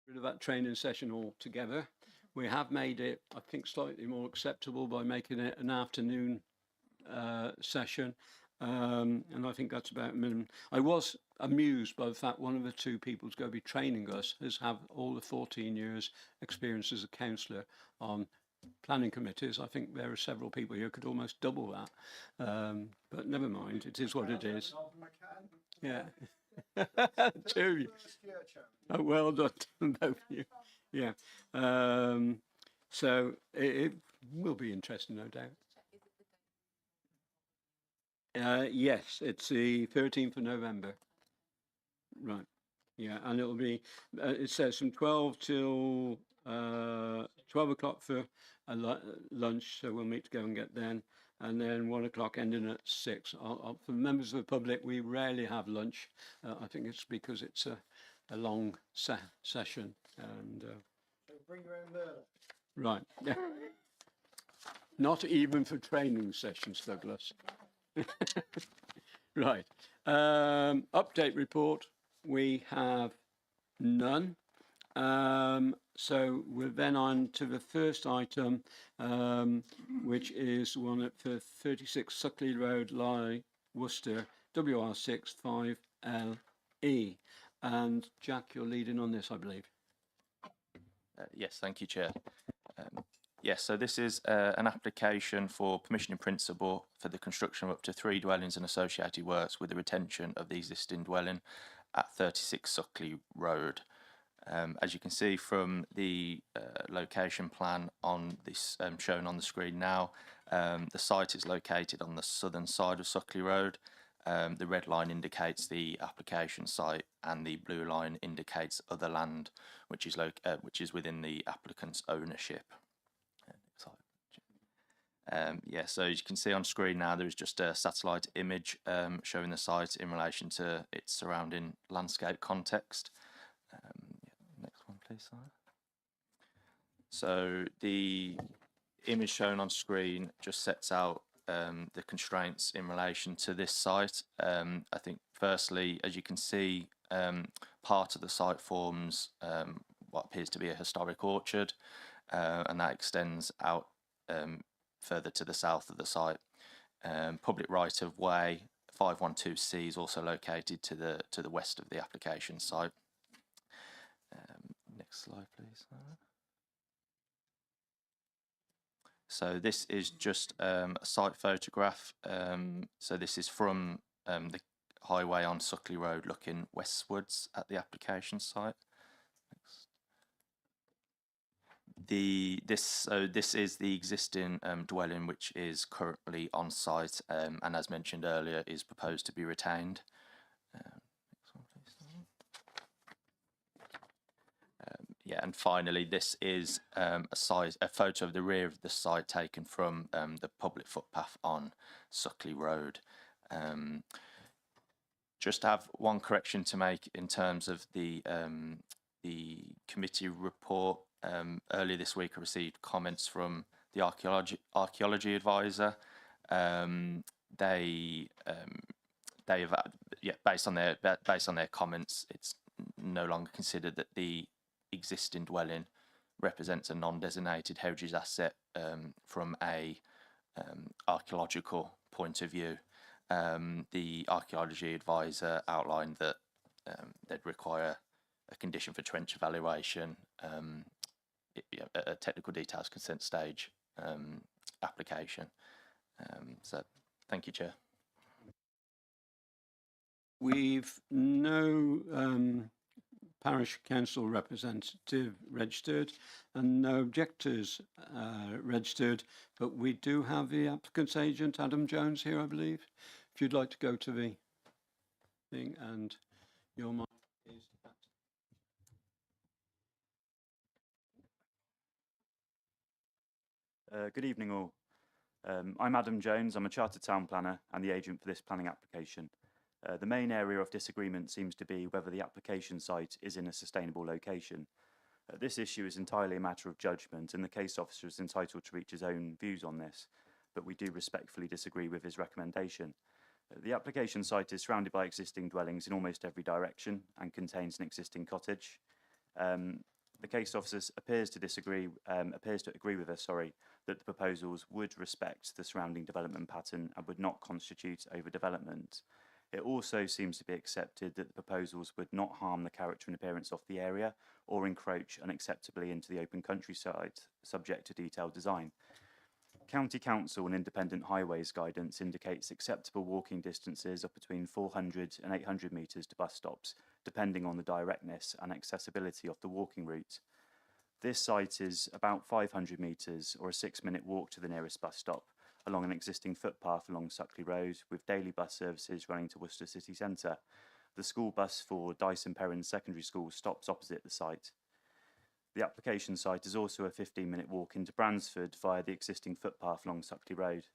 rid of that training session altogether. We have made it, I think, slightly more acceptable by making it an afternoon session. And I think that's about minimum. I was amused by the fact one of the two people who's going to be training us has have all the 14 years experience as a councillor on planning committees. I think there are several people here who could almost double that. But never mind, it is what it is. Yeah. Two of you. Oh, well done, both of you. Yeah. So it will be interesting, no doubt. Yes, it's the 13th of November. Right. Yeah, and it'll be, it says from 12 till 12 o'clock for a lunch, so we'll meet to go and get then. And then 1 o'clock ending at 6. For members of the public, we rarely have lunch. I think it's because it's a long session. And so bring your own murder. Right. Yeah. Not even for training sessions, Douglas. Right. Update report. We have none. So we're then on to the first item, which is one for 36 Suckley Road, Lye, Worcester, WR6 5LE. And Jack, you're leading on this, I believe. Yes, thank you, Chair. Yes, so this is an application for permission in principle for the construction of up to 3 dwellings and associated works with the retention of the existing dwelling at 36 Suckley Road. As you can see from the location plan on this shown on the screen now, the site is located on the southern side of Suckley Road. The red line indicates the application site, and the blue line indicates other land, which is within the applicant's ownership. Yeah, so as you can see on screen now, there is just a satellite image showing the site in relation to its surrounding landscape context. Next one, please, Sarah. So the image shown on screen just sets out the constraints in relation to this site. I think firstly, as you can see, part of the site forms what appears to be a historic orchard, and that extends out further to the south of the site. Public right of way 512C is also located to the west of the application site. Next slide, please. So this is just a site photograph. So this is from the highway on Suckley Road looking westwards at the application site. This is the existing dwelling, which is currently on site, and as mentioned earlier, is proposed to be retained. Next one, please. Yeah, and finally, this is a photo of the rear of the site taken from the public footpath on Suckley Road. Just have one correction to make in terms of the committee report. Earlier this week, I received comments from the archaeology advisor. They have, based on their comments, it's no longer considered that the existing dwelling represents a non-designated heritage asset from a archaeological point of view. The archaeology advisor outlined that they'd require a condition for trench evaluation, a technical details consent stage application. So thank you, Chair. We've no parish council representative registered and no objectors registered, but we do have the applicant's agent, Adam Jones, here, I believe. If you'd like to go to the thing, and your mic is at. Good evening all. I'm Adam Jones. I'm a Chartered Town Planner and the agent for this planning application. The main area of disagreement seems to be whether the application site is in a sustainable location. This issue is entirely a matter of judgment, and the case officer is entitled to reach his own views on this, but we do respectfully disagree with his recommendation. The application site is surrounded by existing dwellings in almost every direction and contains an existing cottage. The case officer appears to agree with us, that the proposals would respect the surrounding development pattern and would not constitute overdevelopment. It also seems to be accepted that the proposals would not harm the character and appearance of the area or encroach unacceptably into the open countryside, subject to detailed design. County Council and Independent Highways guidance indicates acceptable walking distances of between 400 and 800 metres to bus stops, depending on the directness and accessibility of the walking route. This site is about 500 metres or a 6-minute walk to the nearest bus stop, along an existing footpath along Suckley Road, with daily bus services running to Worcester City Centre. The school bus for Dyson Perrin Secondary School stops opposite the site. The application site is also a 15-minute walk into Bransford via the existing footpath along Suckley Road.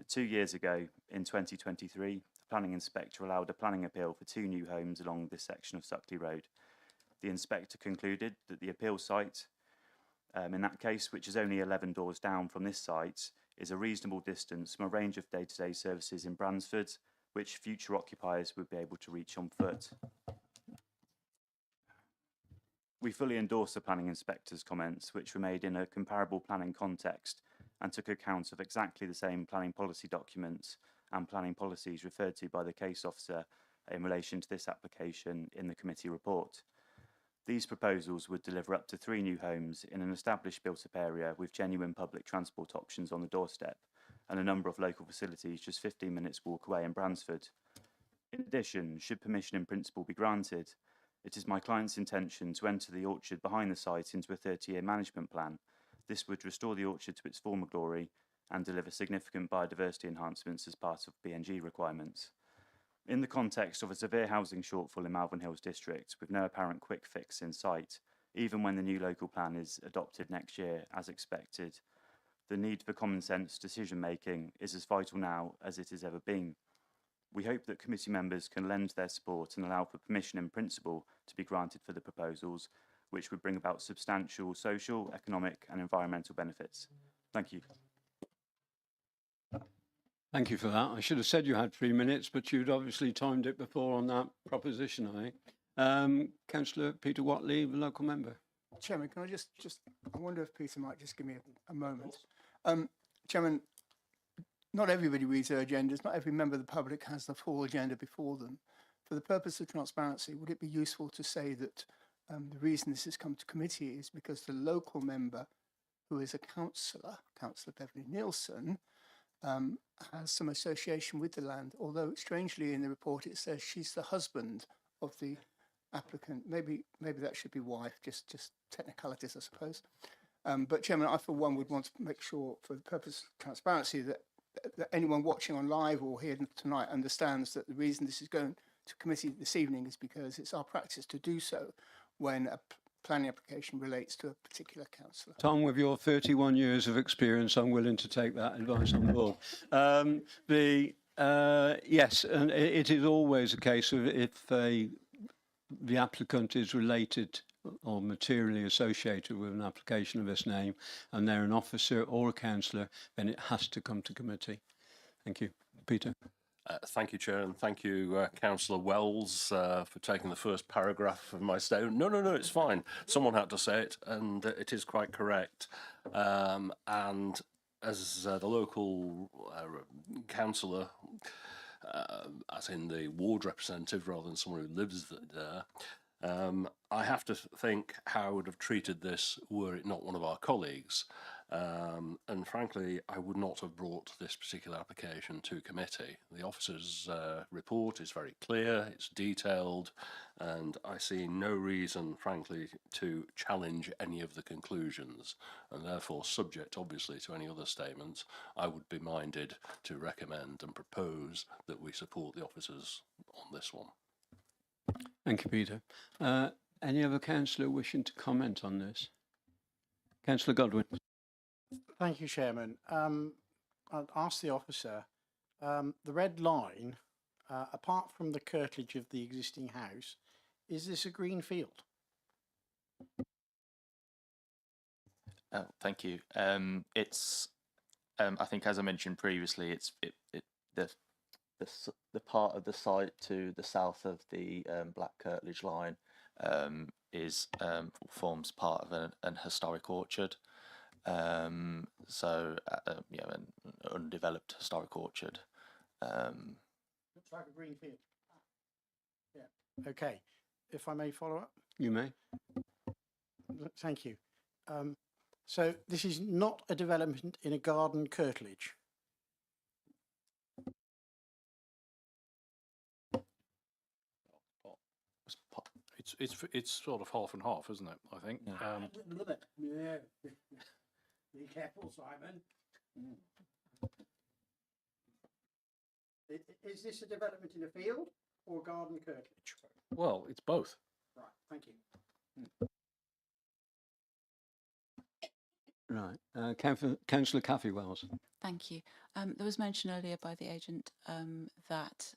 2 years ago, in 2023, the planning inspector allowed a planning appeal for 2 new homes along this section of Suckley Road. The inspector concluded that the appeal site, in that case, which is only 11 doors down from this site, is a reasonable distance from a range of day-to-day services in Bransford, which future occupiers would be able to reach on foot. We fully endorse the planning inspector's comments, which were made in a comparable planning context and took account of exactly the same planning policy documents and planning policies referred to by the case officer in relation to this application in the committee report. These proposals would deliver up to 3 new homes in an established built-up area with genuine public transport options on the doorstep and a number of local facilities just 15 minutes walk away in Bransford. In addition, should permission in principle be granted, it is my client's intention to enter the orchard behind the site into a 30-year management plan. This would restore the orchard to its former glory and deliver significant biodiversity enhancements as part of BNG requirements. In the context of a severe housing shortfall in Malvern Hills District, with no apparent quick fix in sight, even when the new local plan is adopted next year as expected, the need for common sense decision making is as vital now as it has ever been. We hope that committee members can lend their support and allow for permission in principle to be granted for the proposals, which would bring about substantial social, economic and environmental benefits. Thank you. Thank you for that. I should have said you had 3 minutes, but you'd obviously timed it before on that proposition, I think. Councillor Peter Watley, the local member. Chairman, can I just I wonder if Peter might just give me a moment. Chairman, not everybody reads their agendas. Not every member of the public has the full agenda before them. For the purpose of transparency, would it be useful to say that the reason this has come to committee is because the local member, who is a councillor, Councillor Beverly Nielsen, has some association with the land, although strangely in the report it says she's the husband of the applicant. Maybe that should be wife, just technicalities, I suppose. But Chairman, I for one would want to make sure, for the purpose of transparency, that anyone watching on live or here tonight understands that the reason this is going to committee this evening is because it's our practice to do so when a planning application relates to a particular councillor. Tom, with your 31 years of experience, I'm willing to take that advice on board. Yes, and it is always a case of if the applicant is related or materially associated with an application of this name and they're an officer or a councillor, then it has to come to committee. Thank you. Peter. Thank you, Chair, and thank you, Councillor Wells, for taking the first paragraph of my statement. No, it's fine. Someone had to say it, and it is quite correct. And as the local councillor, as in the ward representative rather than someone who lives there, I have to think how I would have treated this were it not one of our colleagues. And frankly, I would not have brought this particular application to committee. The officer's report is very clear, it's detailed, and I see no reason, frankly, to challenge any of the conclusions. And therefore, subject obviously to any other statements, I would be minded to recommend and propose that we support the officers on this one. Thank you, Peter. Any other councillor wishing to comment on this? Councillor Godwin. Thank you, Chairman. I'd ask the officer, the red line, apart from the curtilage of the existing house, is this a green field? Thank you. It's, I think, as I mentioned previously, it's the part of the site to the south of the black curtilage line is forms part of an historic orchard. Yeah, an undeveloped historic orchard. Looks like a green field. Yeah. Okay. If I may follow up. You may. Thank you. So this is not a development in a garden curtilage. It's sort of half and half, isn't it? I think. Yeah. Be careful, Simon. Is this a development in a field or garden curtilage? Well, it's both. Right. Thank you. Right. Councillor Cathy Wells. Thank you. There was mention earlier by the agent that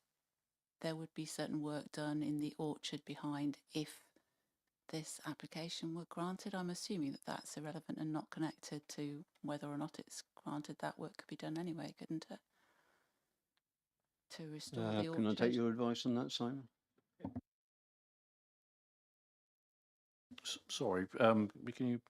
there would be certain work done in the orchard behind if this application were granted. I'm assuming that that's irrelevant and not connected to whether or not it's granted. That work could be done anyway, couldn't it? To restore the orchard. Can I take your advice on that, Simon? Sorry, can you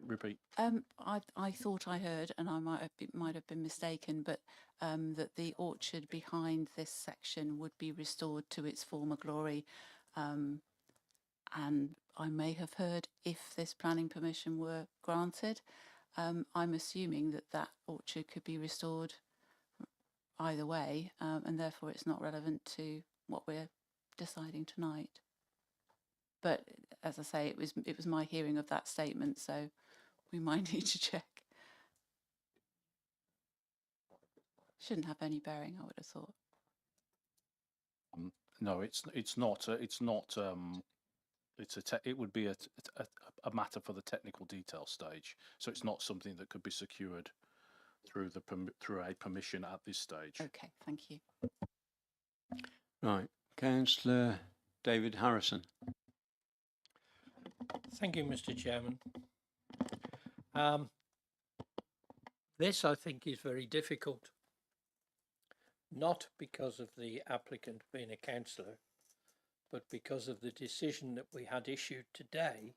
repeat? I thought I heard, and I might have been mistaken, but that the orchard behind this section would be restored to its former glory, and I may have heard if this planning permission were granted. I'm assuming that that orchard could be restored either way, and therefore it's not relevant to what we're deciding tonight. But as I say, it was my hearing of that statement, so we might need to check. Shouldn't have any bearing, I would have thought. No, it's not. It would be a matter for the technical detail stage. So it's not something that could be secured through a permission at this stage. Okay, thank you. Right. Councillor David Harrison. Thank you, Mr. Chairman. This, I think, is very difficult, not because of the applicant being a councillor, but because of the decision that we had issued today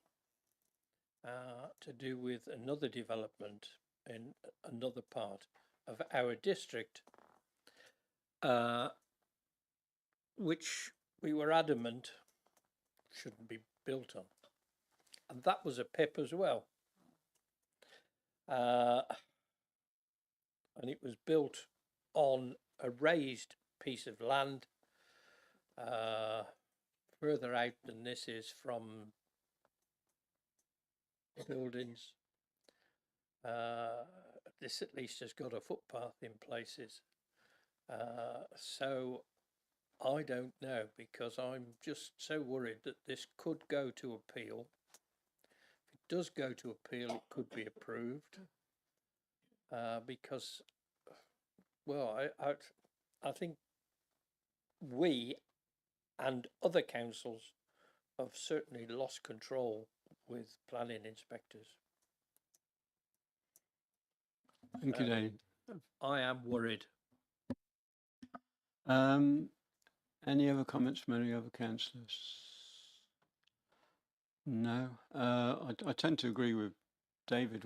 to do with another development in another part of our district, which we were adamant shouldn't be built on. And that was a PIP as well. And it was built on a raised piece of land further out than this is from the buildings. This at least has got a footpath in places. So I don't know, because I'm just so worried that this could go to appeal. If it does go to appeal, it could be approved. Because, well, I think we and other councils have certainly lost control with planning inspectors. Thank you, David. I am worried. Any other comments from any other councillors? No. I tend to agree with David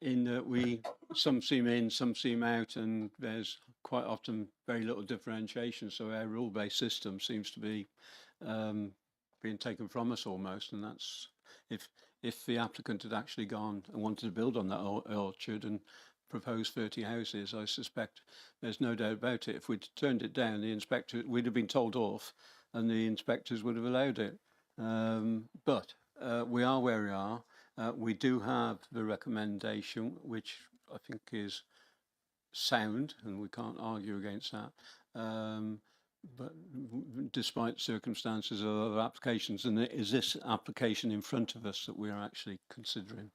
in that some seem in, some seem out, and there's quite often very little differentiation. So our rule-based system seems to be being taken from us almost, and that's if the applicant had actually gone and wanted to build on that orchard and proposed 30 houses, I suspect there's no doubt about it. If we'd turned it down, the inspector, we'd have been told off and the inspectors would have allowed it. But we are where we are. We do have the recommendation, which I think is sound, and we can't argue against that. But despite circumstances of other applications, and it is this application in front of us that we are actually considering.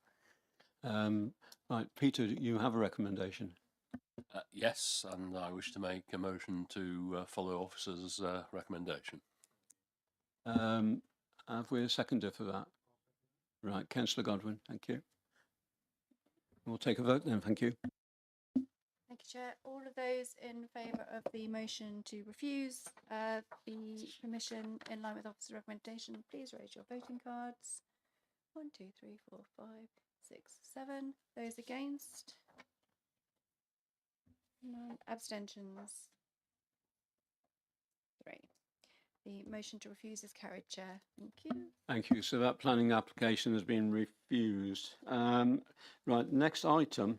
Right, Peter, you have a recommendation? Yes, and I wish to make a motion to follow officer's recommendation. Have we a seconder for that? Right, Councillor Godwin, thank you. We'll take a vote then, thank you. Thank you, Chair. All of those in favour of the motion to refuse the permission in line with officer's recommendation, please raise your voting cards. 1, 2, 3, 4, 5, 6, 7. Those against? None. Abstentions? 3. The motion to refuse is carried, Chair. Thank you. Thank you. So that planning application has been refused. Right, next item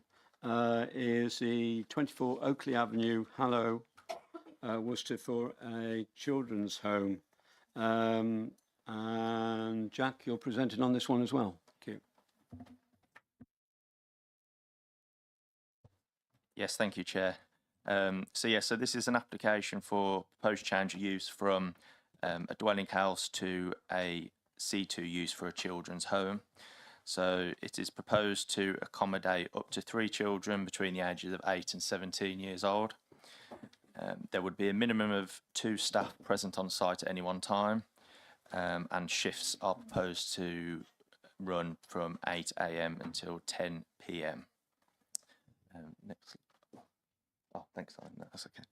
is the 24 Oakley Avenue, Hallow, Worcester, for a children's home. And Jack, you're presenting on this one as well. Thank you. Yes, thank you, Chair. So this is an application for proposed change of use from a dwelling house to a C2 use for a children's home. So it is proposed to accommodate up to 3 children between the ages of 8 and 17 years old. There would be a minimum of 2 staff present on site at any one time, and shifts are proposed to run from 8 a.m. until 10 p.m. Next. Oh, thanks, Simon. That's okay.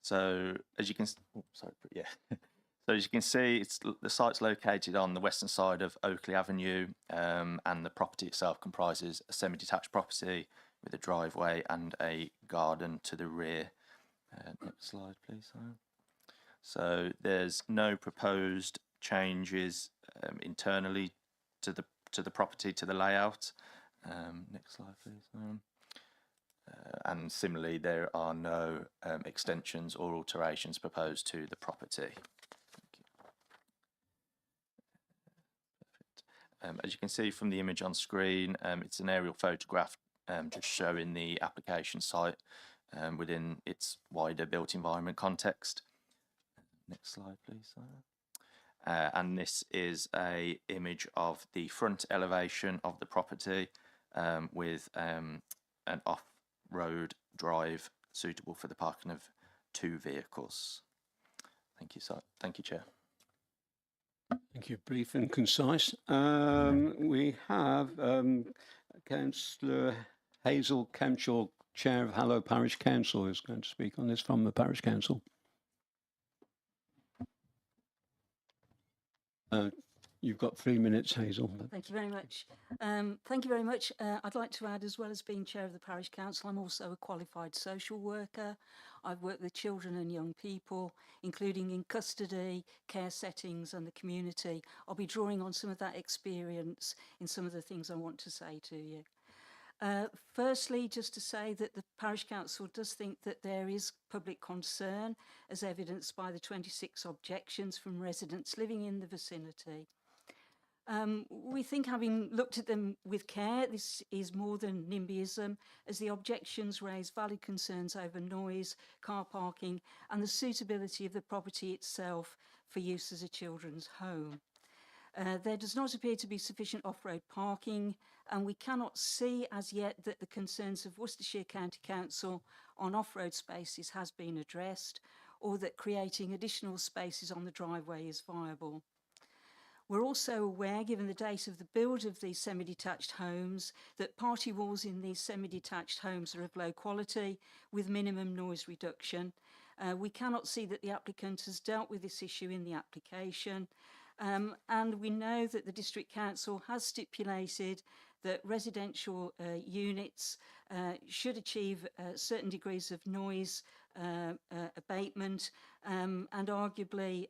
So as you can, So as you can see, the site's located on the western side of Oakley Avenue, and the property itself comprises a semi-detached property with a driveway and a garden to the rear. Next slide, please, Simon. So there's no proposed changes internally to the property, to the layout. Next slide, please, Simon. And similarly, there are no extensions or alterations proposed to the property. As you can see from the image on screen, it's an aerial photograph just showing the application site within its wider built environment context. Next slide, please. And this is an image of the front elevation of the property with an off-road drive suitable for the parking of 2 vehicles. Thank you, sir. Thank you, Chair. Thank you. Brief and concise. We have Councillor Hazel Kemshaw, Chair of Hallow Parish Council, who's going to speak on this from the Parish Council. You've got 3 minutes, Hazel. Thank you very much. Thank you very much. I'd like to add, as well as being chair of the parish council, I'm also a qualified social worker. I've worked with children and young people, including in custody, care settings and the community. I'll be drawing on some of that experience in some of the things I want to say to you. Firstly, just to say that the parish council does think that there is public concern, as evidenced by the 26 objections from residents living in the vicinity. We think, having looked at them with care, this is more than NIMBYism, as the objections raise valid concerns over noise, car parking and the suitability of the property itself for use as a children's home. There does not appear to be sufficient off-road parking, and we cannot see as yet that the concerns of Worcestershire County Council on off-road spaces has been addressed, or that creating additional spaces on the driveway is viable. We're also aware, given the date of the build of these semi-detached homes, that party walls in these semi-detached homes are of low quality with minimum noise reduction. We cannot see that the applicant has dealt with this issue in the application. And we know that the District Council has stipulated that residential units should achieve certain degrees of noise abatement and arguably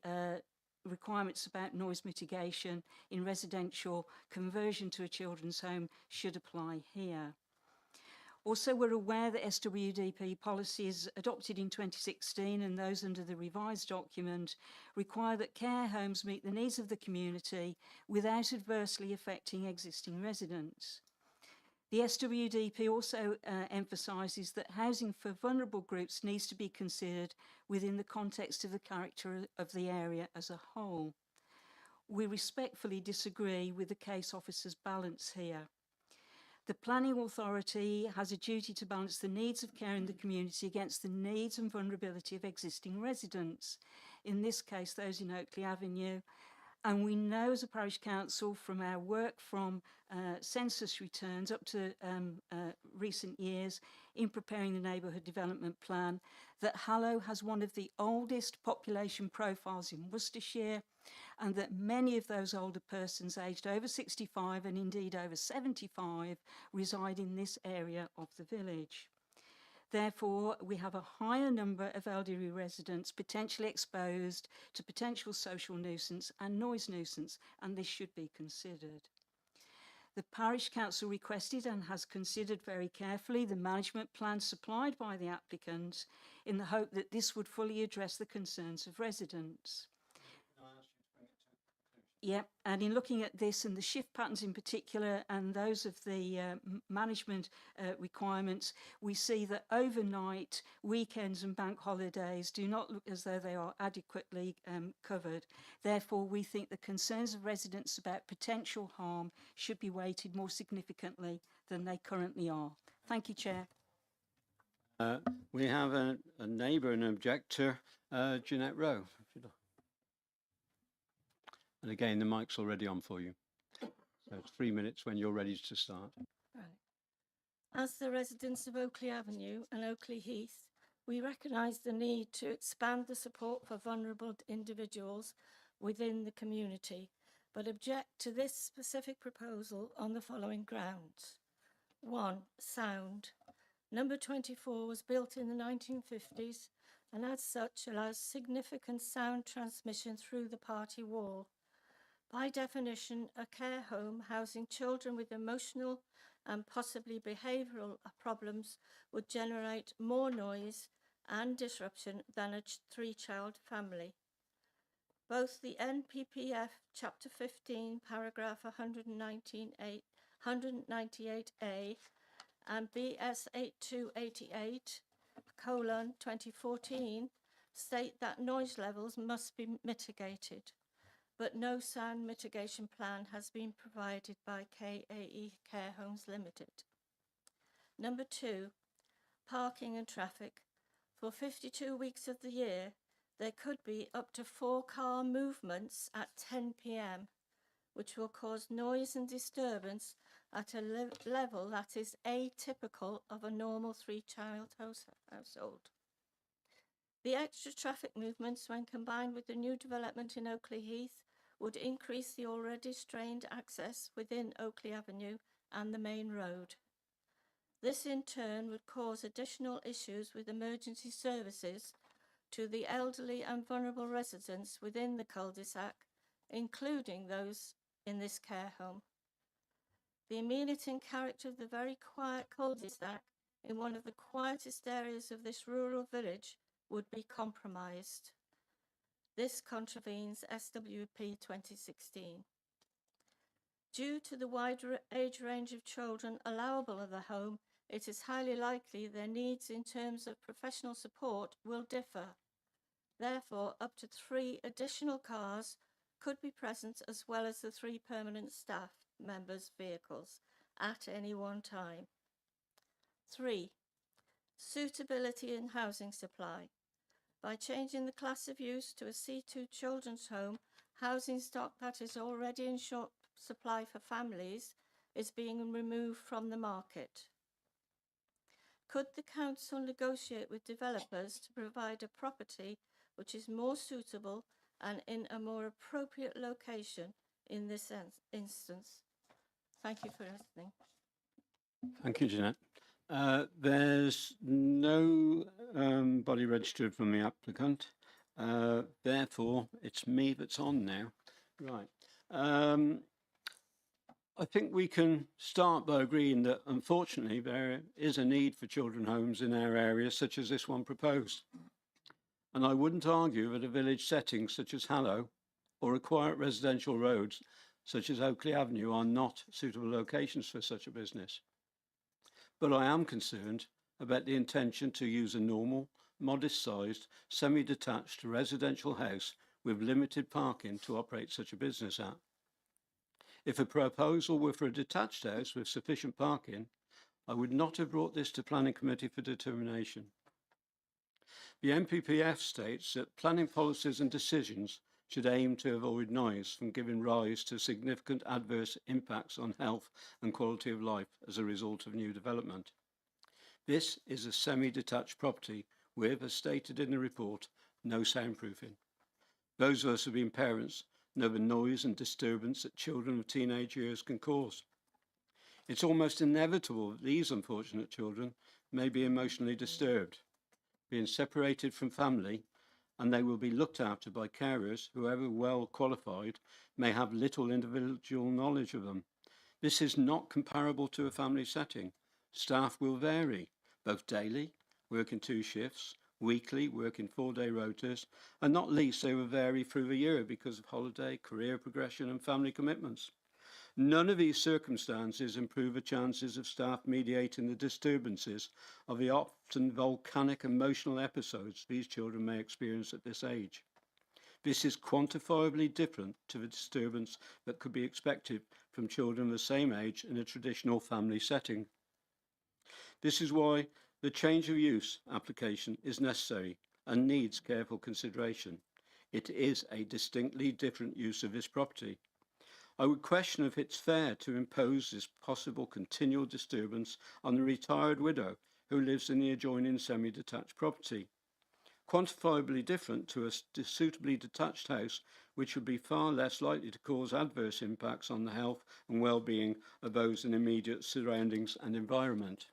requirements about noise mitigation in residential conversion to a children's home should apply here. Also, we're aware that SWDP policies adopted in 2016 and those under the revised document require that care homes meet the needs of the community without adversely affecting existing residents. The SWDP also emphasises that housing for vulnerable groups needs to be considered within the context of the character of the area as a whole. We respectfully disagree with the case officer's balance here. The planning authority has a duty to balance the needs of care in the community against the needs and vulnerability of existing residents, in this case those in Oakley Avenue, And we know as a parish council from our work from census returns up to recent years in preparing the neighbourhood development plan that Hallow has one of the oldest population profiles in Worcestershire, and that many of those older persons aged over 65 and indeed over 75 reside in this area of the village. Therefore, we have a higher number of elderly residents potentially exposed to potential social nuisance and noise nuisance, and this should be considered. The parish council requested and has considered very carefully the management plan supplied by the applicant in the hope that this would fully address the concerns of residents. Yep, and in looking at this and the shift patterns in particular and those of the management requirements, we see that overnight, weekends and bank holidays do not look as though they are adequately covered. Therefore, we think the concerns of residents about potential harm should be weighted more significantly than they currently are. Thank you, Chair. We have a neighbour and objector, Jeanette Rowe. And again, the mic's already on for you. So it's 3 minutes when you're ready to start. Right. As the residents of Oakley Avenue and Oakley Heath, we recognise the need to expand the support for vulnerable individuals within the community, but object to this specific proposal on the following grounds. 1. Sound. Number 24 was built in the 1950s and as such allows significant sound transmission through the party wall. By definition, a care home housing children with emotional and possibly behavioural problems would generate more noise and disruption than a three-child family. Both the NPPF Chapter 15, paragraph 198A and BS 8288, 2014, state that noise levels must be mitigated, but no sound mitigation plan has been provided by KAE Care Homes Limited. Number 2, parking and traffic. For 52 weeks of the year, there could be up to 4 car movements at 10 p.m, which will cause noise and disturbance at a level that is atypical of a normal three-child household. The extra traffic movements, when combined with the new development in Oakley Heath, would increase the already strained access within Oakley Avenue and the main road. This in turn would cause additional issues with emergency services to the elderly and vulnerable residents within the cul-de-sac, including those in this care home. The amenity and character of the very quiet cul-de-sac in one of the quietest areas of this rural village would be compromised. This contravenes SWP 2016. Due to the wide age range of children allowable in the home, it is highly likely their needs in terms of professional support will differ. Therefore, up to 3 additional cars could be present as well as the 3 permanent staff members' vehicles at any one time. 3. Suitability in housing supply. By changing the class of use to a C2 children's home, housing stock that is already in short supply for families is being removed from the market. Could the council negotiate with developers to provide a property which is more suitable and in a more appropriate location in this instance? Thank you for listening. Thank you, Jeanette. There's no body registered from the applicant. Therefore, it's me that's on now. Right. I think we can start by agreeing that, unfortunately, there is a need for children homes in our area, such as this one proposed. And I wouldn't argue that a village setting such as Hallow or a quiet residential roads such as Oakley Avenue are not suitable locations for such a business. But I am concerned about the intention to use a normal, modest-sized, semi-detached residential house with limited parking to operate such a business at. If a proposal were for a detached house with sufficient parking, I would not have brought this to Planning Committee for determination. The NPPF states that planning policies and decisions should aim to avoid noise from giving rise to significant adverse impacts on health and quality of life as a result of new development. This is a semi-detached property with, as stated in the report, no soundproofing. Those of us who have been parents know the noise and disturbance that children of teenage years can cause. It's almost inevitable that these unfortunate children may be emotionally disturbed, being separated from family, and they will be looked after by carers, whoever well qualified, may have little individual knowledge of them. This is not comparable to a family setting. Staff will vary, both daily, working 2 shifts, weekly, working 4-day rotas, and not least they will vary through the year because of holiday, career progression and family commitments. None of these circumstances improve the chances of staff mediating the disturbances of the often volcanic emotional episodes these children may experience at this age. This is quantifiably different to the disturbance that could be expected from children of the same age in a traditional family setting. This is why the change of use application is necessary and needs careful consideration. It is a distinctly different use of this property. I would question if it's fair to impose this possible continual disturbance on the retired widow who lives in the adjoining semi-detached property. Quantifiably different to a suitably detached house, which would be far less likely to cause adverse impacts on the health and well-being of those in immediate surroundings and environment.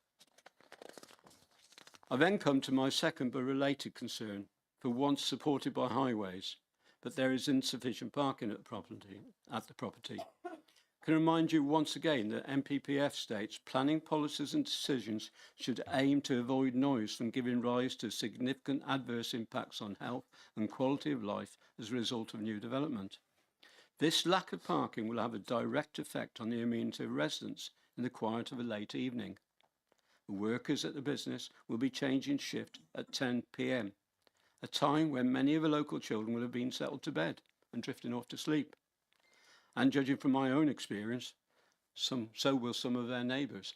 I then come to my second but related concern, for once supported by highways, but there is insufficient parking at the property. Can I remind you once again that NPPF states planning policies and decisions should aim to avoid noise from giving rise to significant adverse impacts on health and quality of life as a result of new development. This lack of parking will have a direct effect on the amenity of residents in the quiet of a late evening. The workers at the business will be changing shift at 10 p.m, a time when many of the local children will have been settled to bed and drifting off to sleep. And judging from my own experience, so will some of their neighbours.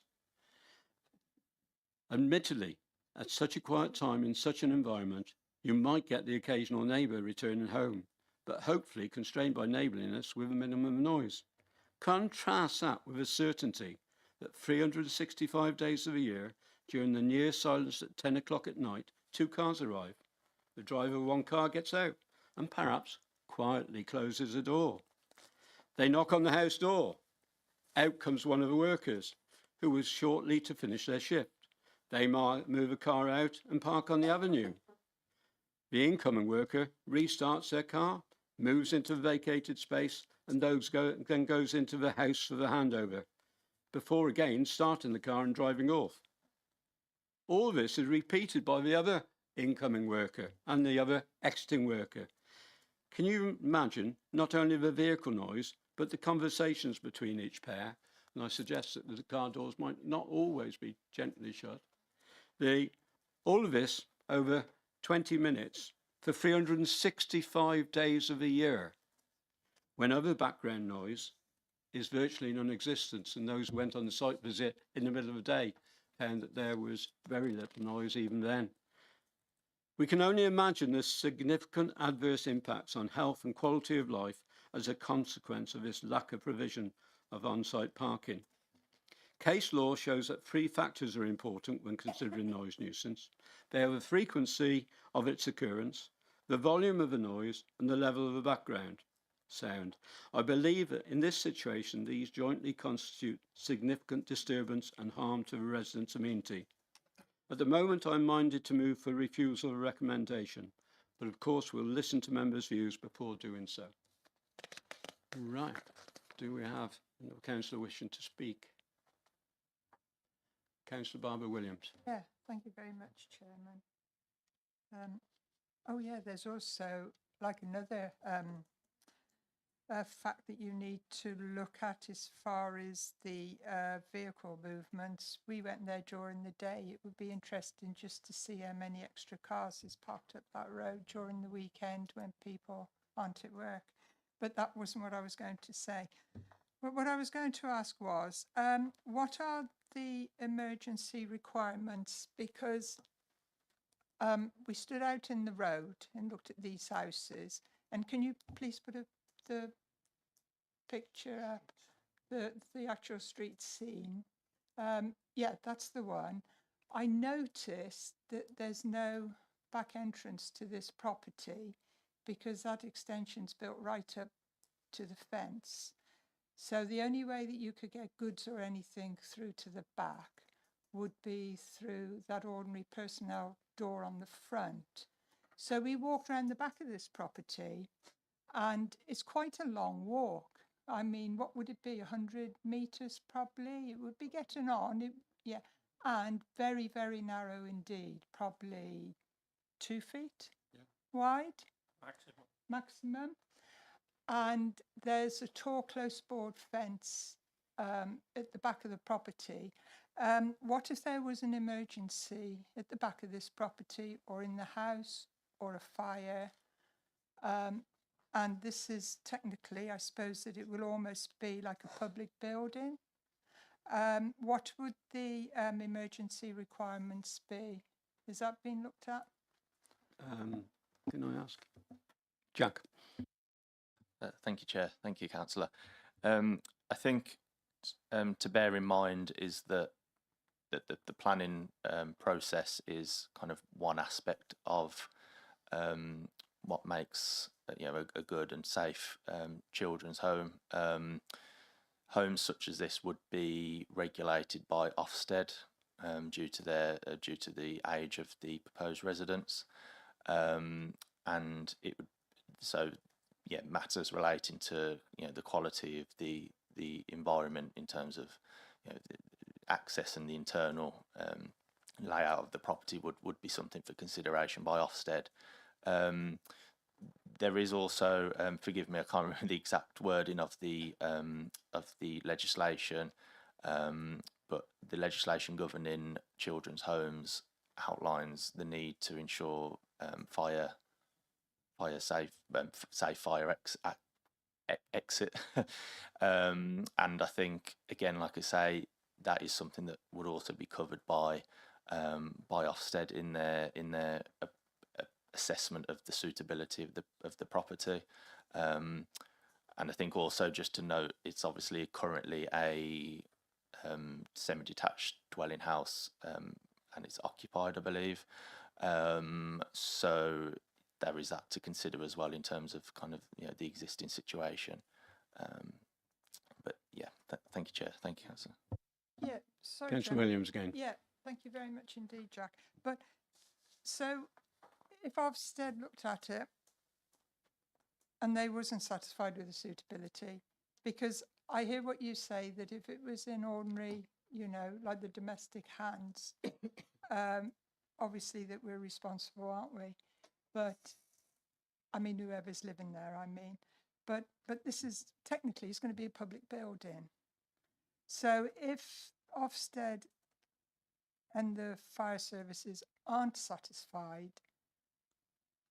Admittedly, at such a quiet time in such an environment, you might get the occasional neighbour returning home, but hopefully constrained by neighbourliness with a minimum noise. Contrast that with the certainty that 365 days of the year, during the near silence at 10 o'clock at night, 2 cars arrive. The driver of one car gets out and perhaps quietly closes the door. They knock on the house door. Out comes one of the workers who was shortly to finish their shift. They move a car out and park on the avenue. The incoming worker restarts their car, moves into the vacated space, and then goes into the house for the handover, before again starting the car and driving off. All this is repeated by the other incoming worker and the other exiting worker. Can you imagine not only the vehicle noise, but the conversations between each pair? And I suggest that the car doors might not always be gently shut. All of this over 20 minutes for 365 days of the year, when other background noise is virtually non-existent, and those who went on the site visit in the middle of the day found that there was very little noise even then. We can only imagine the significant adverse impacts on health and quality of life as a consequence of this lack of provision of on-site parking. Case law shows that 3 factors are important when considering noise nuisance. They are the frequency of its occurrence, the volume of the noise, and the level of the background sound. I believe that in this situation, these jointly constitute significant disturbance and harm to the residents' amenity. At the moment, I'm minded to move for refusal of the recommendation, but of course we'll listen to members' views before doing so. Right, do we have another councillor wishing to speak? Councillor Barbara Williams. Yeah, thank you very much, Chairman. Oh yeah, there's also like another fact that you need to look at as far as the vehicle movements. We went there during the day. It would be interesting just to see how many extra cars is parked up that road during the weekend when people aren't at work. But that wasn't what I was going to say. But what I was going to ask was, what are the emergency requirements? Because we stood out in the road and looked at these houses. And can you please put the picture up, the actual street scene? Yeah, that's the one. I noticed that there's no back entrance to this property because that extension's built right up to the fence. So the only way that you could get goods or anything through to the back would be through that ordinary personnel door on the front. So we walked around the back of this property, and it's quite a long walk. I mean, what would it be, 100 metres probably? It would be getting on, yeah, and very, very narrow indeed, probably 2 feet wide. Maximum. And there's a tall close board fence at the back of the property. What if there was an emergency at the back of this property or in the house or a fire? And this is technically, I suppose that it will almost be like a public building. What would the emergency requirements be? Has that been looked at? Can I ask? Jack. Thank you, Chair. Thank you, Councillor. I think to bear in mind is that the planning process is kind of one aspect of what makes a good and safe children's home. Homes such as this would be regulated by Ofsted due to the age of the proposed residents, and it would matters relating to the quality of the environment in terms of the access and the internal layout of the property would be something for consideration by Ofsted. There is also, forgive me, I can't remember the exact wording of the legislation, but the legislation governing children's homes outlines the need to ensure safe fire exit, and I think again, like I say, that is something that would also be covered by Ofsted in their assessment of the suitability of the property. And I think also just to note, it's obviously currently a semi-detached dwelling house, and it's occupied, I believe. So there is that to consider as well in terms of kind of the existing situation. But yeah, thank you, Chair. Thank you, Councillor. Yeah, sorry, Councillor Chairman. Williams again. Yeah, thank you very much indeed, Jack. But so if Ofsted looked at it and they wasn't satisfied with the suitability, because I hear what you say, that if it was in ordinary, like the domestic hands, obviously that we're responsible, aren't we? But I mean, whoever's living there, but this is technically, it's going to be a public building. So if Ofsted and the fire services aren't satisfied,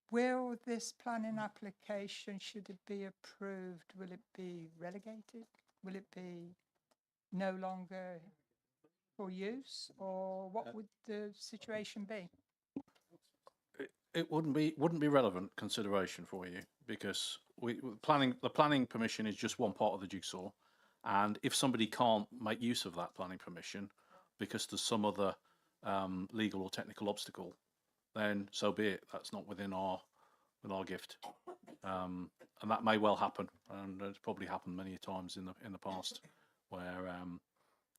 will this planning application, should it be approved, will it be relegated? Will it be no longer for use, or what would the situation be? It wouldn't be relevant consideration for you, because the planning permission is just one part of the jigsaw, and if somebody can't make use of that planning permission because there's some other legal or technical obstacle, then so be it. That's not within our gift, and that may well happen, and it's probably happened many times in the past where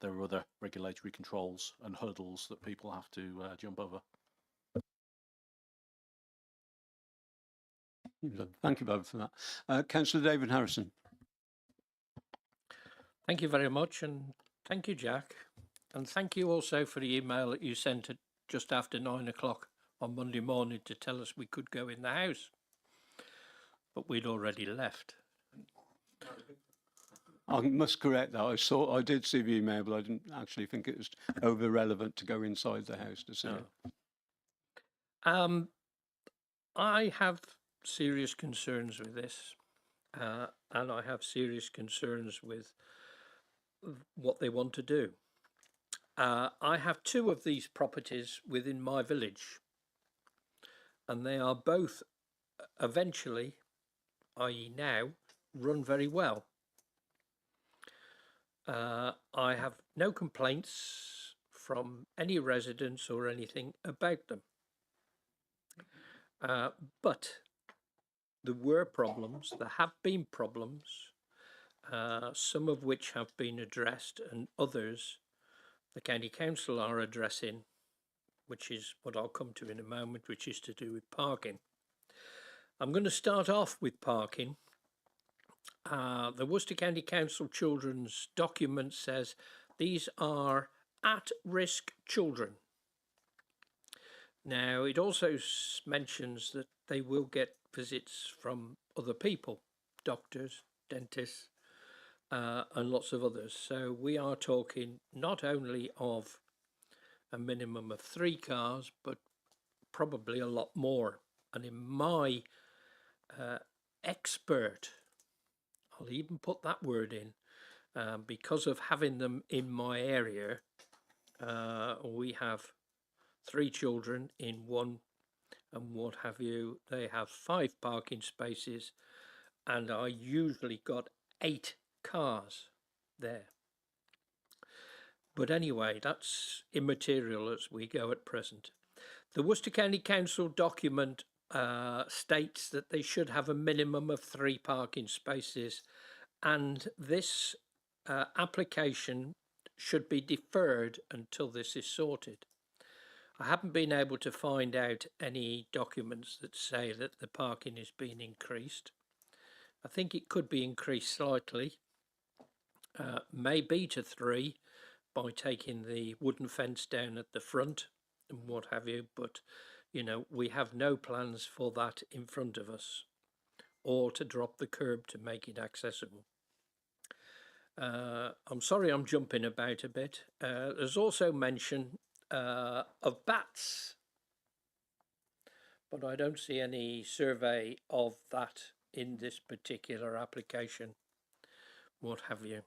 there are other regulatory controls and hurdles that people have to jump over. Thank you both for that. Councillor David Harrison. Thank you very much, and thank you, Jack. And thank you also for the email that you sent at just after 9 o'clock on Monday morning to tell us we could go in the house. But we'd already left. I must correct that. I did see the email, but I didn't actually think it was over relevant to go inside the house to see it. I have serious concerns with this, and I have serious concerns with what they want to do. I have 2 of these properties within my village, and they are both eventually i.e. now, run very well. I have no complaints from any residents or anything about them. But there were problems, there have been problems, some of which have been addressed and others the County Council are addressing, which is what I'll come to in a moment, which is to do with parking. I'm going to start off with parking. The Worcester County Council Children's document says these are at-risk children. Now, it also mentions that they will get visits from other people, doctors, dentists, and lots of others. So we are talking not only of a minimum of 3 cars, but probably a lot more. And in my expert, I'll even put that word in, because of having them in my area, we have 3 children in one and what have you. They have 5 parking spaces, and I usually got 8 cars there. But anyway, that's immaterial as we go at present. The Worcester County Council document states that they should have a minimum of 3 parking spaces, and this application should be deferred until this is sorted. I haven't been able to find out any documents that say that the parking is being increased. I think it could be increased slightly, maybe to 3 by taking the wooden fence down at the front and what have you, but you know, we have no plans for that in front of us, or to drop the curb to make it accessible. I'm sorry I'm jumping about a bit. There's also mention of bats, but I don't see any survey of that in this particular application, what have you.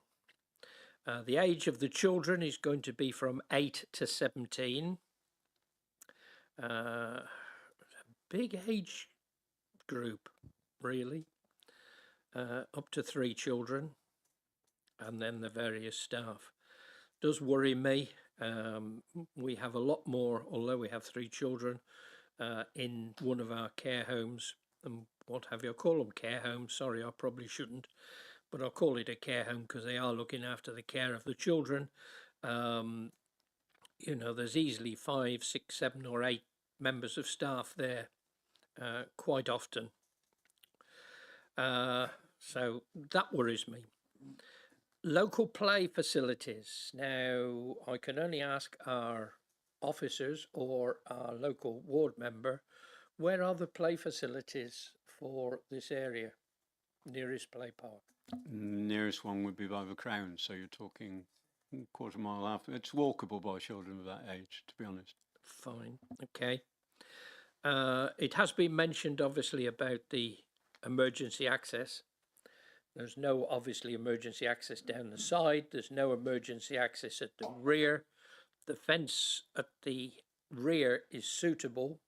The age of the children is going to be from 8 to 17. A big age group, really. Up to 3 children, and then the various staff. Does worry me. We have a lot more, although we have 3 children, in one of our care homes, and what have you. I call them care homes, sorry, I probably shouldn't, but I'll call it a care home because they are looking after the care of the children. You know, there's easily 5, 6, 7 or 8 members of staff there quite often. So that worries me. Local play facilities. Now, I can only ask our officers or our local ward member, where are the play facilities for this area? Nearest play park? Nearest one would be by the Crown, so you're talking a quarter mile after. It's walkable by children of that age, to be honest. Fine, okay. It has been mentioned, obviously, about the emergency access. There's no, obviously, emergency access down the side. There's no emergency access at the rear. The fence at the rear is suitable,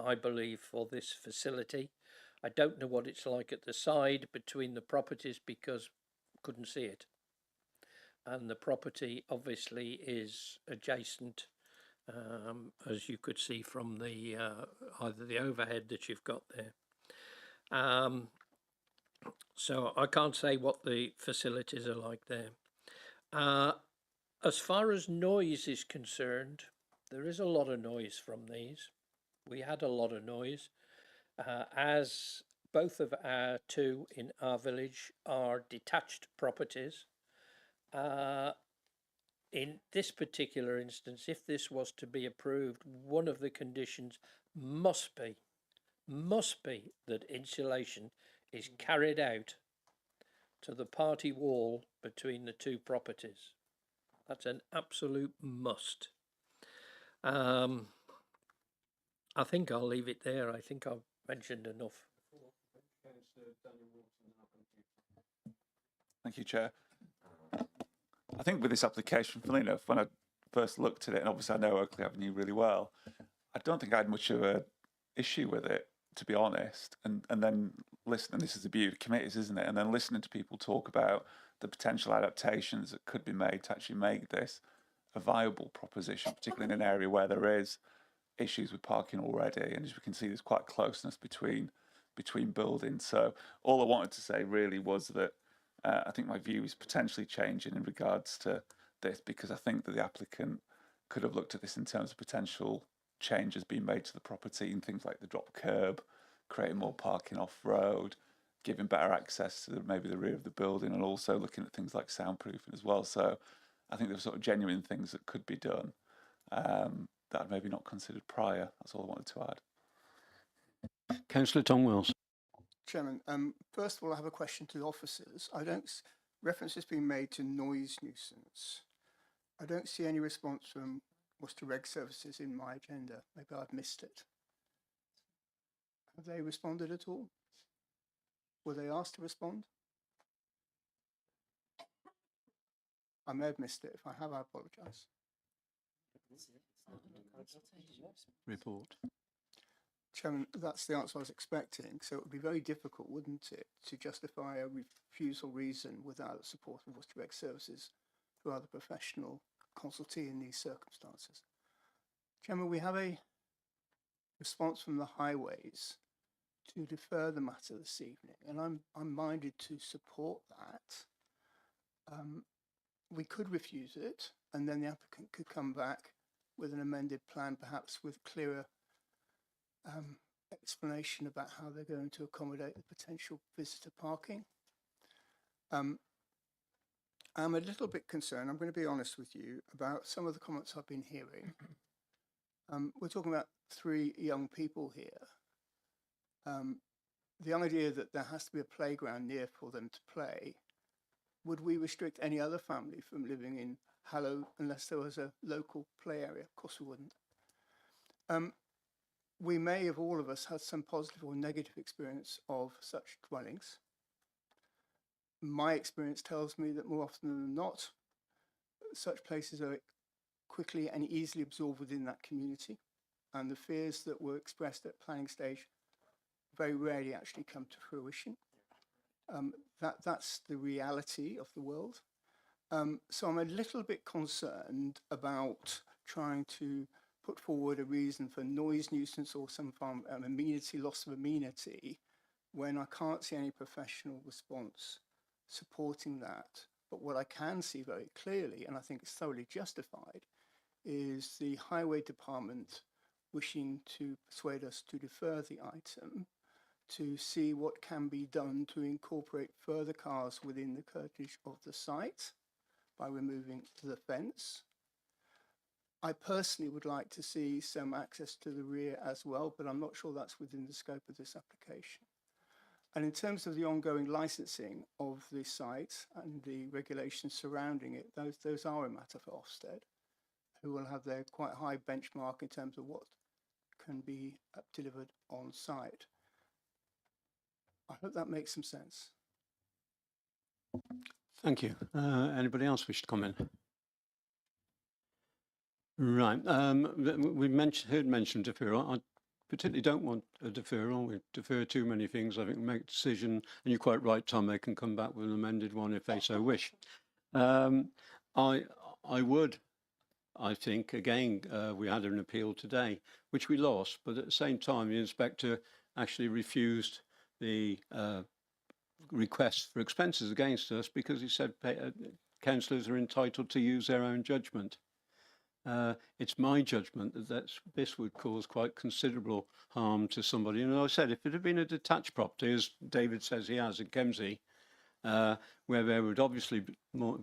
I believe, for this facility. I don't know what it's like at the side between the properties because I couldn't see it. And the property obviously is adjacent, as you could see from the either the overhead that you've got there. So I can't say what the facilities are like there. As far as noise is concerned, there is a lot of noise from these. We had a lot of noise. As both of our 2 in our village are detached properties, in this particular instance, if this was to be approved, one of the conditions must be that insulation is carried out to the party wall between the 2 properties. That's an absolute must. I think I'll leave it there. I think I've mentioned enough. Thank you, Chair. I think with this application, funnily enough, when I first looked at it, and obviously I know Oakley Avenue really well, I don't think I had much of an issue with it. to be honest, and then listening. This is the beauty of committees, isn't it? And then listening to people talk about the potential adaptations that could be made to actually make this a viable proposition, particularly in an area where there is issues with parking already, and as we can see, there's quite closeness between buildings. So all I wanted to say really was that I think my view is potentially changing in regards to this, because I think that the applicant could have looked at this in terms of potential changes being made to the property and things like the drop curb, creating more parking off road, giving better access to maybe the rear of the building, and also looking at things like soundproofing as well. So I think there's sort of genuine things that could be done that I'd maybe not considered prior. That's all I wanted to add. Councillor Tom Wells. Chairman, first of all, I have a question to the officers. Reference has been made to noise nuisance. I don't see any response from Worcester Reg Services in my agenda. Maybe I've missed it. Have they responded at all? Were they asked to respond? I may have missed it. If I have, I apologise. Report. Chairman, that's the answer I was expecting. So it would be very difficult, wouldn't it, to justify a refusal reason without the support of Worcester Reg Services, who are the professional consultee in these circumstances. Chairman, we have a response from the highways to defer the matter this evening, and I'm minded to support that. We could refuse it, and then the applicant could come back with an amended plan, perhaps with clearer explanation about how they're going to accommodate the potential visitor parking. I'm a little bit concerned, I'm going to be honest with you, about some of the comments I've been hearing. We're talking about 3 young people here. The idea that there has to be a playground near for them to play, would we restrict any other family from living in Harlow unless there was a local play area? Of course we wouldn't. We may have, all of us, had some positive or negative experience of such dwellings. My experience tells me that more often than not, such places are quickly and easily absorbed within that community, and the fears that were expressed at planning stage very rarely actually come to fruition. That's the reality of the world. So I'm a little bit concerned about trying to put forward a reason for noise nuisance or some form of amenity, loss of amenity, when I can't see any professional response supporting that. But what I can see very clearly, and I think it's thoroughly justified, is the highway department wishing to persuade us to defer the item to see what can be done to incorporate further cars within the curtilage of the site by removing the fence. I personally would like to see some access to the rear as well, but I'm not sure that's within the scope of this application. And in terms of the ongoing licensing of the site and the regulations surrounding it, those are a matter for Ofsted, who will have their quite high benchmark in terms of what can be delivered on site. I hope that makes some sense. Thank you. Anybody else wish to comment? Right. We heard mention deferral. I particularly don't want a deferral. We defer too many things. I think we make a decision, and you're quite right, Tom, they can come back with an amended one if they so wish. I think, again, we had an appeal today, which we lost, but at the same time, the inspector actually refused the request for expenses against us because he said councillors are entitled to use their own judgment. It's my judgment that this would cause quite considerable harm to somebody. And as I said, if it had been a detached property, as David says he has in Kemsey, where there would obviously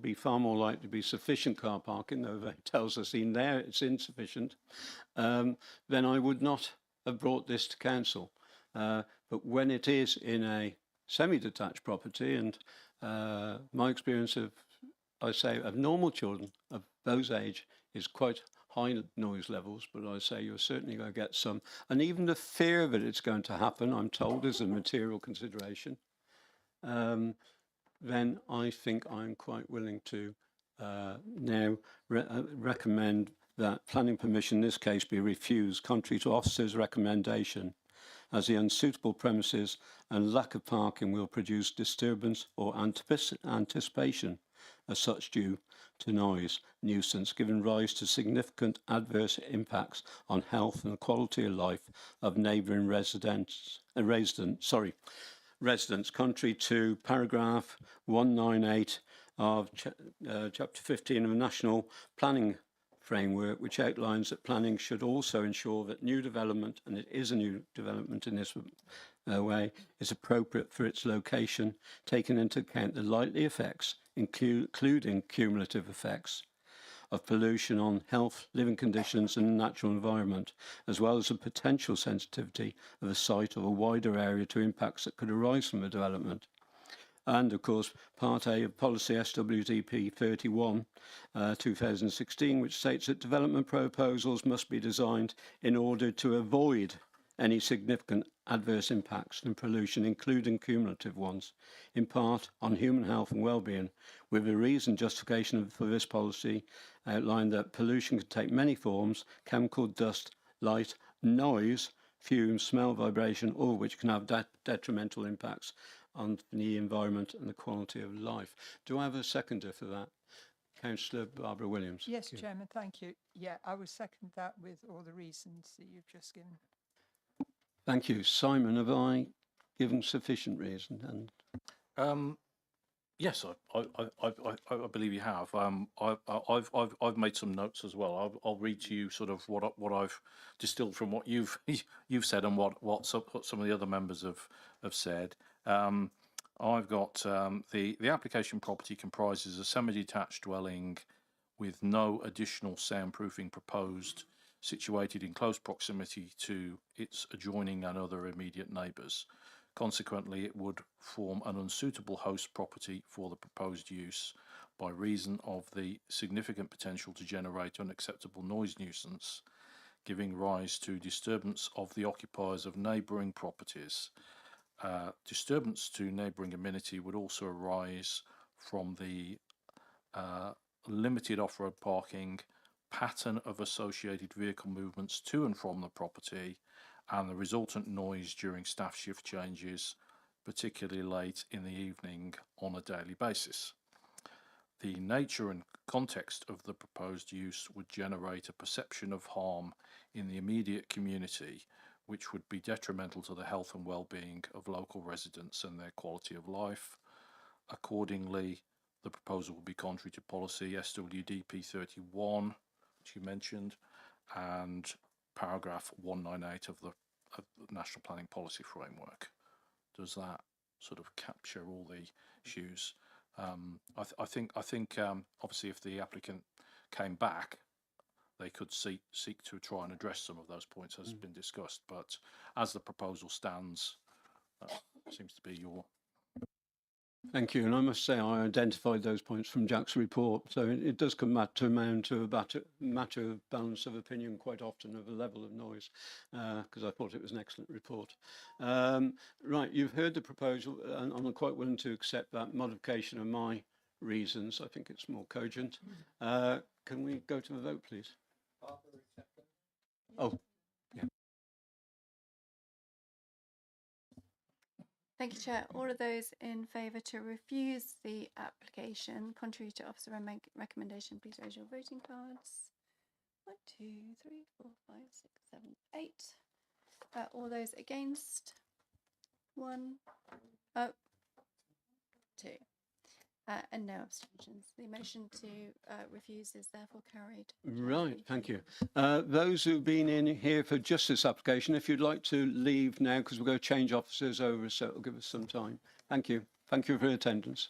be far more likely to be sufficient car parking, though it tells us in there it's insufficient, then I would not have brought this to council. But when it is in a semi-detached property, and my experience of, I say, of normal children of those age is quite high noise levels, but I say you're certainly going to get some. And even the fear that it's going to happen, I'm told, is a material consideration. Then I think I'm quite willing to now recommend that planning permission in this case be refused, contrary to officer's recommendation. as the unsuitable premises and lack of parking will produce disturbance or anticipation as such due to noise nuisance, giving rise to significant adverse impacts on health and quality of life of neighbouring residents, contrary to paragraph 198 of chapter 15 of the National Planning Framework, which outlines that planning should also ensure that new development, and it is a new development in this way, is appropriate for its location, taking into account the likely effects, including cumulative effects of pollution on health, living conditions and the natural environment, as well as the potential sensitivity of a site or a wider area to impacts that could arise from a development. And of course, Part A of Policy SWDP 31, 2016, which states that development proposals must be designed in order to avoid any significant adverse impacts from pollution, including cumulative ones, in part on human health and well-being, with a reasoned justification for this policy outlined that pollution can take many forms: chemical, dust, light, noise, fumes, smell, vibration, all of which can have detrimental impacts on the environment and the quality of life. Do I have a seconder for that? Councillor Barbara Williams. Yes, Chairman, thank you. Yeah, I will second that with all the reasons that you've just given. Thank you. Simon, have I given sufficient reason? And Yes, I believe you have. I've made some notes as well. I'll read to you sort of what I've distilled from what you've said and what some of the other members have said. I've got the application property comprises a semi-detached dwelling with no additional soundproofing proposed, situated in close proximity to its adjoining and other immediate neighbours. Consequently, it would form an unsuitable host property for the proposed use by reason of the significant potential to generate unacceptable noise nuisance, giving rise to disturbance of the occupiers of neighbouring properties. Disturbance to neighbouring amenity would also arise from the limited off-road parking, pattern of associated vehicle movements to and from the property, and the resultant noise during staff shift changes, particularly late in the evening on a daily basis. The nature and context of the proposed use would generate a perception of harm in the immediate community, which would be detrimental to the health and well-being of local residents and their quality of life. Accordingly, the proposal will be contrary to policy SWDP 31, which you mentioned, and paragraph 198 of the National Planning Policy Framework. Does that sort of capture all the issues? I think obviously if the applicant came back, they could seek to try and address some of those points as has been discussed, but as the proposal stands, seems to be your... Thank you. And I must say I identified those points from Jack's report. So it does come back to amount to a matter of balance of opinion quite often of a level of noise, because I thought it was an excellent report. Right, you've heard the proposal, and I'm quite willing to accept that modification of my reasons. I think it's more cogent. Can we go to the vote, please? Oh, yeah. Thank you, Chair. All of those in favour to refuse the application, contrary to officer recommendation, please raise your voting cards. 1, 2, 3, 4, 5, 6, 7, 8. All those against? 1, 2. And no abstentions. The motion to refuse is therefore carried. Right, thank you. Those who've been in here for just this application, if you'd like to leave now, because we're going to change officers over, so it'll give us some time. Thank you. Thank you for your attendance.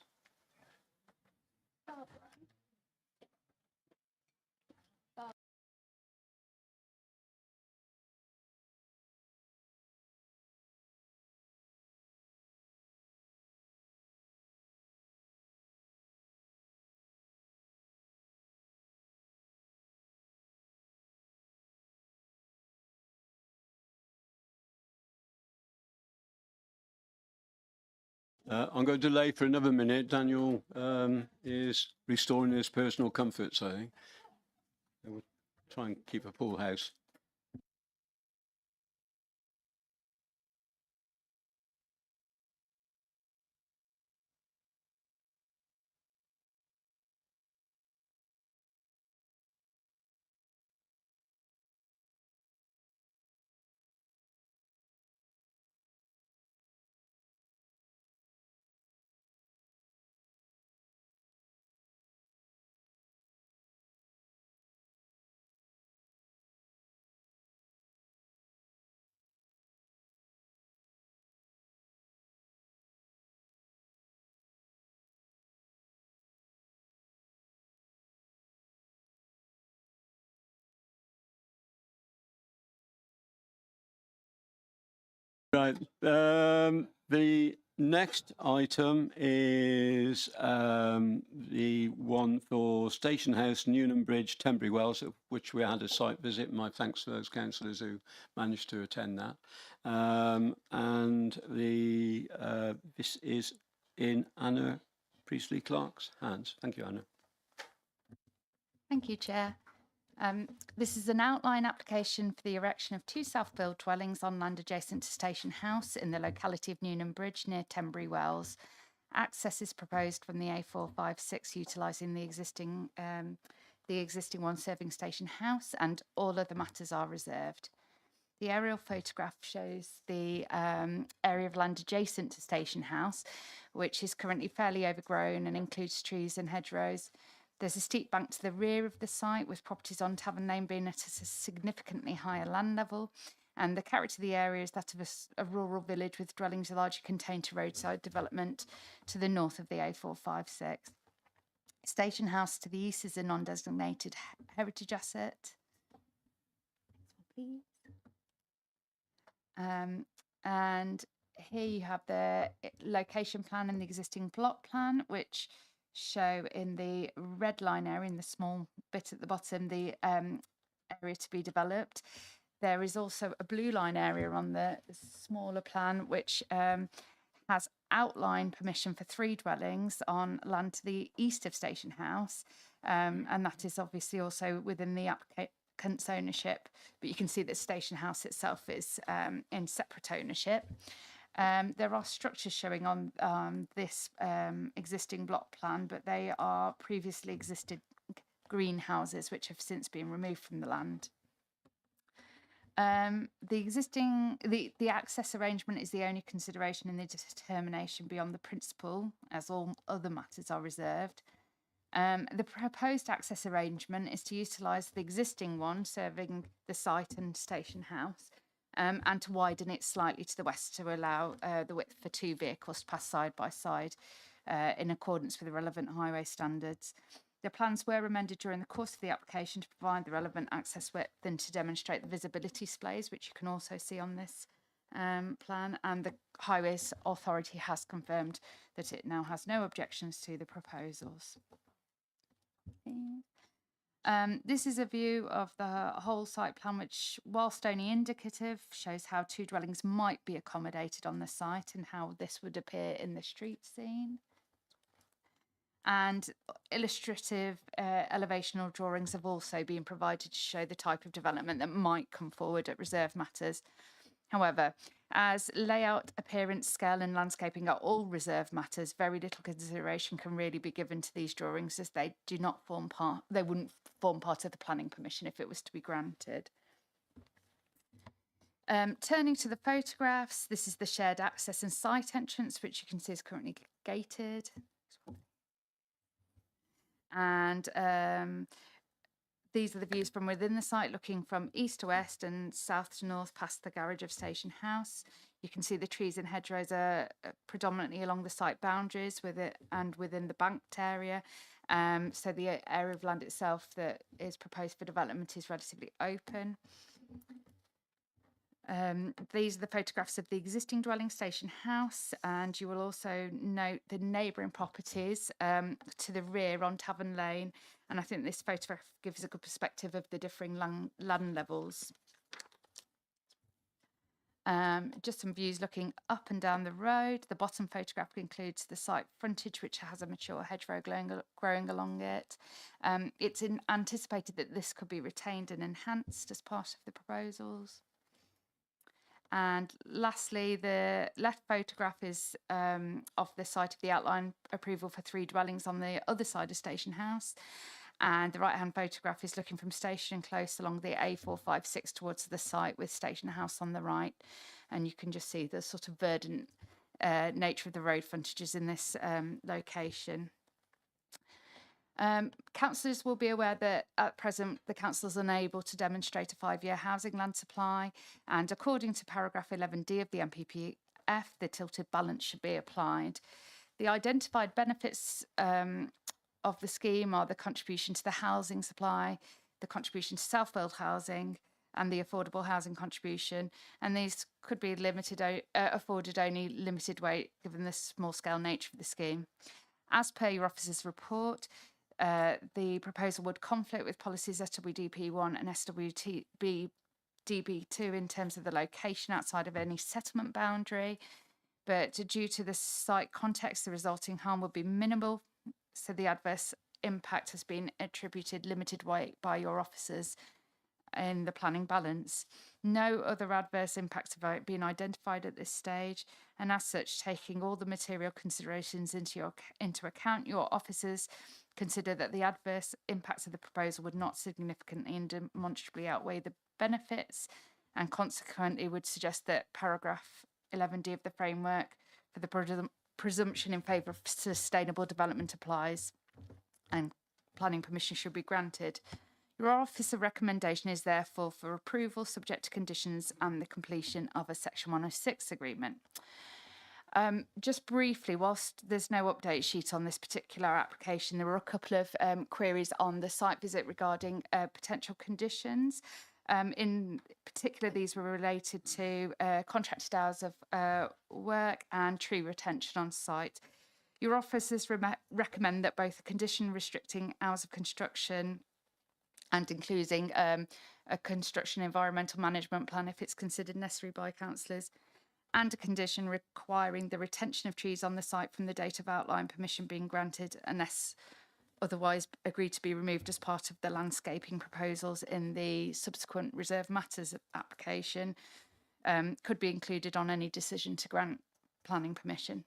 I'm going to delay for another minute. Daniel is restoring his personal comforts, I think. We'll try and keep a full house. Right. The next item is the one for Station House, Newnham Bridge, Tenbury Wells, of which we had a site visit. My thanks to those councillors who managed to attend that. And this is in Anna Priestley-Clark's hands. Thank you, Anna. Thank you, Chair. This is an outline application for the erection of 2 self-built dwellings on land adjacent to Station House in the locality of Newnham Bridge near Tenbury Wells. Access is proposed from the A456 utilising the existing one serving Station House, and all other matters are reserved. The aerial photograph shows the area of land adjacent to Station House, which is currently fairly overgrown and includes trees and hedgerows. There's a steep bank to the rear of the site, with properties on Tavern Lane being at a significantly higher land level. And the character of the area is that of a rural village with dwellings largely contained to roadside development to the north of the A456. Station House to the east is a non-designated heritage asset. Please. And here you have the location plan and the existing plot plan, which show in the red line area, in the small bit at the bottom, the area to be developed. There is also a blue line area on the smaller plan, which has outline permission for 3 dwellings on land to the east of Station House, and that is obviously also within the applicant's ownership, but you can see that Station House itself is in separate ownership. There are structures showing on this existing block plan, but they are previously existed greenhouses which have since been removed from the land. The access arrangement is the only consideration in the determination beyond the principal, as all other matters are reserved. The proposed access arrangement is to utilise the existing one serving the site and Station House, and to widen it slightly to the west to allow the width for 2 vehicles to pass side by side in accordance with the relevant highway standards. The plans were amended during the course of the application to provide the relevant access width and to demonstrate the visibility displays, which you can also see on this plan, and the Highways Authority has confirmed that it now has no objections to the proposals. This is a view of the whole site plan, which, whilst only indicative, shows how 2 dwellings might be accommodated on the site and how this would appear in the street scene. And illustrative elevational drawings have also been provided to show the type of development that might come forward at reserve matters. However, as layout, appearance, scale and landscaping are all reserve matters, very little consideration can really be given to these drawings, as they do not they wouldn't form part of the planning permission if it was to be granted. Turning to the photographs, this is the shared access and site entrance, which you can see is currently gated. And these are the views from within the site, looking from east to west and south to north past the garage of Station House. You can see the trees and hedgerows are predominantly along the site boundaries and within the banked area. So the area of land itself that is proposed for development is relatively open. These are the photographs of the existing dwelling, Station House, and you will also note the neighbouring properties to the rear on Tavern Lane, and I think this photograph gives a good perspective of the differing land levels. Just some views looking up and down the road. The bottom photograph includes the site frontage, which has a mature hedgerow growing along it. It's anticipated that this could be retained and enhanced as part of the proposals. And lastly, the left photograph is of the site of the outline approval for 3 dwellings on the other side of Station House. And the right-hand photograph is looking from Station Close along the A456 towards the site, with Station House on the right. And you can just see the sort of verdant nature of the road frontages in this location. Councillors will be aware that at present the council is unable to demonstrate a 5-year housing land supply, and according to paragraph 11D of the NPPF, the tilted balance should be applied. The identified benefits of the scheme are the contribution to the housing supply, the contribution to self-built housing, and the affordable housing contribution, and these could be afforded only limited way given the small scale nature of the scheme. As per your officer's report, the proposal would conflict with policies SWDP1 and SWDP2 in terms of the location outside of any settlement boundary, but due to the site context, the resulting harm would be minimal, so the adverse impact has been attributed limited weight by your officers in the planning balance. No other adverse impacts have been identified at this stage, and as such, taking all the material considerations into account, your officers consider that the adverse impacts of the proposal would not significantly and demonstrably outweigh the benefits, and consequently would suggest that paragraph 11D of the framework for the presumption in favour of sustainable development applies, and planning permission should be granted. Your officer recommendation is therefore for approval subject to conditions and the completion of a Section 106 agreement. Just briefly, whilst there's no update sheet on this particular application, there were a couple of queries on the site visit regarding potential conditions. In particular, these were related to contracted hours of work and tree retention on site. Your officers recommend that both a condition restricting hours of construction and including a construction environmental management plan if it's considered necessary by councillors, and a condition requiring the retention of trees on the site from the date of outline permission being granted unless otherwise agreed to be removed as part of the landscaping proposals in the subsequent reserve matters application, could be included on any decision to grant planning permission.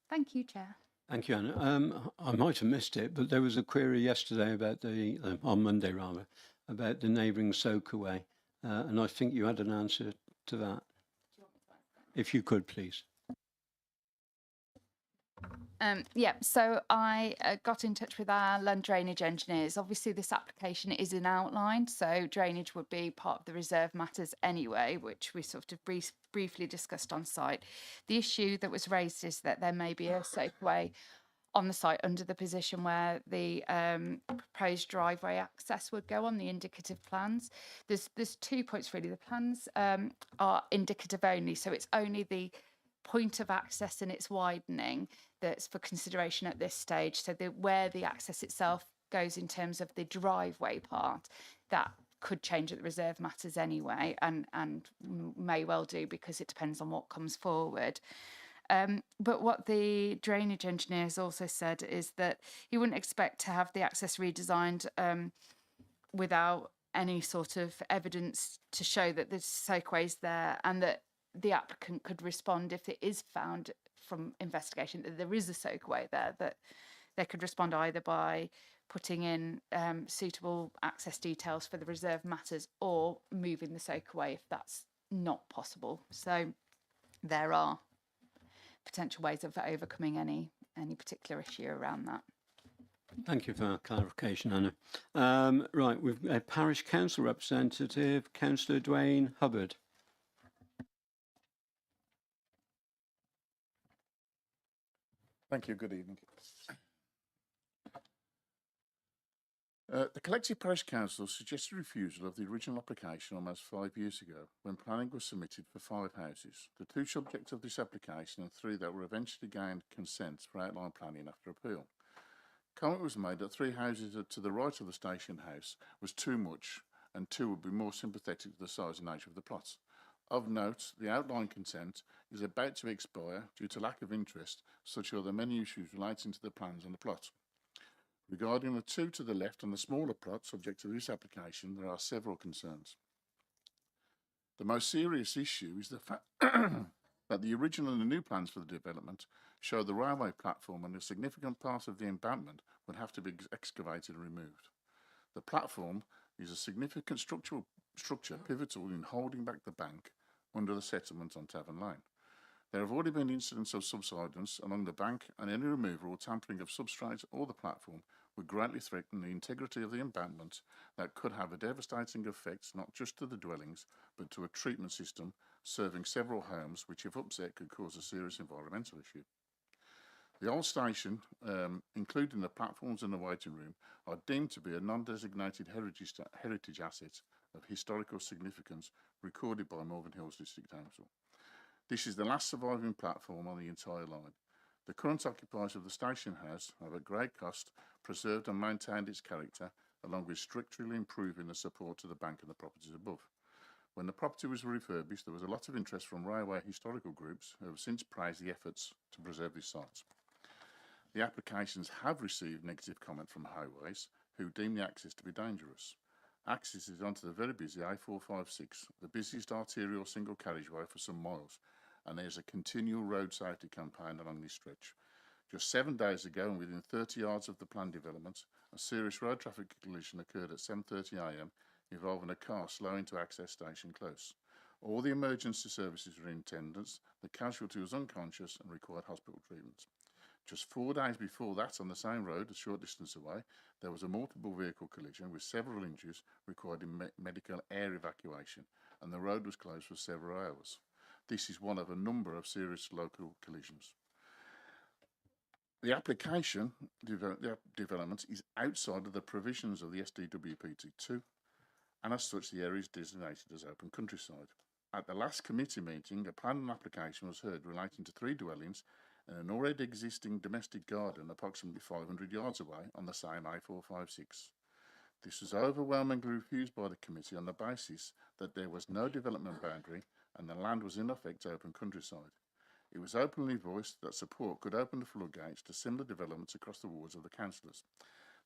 Thank you, Chair. Thank you, Anna. I might have missed it, but there was a query yesterday about on Monday rather, about the neighbouring Soakaway, and I think you had an answer to that. If you could, please. Yeah, so I got in touch with our land drainage engineers. Obviously, this application is in outline, so drainage would be part of the reserve matters anyway, which we sort of briefly discussed on site. The issue that was raised is that there may be a soakaway on the site under the position where the proposed driveway access would go on the indicative plans. There's 2 points really. The plans are indicative only, so it's only the point of access and its widening that's for consideration at this stage. So where the access itself goes in terms of the driveway part, that could change at the reserve matters anyway, and may well do because it depends on what comes forward. But what the drainage engineers also said is that he wouldn't expect to have the access redesigned without any sort of evidence to show that the soakaway is there, and that the applicant could respond if it is found from investigation that there is a soakaway there, that they could respond either by putting in suitable access details for the reserve matters or moving the soakaway if that's not possible. So there are potential ways of overcoming any particular issue around that. Thank you for that clarification, Anna. Right, we've a parish council representative, Councillor Dwayne Hubbard. Thank you. Good evening. The Collective Parish Council suggested refusal of the original application almost 5 years ago when planning was submitted for 5 houses. The 2 subjects of this application and 3 that were eventually gained consent for outline planning after appeal. Comment was made that 3 houses to the right of the station house was too much and 2 would be more sympathetic to the size and nature of the plots. Of note, the outline consent is about to expire due to lack of interest, such are the many issues relating to the plans and the plot. Regarding the 2 to the left and the smaller plot subject to this application, there are several concerns. The most serious issue is the fact that the original and the new plans for the development show the railway platform and a significant part of the embankment would have to be excavated and removed. The platform is a significant structure pivotal in holding back the bank under the settlement on Tavern Lane. There have already been incidents of subsidence along the bank, and any removal or tampering of substrate or the platform would greatly threaten the integrity of the embankment that could have a devastating effect not just to the dwellings but to a treatment system serving several homes, which if upset could cause a serious environmental issue. The old station, including the platforms and the waiting room, are deemed to be a non-designated heritage asset of historical significance recorded by Malvern Hills District Council. This is the last surviving platform on the entire line. The current occupiers of the station house have at great cost preserved and maintained its character, along with structurally improving the support to the bank and the properties above. When the property was refurbished, there was a lot of interest from railway historical groups who have since praised the efforts to preserve this site. The applications have received negative comment from highways, who deem the access to be dangerous. Access is onto the very busy A456, the busiest arterial single carriageway for some miles, and there's a continual road safety campaign along this stretch. Just 7 days ago, and within 30 yards of the planned development, a serious road traffic collision occurred at 7:30 a.m. involving a car slowing to access station close. All the emergency services were in attendance, the casualty was unconscious and required hospital treatment. Just 4 days before that, on the same road, a short distance away, there was a multiple vehicle collision with several injuries requiring medical air evacuation, and the road was closed for several hours. This is one of a number of serious local collisions. The application development is outside of the provisions of the SDWPT2, and as such the area is designated as open countryside. At the last committee meeting, a planning application was heard relating to 3 dwellings and an already existing domestic garden approximately 500 yards away on the same A456. This was overwhelmingly refused by the committee on the basis that there was no development boundary and the land was in effect open countryside. It was openly voiced that support could open the floodgates to similar developments across the wards of the councillors.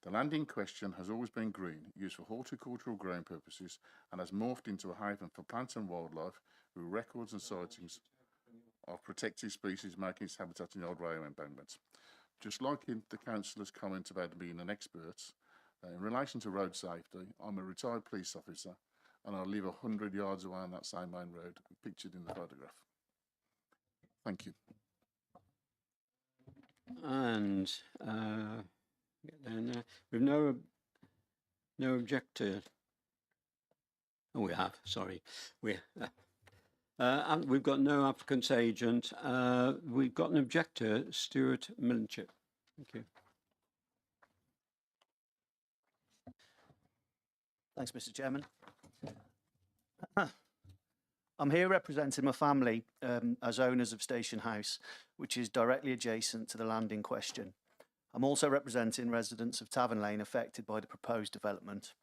The land in question has always been green, used for horticultural growing purposes, and has morphed into a haven for plants and wildlife with records and sightings of protected species making its habitat in the old railway embankments. Just like in the councillor's comment about being an expert, in relation to road safety, I'm a retired police officer and I live 100 yards away on that same main road, pictured in the photograph. Thank you. And get down there. We've no objector. Oh, we have. Sorry, and we've got no applicant's agent. We've got an objector, Stuart Millenchip. Thank you. Thanks, Mr. Chairman. I'm here representing my family as owners of Station House, which is directly adjacent to the land in question. I'm also representing residents of Tavern Lane affected by the proposed development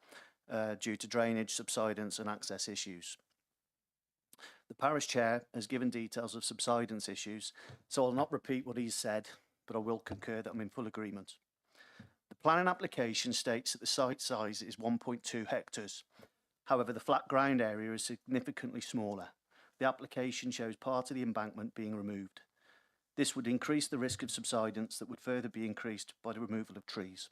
due to drainage, subsidence and access issues. The parish chair has given details of subsidence issues, so I'll not repeat what he's said, but I will concur that I'm in full agreement. The planning application states that the site size is 1.2 hectares. However, the flat ground area is significantly smaller. The application shows part of the embankment being removed. This would increase the risk of subsidence that would further be increased by the removal of trees.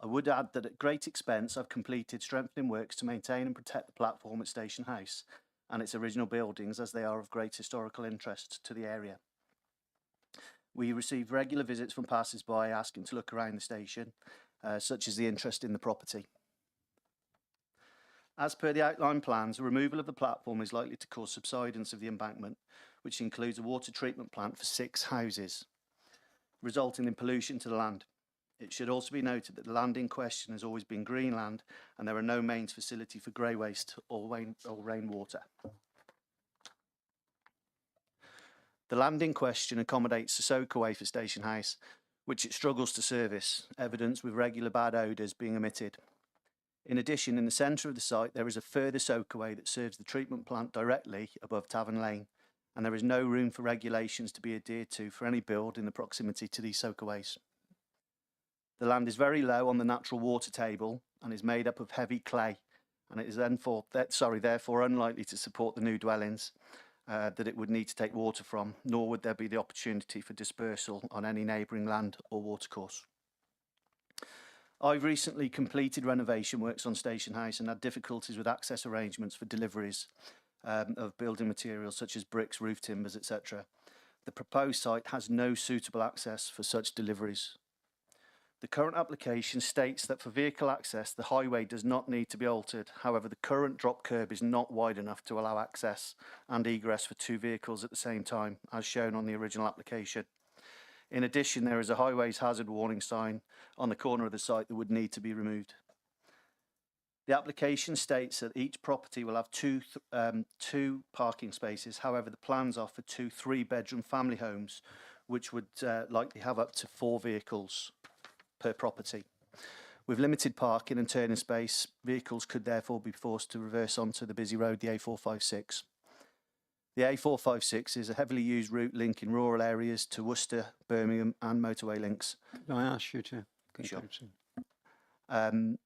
I would add that at great expense, I've completed strengthening works to maintain and protect the platform at Station House and its original buildings, as they are of great historical interest to the area. We receive regular visits from passers-by asking to look around the station, such as the interest in the property. As per the outline plans, the removal of the platform is likely to cause subsidence of the embankment, which includes a water treatment plant for 6 houses, resulting in pollution to the land. It should also be noted that the land in question has always been green land and there are no mains facility for grey waste or rainwater. The land in question accommodates the soakaway for Station House, which it struggles to service, evidenced with regular bad odours being emitted. In addition, in the centre of the site, there is a further soakaway that serves the treatment plant directly above Tavern Lane, and there is no room for regulations to be adhered to for any build in the proximity to these soakaways. The land is very low on the natural water table and is made up of heavy clay, and it is therefore unlikely to support the new dwellings that it would need to take water from, nor would there be the opportunity for dispersal on any neighbouring land or watercourse. I've recently completed renovation works on Station House and had difficulties with access arrangements for deliveries of building materials such as bricks, roof timbers, etc. The proposed site has no suitable access for such deliveries. The current application states that for vehicle access, the highway does not need to be altered. However, the current drop curb is not wide enough to allow access and egress for 2 vehicles at the same time, as shown on the original application. In addition, there is a highways hazard warning sign on the corner of the site that would need to be removed. The application states that each property will have two parking spaces. However, the plans are for 2 3-bedroom family homes, which would likely have up to 4 vehicles per property. With limited parking and turning space, vehicles could therefore be forced to reverse onto the busy road, the A456. The A456 is a heavily used route linking rural areas to Worcester, Birmingham and motorway links. Can I ask you to Sure. conclude soon?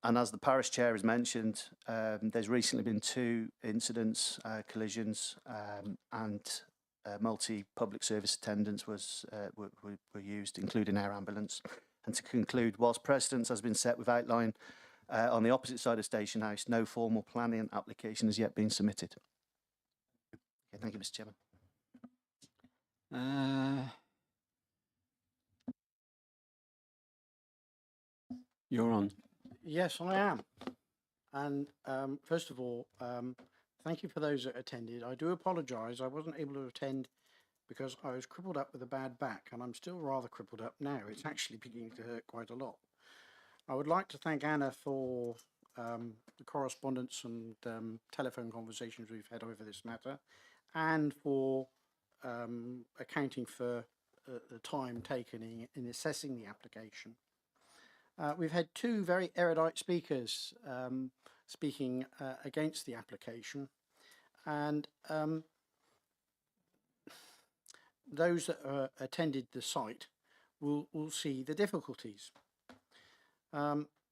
And as the parish chair has mentioned, there's recently been 2 incidents, collisions, and multi-public service attendants were used, including air ambulance. And to conclude, whilst precedence has been set with outline on the opposite side of Station House, no formal planning application has yet been submitted. Okay, thank you, Mr. Chairman. You're on. Yes, I am. And first of all, thank you for those that attended. I do apologise. I wasn't able to attend because I was crippled up with a bad back, and I'm still rather crippled up now. It's actually beginning to hurt quite a lot. I would like to thank Anna for the correspondence and telephone conversations we've had over this matter, and for accounting for the time taken in assessing the application. We've had 2 very erudite speakers speaking against the application, and those that attended the site will see the difficulties.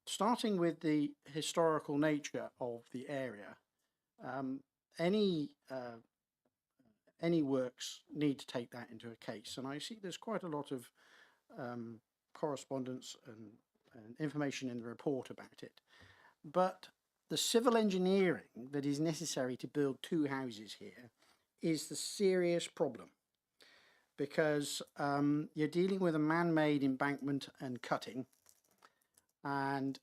Starting with the historical nature of the area, any works need to take that into a case, and I see there's quite a lot of correspondence and information in the report about it. But the civil engineering that is necessary to build 2 houses here is the serious problem, because you're dealing with a man-made embankment and cutting, and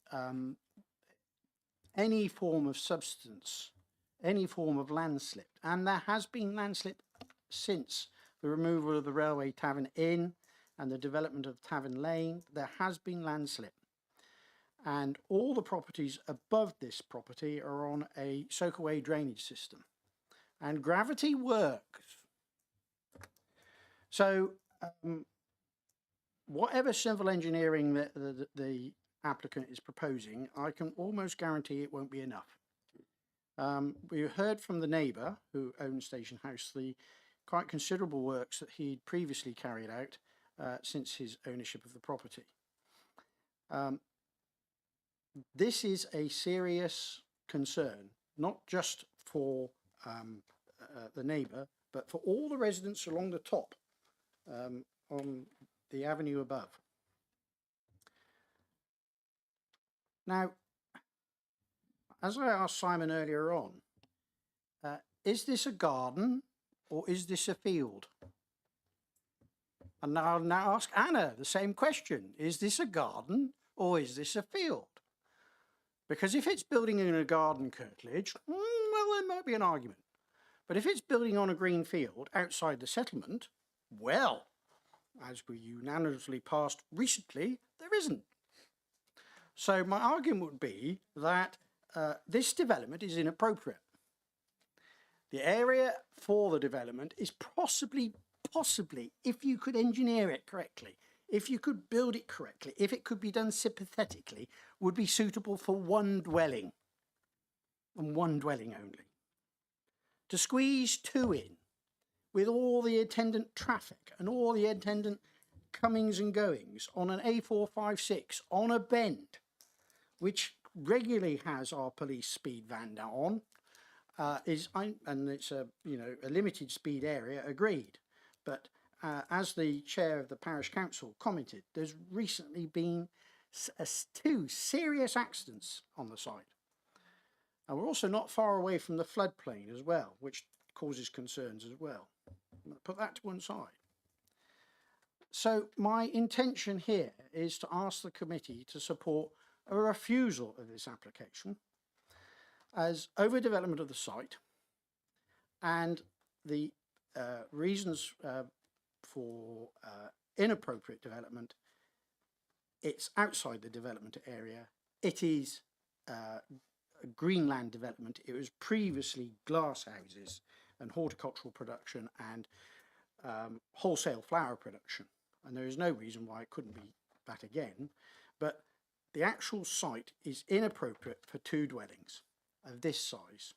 any form of substance, any form of landslip, and there has been landslip since the removal of the Railway Tavern Inn and the development of Tavern Lane. There has been landslip, and all the properties above this property are on a soakaway drainage system, and gravity works. So whatever civil engineering that the applicant is proposing, I can almost guarantee it won't be enough. We heard from the neighbour who owns Station House the quite considerable works that he'd previously carried out since his ownership of the property. This is a serious concern, not just for the neighbour, but for all the residents along the top on the avenue above. Now, as I asked Simon earlier on, is this a garden or is this a field? And I'll now ask Anna the same question. Is this a garden or is this a field? Because if it's building in a garden curtilage, well, there might be an argument. But if it's building on a green field outside the settlement, well, as we unanimously passed recently, there isn't. So my argument would be that this development is inappropriate. The area for the development is possibly, if you could engineer it correctly, if you could build it correctly, if it could be done sympathetically, would be suitable for 1 dwelling, and 1 dwelling only. To squeeze 2 in, with all the attendant traffic and all the attendant comings and goings on an A456 on a bend, which regularly has our police speed van now on, and it's a limited speed area, agreed. But as the chair of the parish council commented, there's recently been 2 serious accidents on the site. And we're also not far away from the floodplain as well, which causes concerns as well. Put that to one side. So my intention here is to ask the committee to support a refusal of this application as overdevelopment of the site, and the reasons for inappropriate development. It's outside the development area, it is a greenland development. It was previously glass houses and horticultural production and wholesale flower production, and there is no reason why it couldn't be that again. But the actual site is inappropriate for 2 dwellings of this size.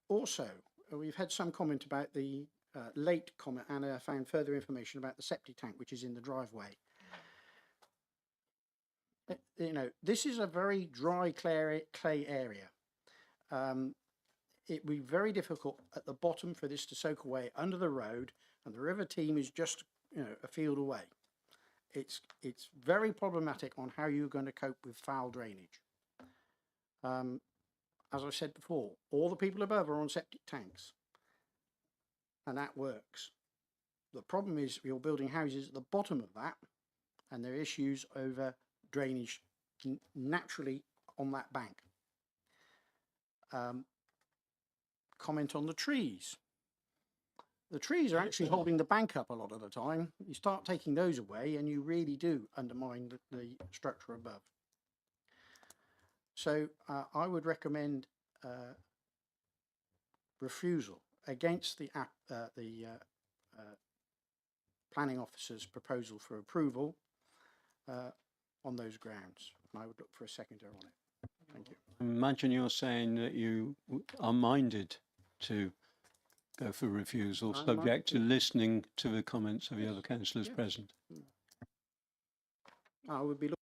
Also, we've had some comment about the late comment, and I found further information about the septic tank, which is in the driveway. You know, this is a very dry clay area. It would be very difficult at the bottom for this to soak away under the road, and the River Team is just, you know, a field away. It's very problematic on how you're going to cope with foul drainage. As I said before, all the people above are on septic tanks, and that works. The problem is you're building houses at the bottom of that, and there are issues over drainage naturally on that bank. Comment on the trees. The trees are actually holding the bank up a lot of the time. You start taking those away and you really do undermine the structure above. So I would recommend refusal against the planning officer's proposal for approval on those grounds. And I would look for a seconder on it. Thank you. Imagine you're saying that you are minded to go for refusal, I'm subject to listening to the comments of the other councillors present. I would be looking.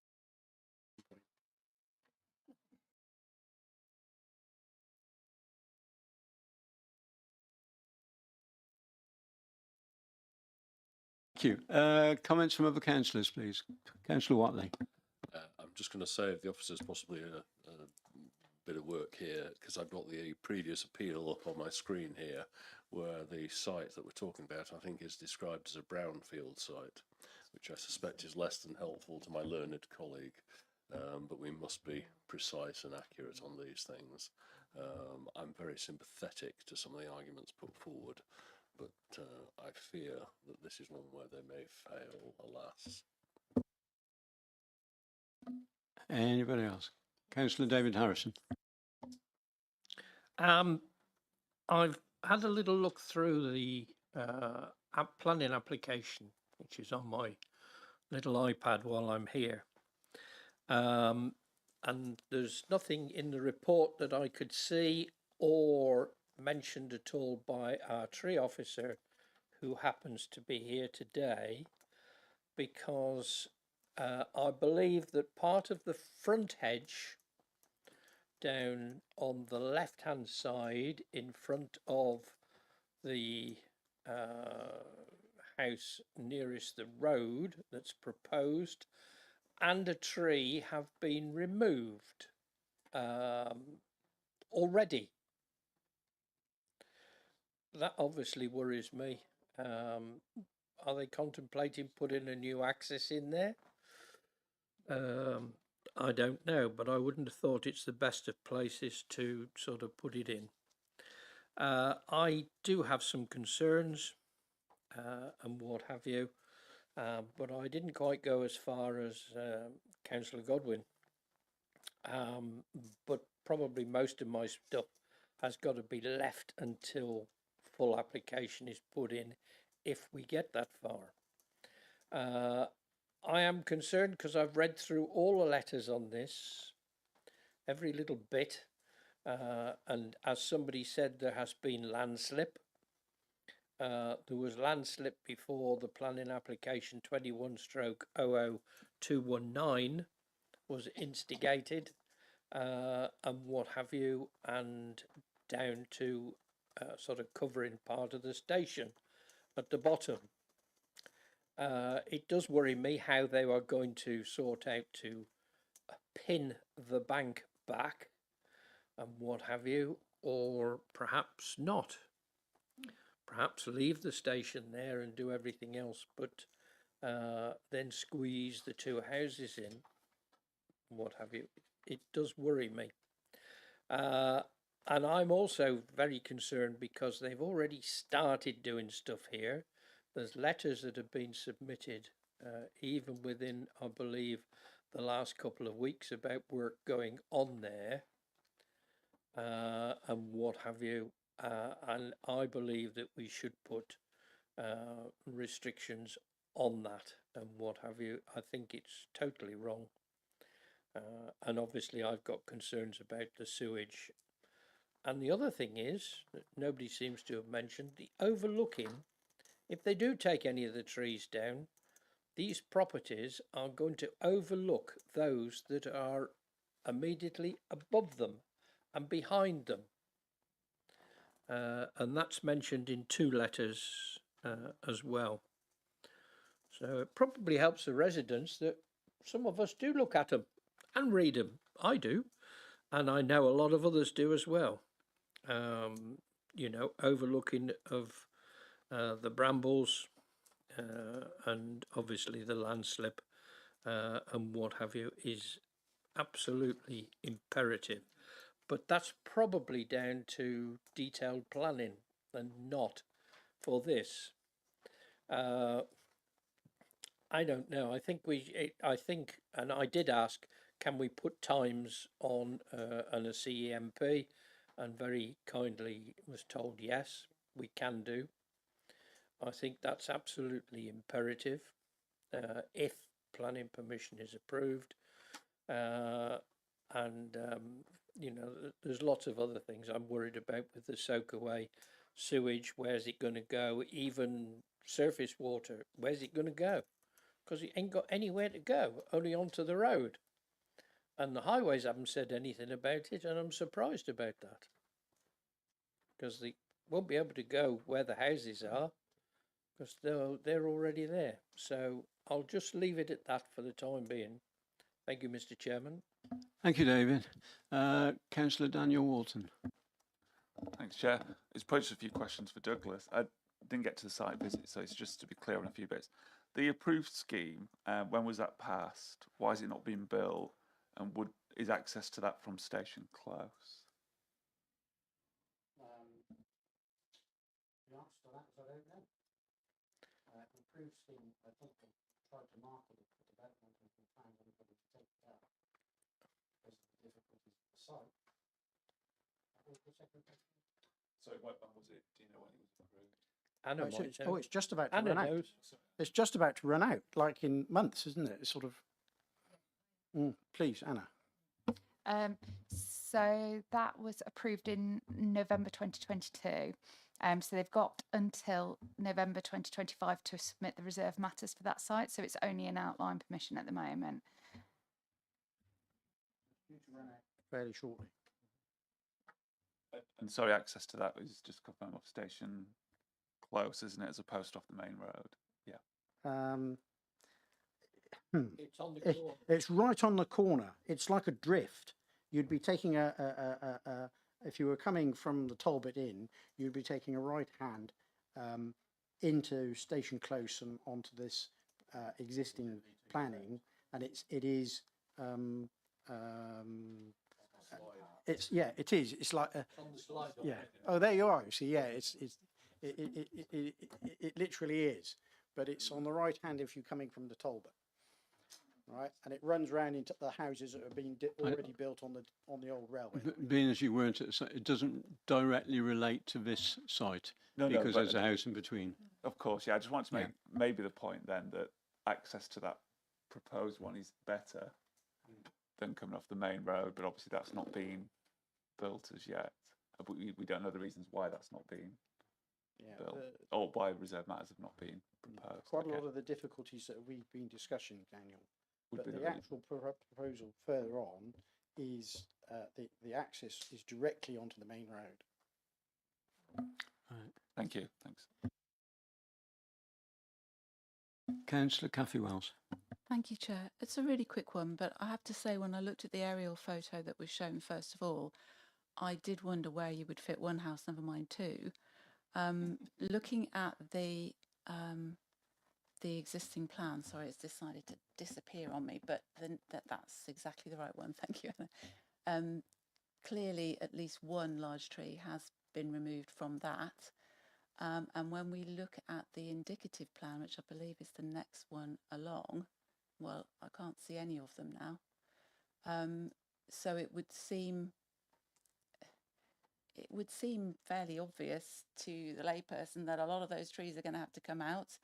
Thank you. Comments from other councillors, please. Councillor Watley. I'm just going to save the officers possibly a bit of work here, because I've got the previous appeal up on my screen here, where the site that we're talking about, I think, is described as a brownfield site, which I suspect is less than helpful to my learned colleague. But we must be precise and accurate on these things. I'm very sympathetic to some of the arguments put forward, but I fear that this is one where they may fail, alas. Anybody else? Councillor David Harrison. I've had a little look through the planning application, which is on my little iPad while I'm here. And there's nothing in the report that I could see or mentioned at all by our tree officer, who happens to be here today, because I believe that part of the front hedge down on the left hand side in front of the house nearest the road that's proposed, and a tree have been removed already. That obviously worries me. Are they contemplating putting a new axis in there? I don't know, but I wouldn't have thought it's the best of places to sort of put it in. I do have some concerns and what have you, but I didn't quite go as far as Councillor Godwin. But probably most of my stuff has got to be left until full application is put in, if we get that far. I am concerned because I've read through all the letters on this, every little bit, and as somebody said, there has been landslip. There was landslip before the planning application 21/00219 was instigated, and what have you, and down to sort of covering part of the station at the bottom. It does worry me how they are going to sort out to pin the bank back and what have you, or perhaps not. Perhaps leave the station there and do everything else, but then squeeze the 2 houses in, what have you. It does worry me. And I'm also very concerned because they've already started doing stuff here. There's letters that have been submitted even within, I believe, the last couple of weeks about work going on there and what have you. And I believe that we should put restrictions on that and what have you. I think it's totally wrong. And obviously I've got concerns about the sewage. And the other thing is, that nobody seems to have mentioned, the overlooking. If they do take any of the trees down, these properties are going to overlook those that are immediately above them and behind them. And that's mentioned in 2 letters as well. So it probably helps the residents that some of us do look at them and read them. I do, and I know a lot of others do as well. You know, overlooking of the brambles and obviously the landslip and what have you is absolutely imperative. But that's probably down to detailed planning and not for this. I don't know. I think and I did ask, can we put times on a CEMP? And very kindly was told, yes, we can do. I think that's absolutely imperative if planning permission is approved. You know, there's lots of other things I'm worried about with the Soakaway sewage. Where's it going to go? Even surface water, where's it going to go? Because it ain't got anywhere to go, only onto the road. And the highways haven't said anything about it, and I'm surprised about that. Because they won't be able to go where the houses are, because they're already there. So I'll just leave it at that for the time being. Thank you, Mr. Chairman. Thank you, David. Councillor Daniel Walton. Thanks, Chair. It's probably just a few questions for Douglas. I didn't get to the site visit, so it's just to be clear on a few bits. The approved scheme, when was that passed? Why is it not being built? And is access to that from Station close? The answer to that is I don't know. The approved scheme, I think they tried to market it for development and we found anybody to take it out because of the difficulties of the site. What was the second question? So when was it? Do you know when it was approved? Anna It's just about to Anna run out. knows. It's just about to run out, like in months, isn't it? It's sort of. Please, Anna. So that was approved in November 2022. So they've got until November 2025 to submit the reserve matters for that site. So it's only an outline permission at the moment. Due to run out fairly shortly. And sorry, access to that is just confirmed off Station close, isn't it, as opposed to off the main road? Yeah. It's on the corner. It's right on the corner. It's like a drift. You'd be taking if you were coming from the Talbot Inn, you'd be taking a right hand into Station Close and onto this existing planning, and it is. It is. It's like on the slide. yeah. Oh, there you are. You see, yeah, it literally is, but it's on the right hand if you're coming from the Talbot. Right, and it runs round into the houses that have been already built on the old railway. Being as you weren't at the site, it doesn't directly relate to this site because there's a house in between. Of course, yeah. I just want to make maybe the point then that access to that proposed one is better than coming off the main road, but obviously that's not been built as yet. We don't know the reasons why that's not being built, or why reserve matters have not been proposed. Quite a lot of the difficulties that we've been discussing, Daniel. But the actual proposal further on is the access is directly onto the main road. Right. Thank you. Thanks. Councillor Cathy Wells. Thank you, Chair. It's a really quick one, but I have to say when I looked at the aerial photo that was shown first of all, I did wonder where you would fit one house, never mind two. Looking at the existing plan, sorry, it's decided to disappear on me, but that's exactly the right one. Thank you. Clearly, at least one large tree has been removed from that. And when we look at the indicative plan, which I believe is the next one along, well, I can't see any of them now. So it would seem fairly obvious to the layperson that a lot of those trees are going to have to come out.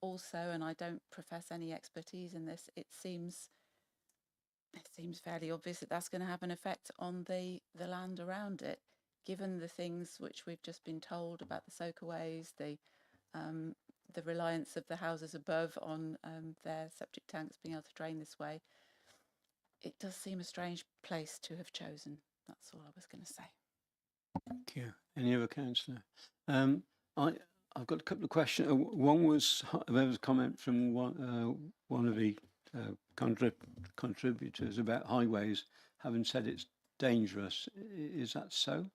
Also, and I don't profess any expertise in this, it seems fairly obvious that that's going to have an effect on the land around it, given the things which we've just been told about the soakaways, the reliance of the houses above on their septic tanks being able to drain this way. It does seem a strange place to have chosen. That's all I was going to say. Thank you. Any other councillor? I've got a couple of questions. One was there was a comment from one of the contributors about highways having said it's dangerous. Is that so?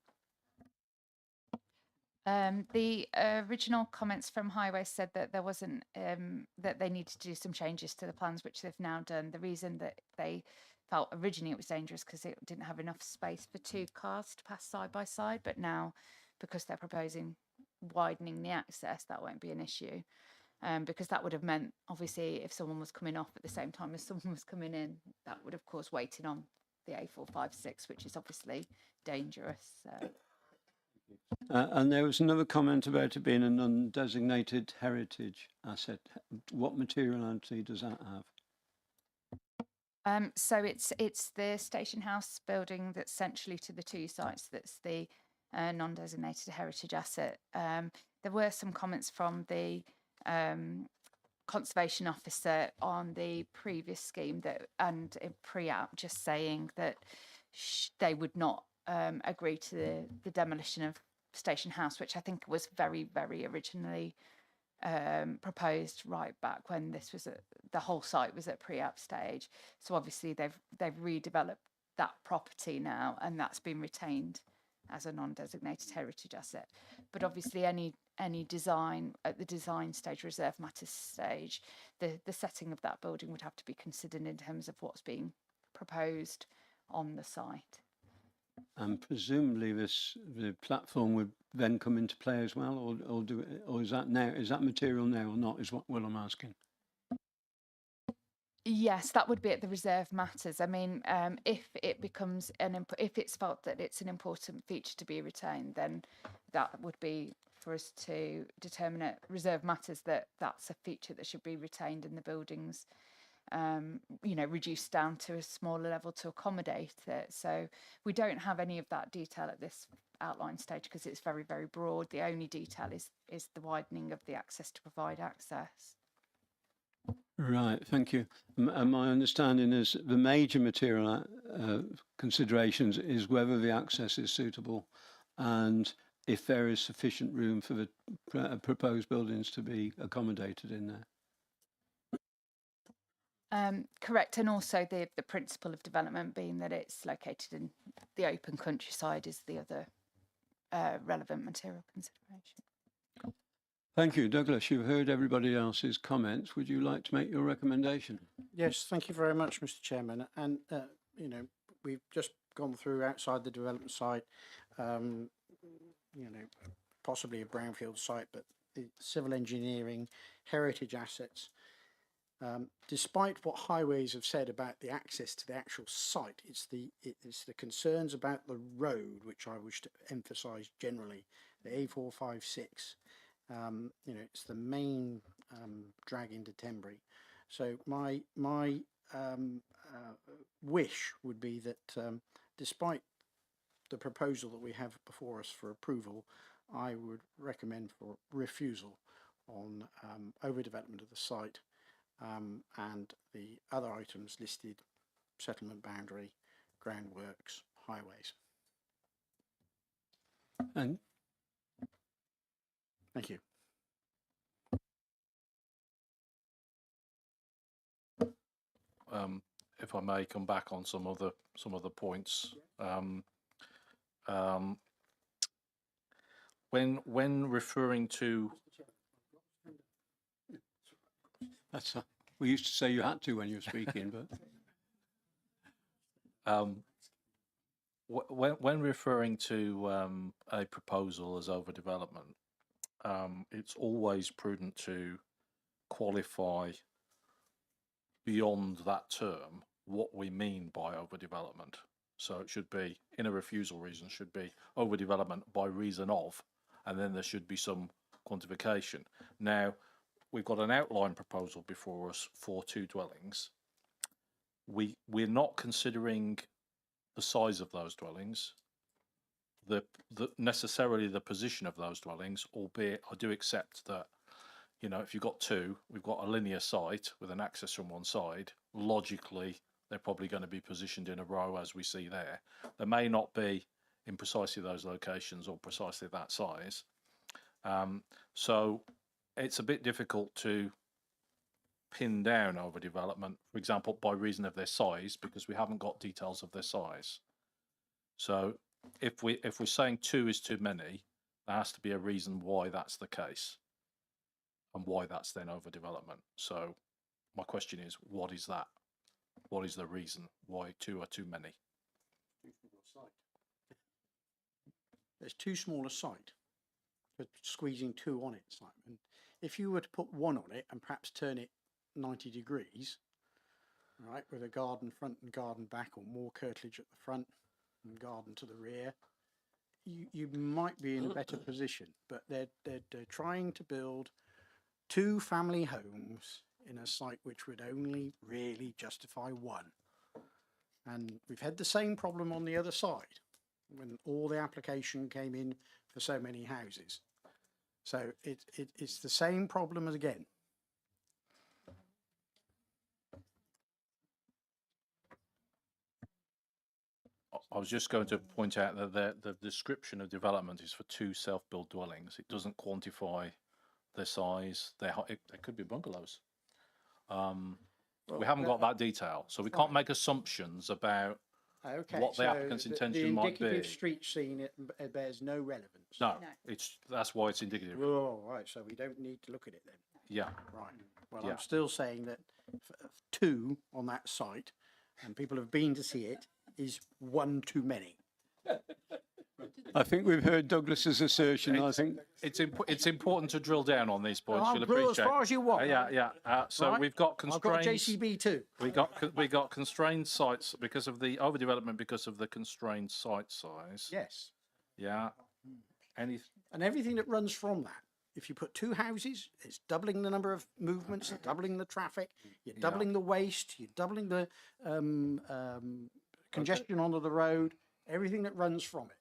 The original comments from Highway said that there wasn't that they needed to do some changes to the plans, which they've now done. The reason that they felt originally it was dangerous because it didn't have enough space for two cars to pass side by side, but now because they're proposing widening the access, that won't be an issue. Because that would have meant, obviously, if someone was coming off at the same time as someone was coming in, that would have caused waiting on the A456, which is obviously dangerous. And there was another comment about it being an undesignated heritage asset. What materiality does that have? So it's the station house building that's centrally to the two sites. That's the non-designated heritage asset. There were some comments from the conservation officer on the previous scheme and in pre-app just saying that they would not agree to the demolition of Station House, which I think was very, very originally proposed right back when this was the whole site was at pre-app stage. So obviously they've redeveloped that property now, and that's been retained as a non-designated heritage asset. But obviously any design at the design stage, reserve matters stage, the setting of that building would have to be considered in terms of what's being proposed on the site. And presumably the platform would then come into play as well, or is that now? Is that material now or not? Is what I'm asking. Yes, that would be at the reserve matters. I mean, if it becomes if it's felt that it's an important feature to be retained, then that would be for us to determine at reserve matters that that's a feature that should be retained in the buildings. Reduced down to a smaller level to accommodate it. So we don't have any of that detail at this outline stage because it's very, very broad. The only detail is the widening of the access to provide access. Right, thank you. And my understanding is the major material considerations is whether the access is suitable and if there is sufficient room for the proposed buildings to be accommodated in there. Correct, and also the principle of development being that it's located in the open countryside is the other relevant material consideration. Thank you, Douglas. You've heard everybody else's comments. Would you like to make your recommendation? Yes, thank you very much, Mr. Chairman. And we've just gone through outside the development site, possibly a brownfield site, but the civil engineering heritage assets. Despite what Highways have said about the access to the actual site, it's the concerns about the road which I wish to emphasise generally. The A456, it's the main drag into Tenbury. So my wish would be that despite the proposal that we have before us for approval, I would recommend for refusal on overdevelopment of the site. And the other items listed: settlement boundary, groundworks, highways. And thank you. If I may come back on some other points. When referring to we used to say you had to when you were speaking, but when referring to a proposal as overdevelopment, it's always prudent to qualify beyond that term what we mean by overdevelopment. So it should be, in a refusal reason, should be overdevelopment by reason of, and then there should be some quantification. Now, we've got an outline proposal before us for 2 dwellings. We're not considering the size of those dwellings, necessarily the position of those dwellings, albeit I do accept that, you know, if you've got 2, we've got a linear site with an access from one side, logically they're probably going to be positioned in a row as we see there. They may not be in precisely those locations or precisely that size. So it's a bit difficult to pin down overdevelopment, for example, by reason of their size, because we haven't got details of their size. So if we're saying 2 is too many, there has to be a reason why that's the case and why that's then overdevelopment. So my question is, what is that? What is the reason why 2 are too many? There's too small a site for squeezing 2 on it, Simon. If you were to put 1 on it and perhaps turn it 90 degrees, right, with a garden front and garden back, or more curtilage at the front and garden to the rear, you might be in a better position. But they're trying to build 2 family homes in a site which would only really justify 1. And we've had the same problem on the other side when all the application came in for so many houses. So it's the same problem as again. I was just going to point out that the description of development is for 2 self-built dwellings. It doesn't quantify their size. It could be bungalows. We haven't got that detail, so we can't make assumptions about what the applicant's intention might be. The indicative street scene, it bears no relevance. No, that's why it's indicative. Oh, right, so we don't need to look at it then. Yeah. Right. Well, Yeah. I'm still saying that 2 on that site, and people have been to see it, is 1 too many. I think we've heard Douglas's assertion. I think it's important to drill down on these points. I'll You'll drill as appreciate. far as you want. Yeah. So Right? we've got I've got constraints. JCB too. We got constrained sites because of the overdevelopment, because of the constrained site size. Yes. Yeah. And everything that runs from that. If you put 2 houses, it's doubling the number of movements, doubling the traffic, you're doubling the waste, you're doubling the congestion onto the road, everything that runs from it.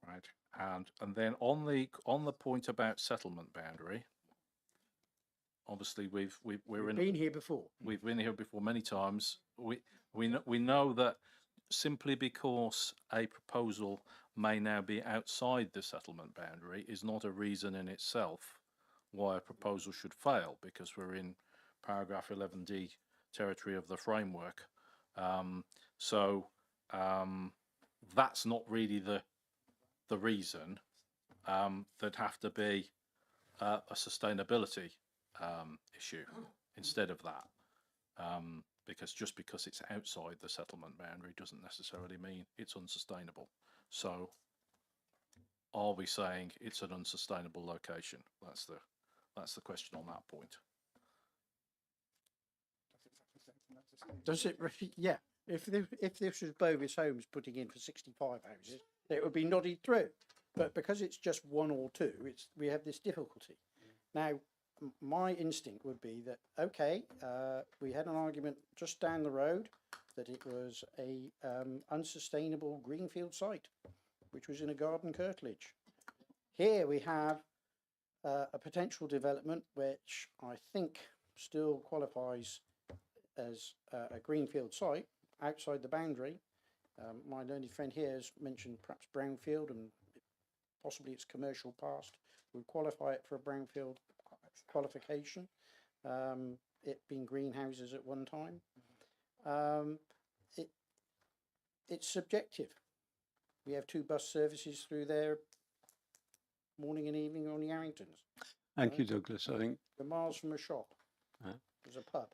Right, and then on the point about settlement boundary, obviously we've been here before. We've been here before many times. We know that simply because a proposal may now be outside the settlement boundary is not a reason in itself why a proposal should fail, because we're in paragraph 11D territory of the framework. That's not really the reason. There'd have to be a sustainability issue instead of that, because just because it's outside the settlement boundary doesn't necessarily mean it's unsustainable. So are we saying it's an unsustainable location? That's the question on that point. Does it? Yeah. If this was Bovis Homes putting in for 65 houses, it would be nodded through. But because it's just 1 or 2, we have this difficulty. Now, my instinct would be that, okay, we had an argument just down the road that it was a unsustainable greenfield site, which was in a garden curtilage. Here we have a potential development which I think still qualifies as a greenfield site outside the boundary. My learned friend here has mentioned perhaps brownfield, and possibly its commercial past would qualify it for a brownfield qualification, it being greenhouses at one time. It's subjective. We have 2 bus services through there morning and evening on the Arringtons. Thank you, Douglas. I think. We're miles from a shop. There's a pub.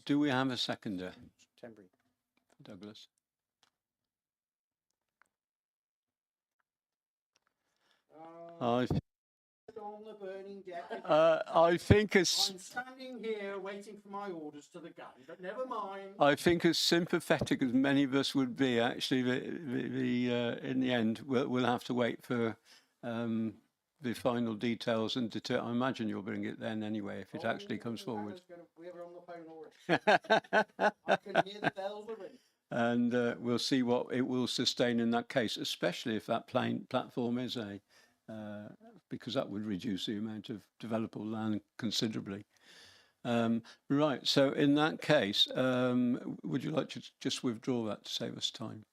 Do we have a seconder? Tembury. Douglas. I On the burning deck. I think as I'm standing here waiting for my orders to the gun, but never mind. I think as sympathetic as many of us would be, actually, in the end, we'll have to wait for the final details and I imagine you'll bring it then anyway if it actually comes forward. We're on the phone already. I can hear the bells are ringing. And we'll see what it will sustain in that case, especially if that platform is because that would reduce the amount of developable land considerably. Right, so in that case, would you like to just withdraw that to save us time?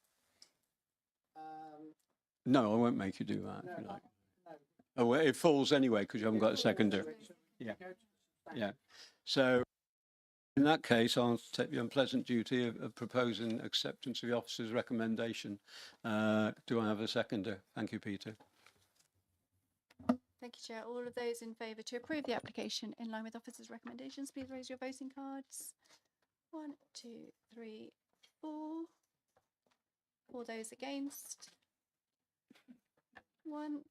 No, I won't make you do that if you like. Oh, well, it falls anyway because you haven't got a seconder. Yeah, yeah. So in that case, I'll take the unpleasant duty of proposing acceptance of the officer's recommendation. Do I have a seconder? Thank you, Peter. Thank you, Chair. All of those in favour to approve the application in line with officers' recommendations, please raise your voting cards. 1, 2, 3, 4. All those against? 1.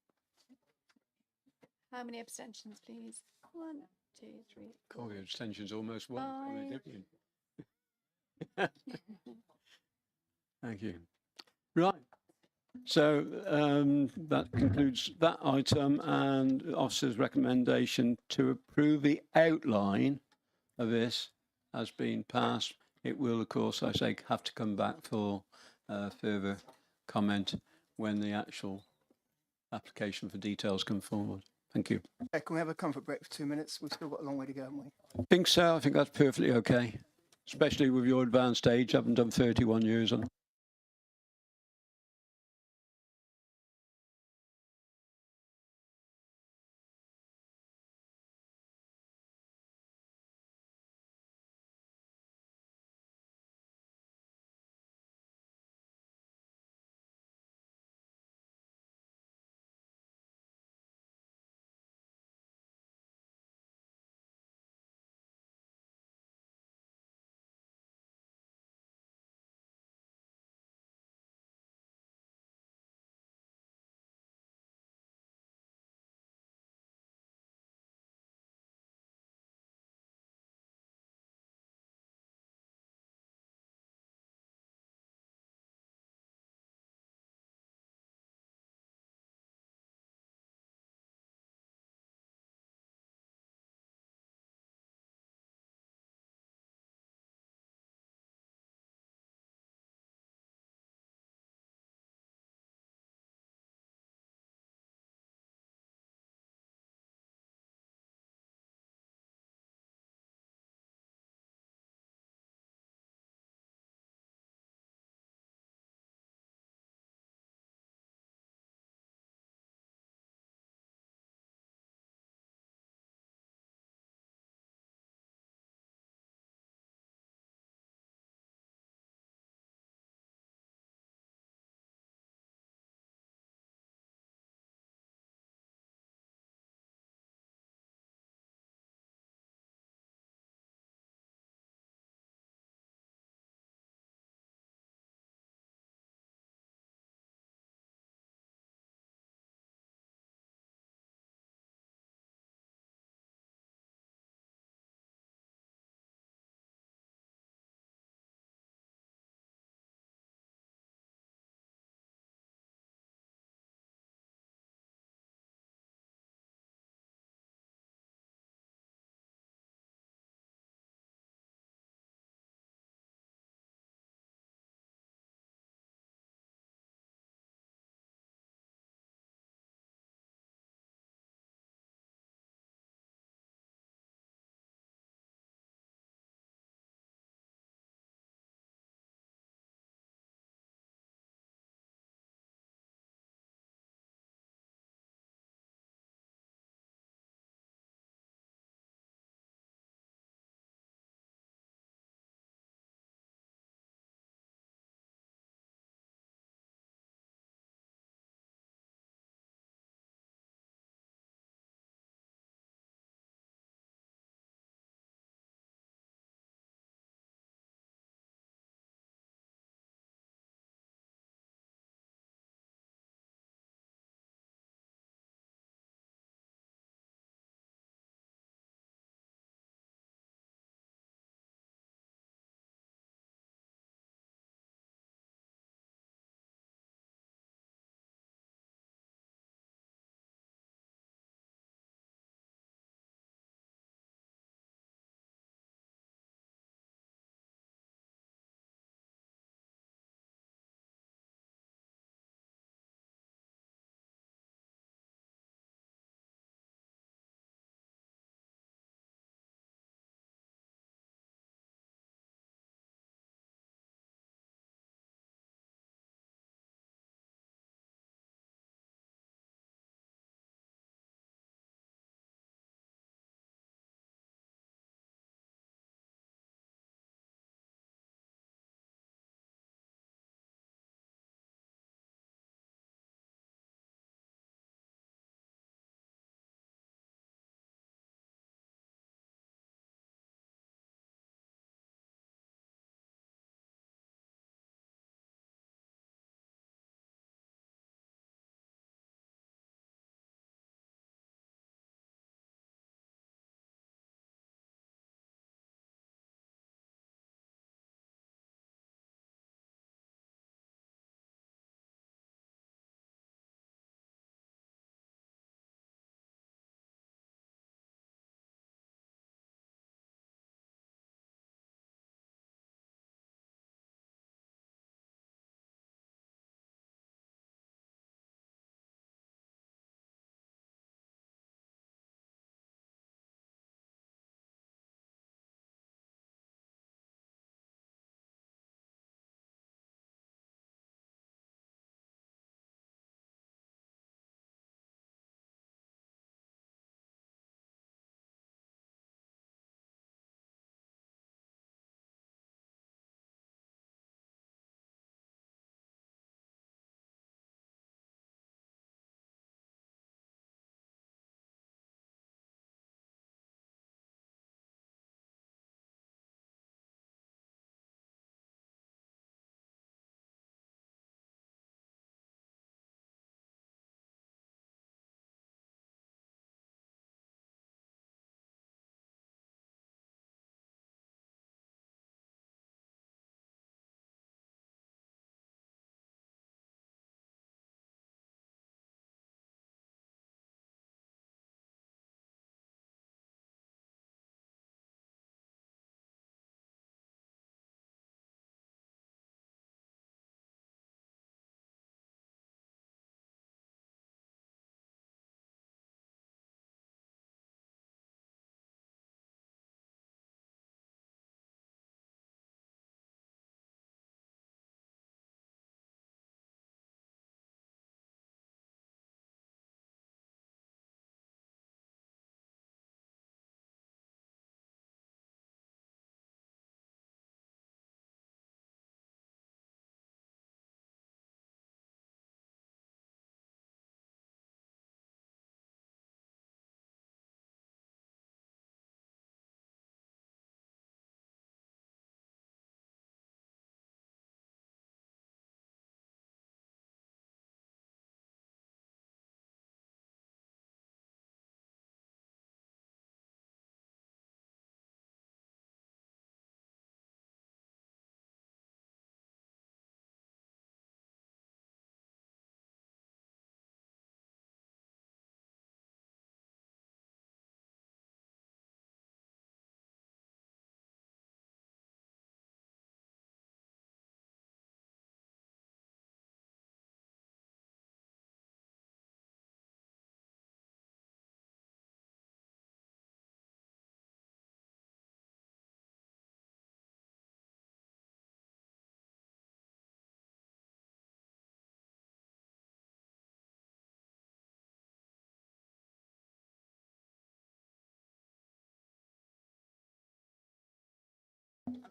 How many abstentions, please? 1, 2, 3. Oh, your abstention's almost one. Thank you. Right. So that concludes that item, and the officer's recommendation to approve the outline of this has been passed. It will, of course, I say, have to come back for further comment when the actual application for details come forward. Thank you. Can we have a comfort break for 2 minutes? We've still got a long way to go, haven't we? I think so. I think that's perfectly okay, especially with your advanced age. I haven't done 31 years on.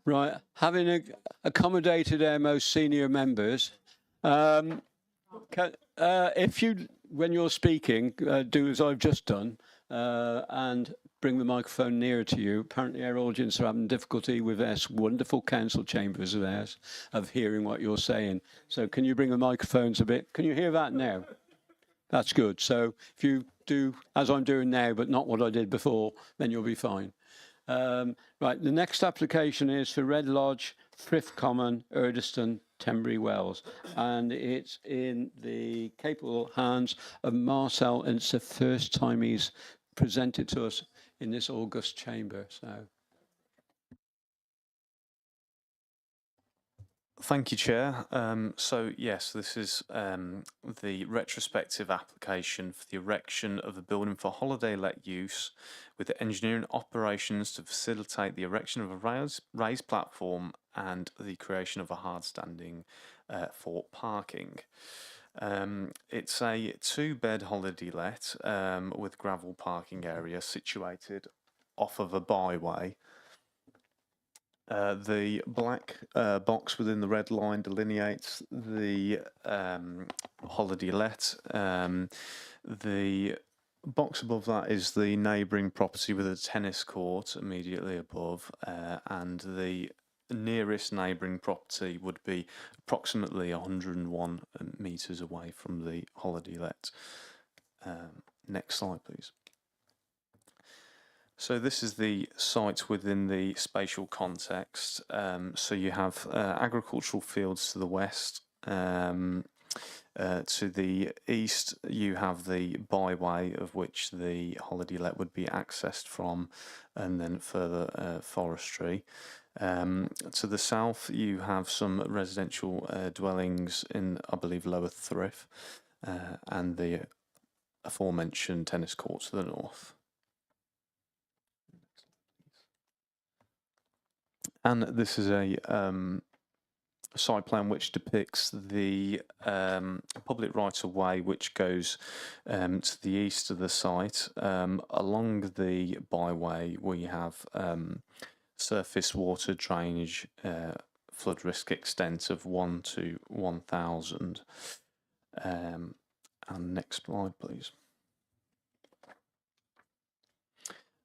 Right, having accommodated our most senior members, if you, when you're speaking, do as I've just done and bring the microphone nearer to you. Apparently our audience are having difficulty with this wonderful council chambers of ours of hearing what you're saying. So can you bring the microphones a bit? Can you hear that now? That's good. So if you do as I'm doing now, but not what I did before, then you'll be fine. Right, the next application is for Red Lodge, Thrift Common, Erdiston, Tenbury Wells, and it's in the capable hands of Marcel, and it's the first time he's presented to us in this august chamber. So, thank you, Chair. So yes, this is the retrospective application for the erection of a building for holiday let use with the engineering operations to facilitate the erection of a raised platform and the creation of a hard-standing for parking. It's a 2-bed holiday let with gravel parking area situated off of a byway. The black box within the red line delineates the holiday let. The box above that is the neighbouring property with a tennis court immediately above, and the nearest neighbouring property would be approximately 101 metres away from the holiday let. Next slide, please. So this is the site within the spatial context. So you have agricultural fields to the west. To the east, you have the byway of which the holiday let would be accessed from, and then further forestry. To the south, you have some residential dwellings in, I believe, Lower Thrift, and the aforementioned tennis court to the north. And this is a site plan which depicts the public right-of-way which goes to the east of the site. Along the byway, we have surface water drainage, flood risk extent of 1 to 1,000. And next slide, please.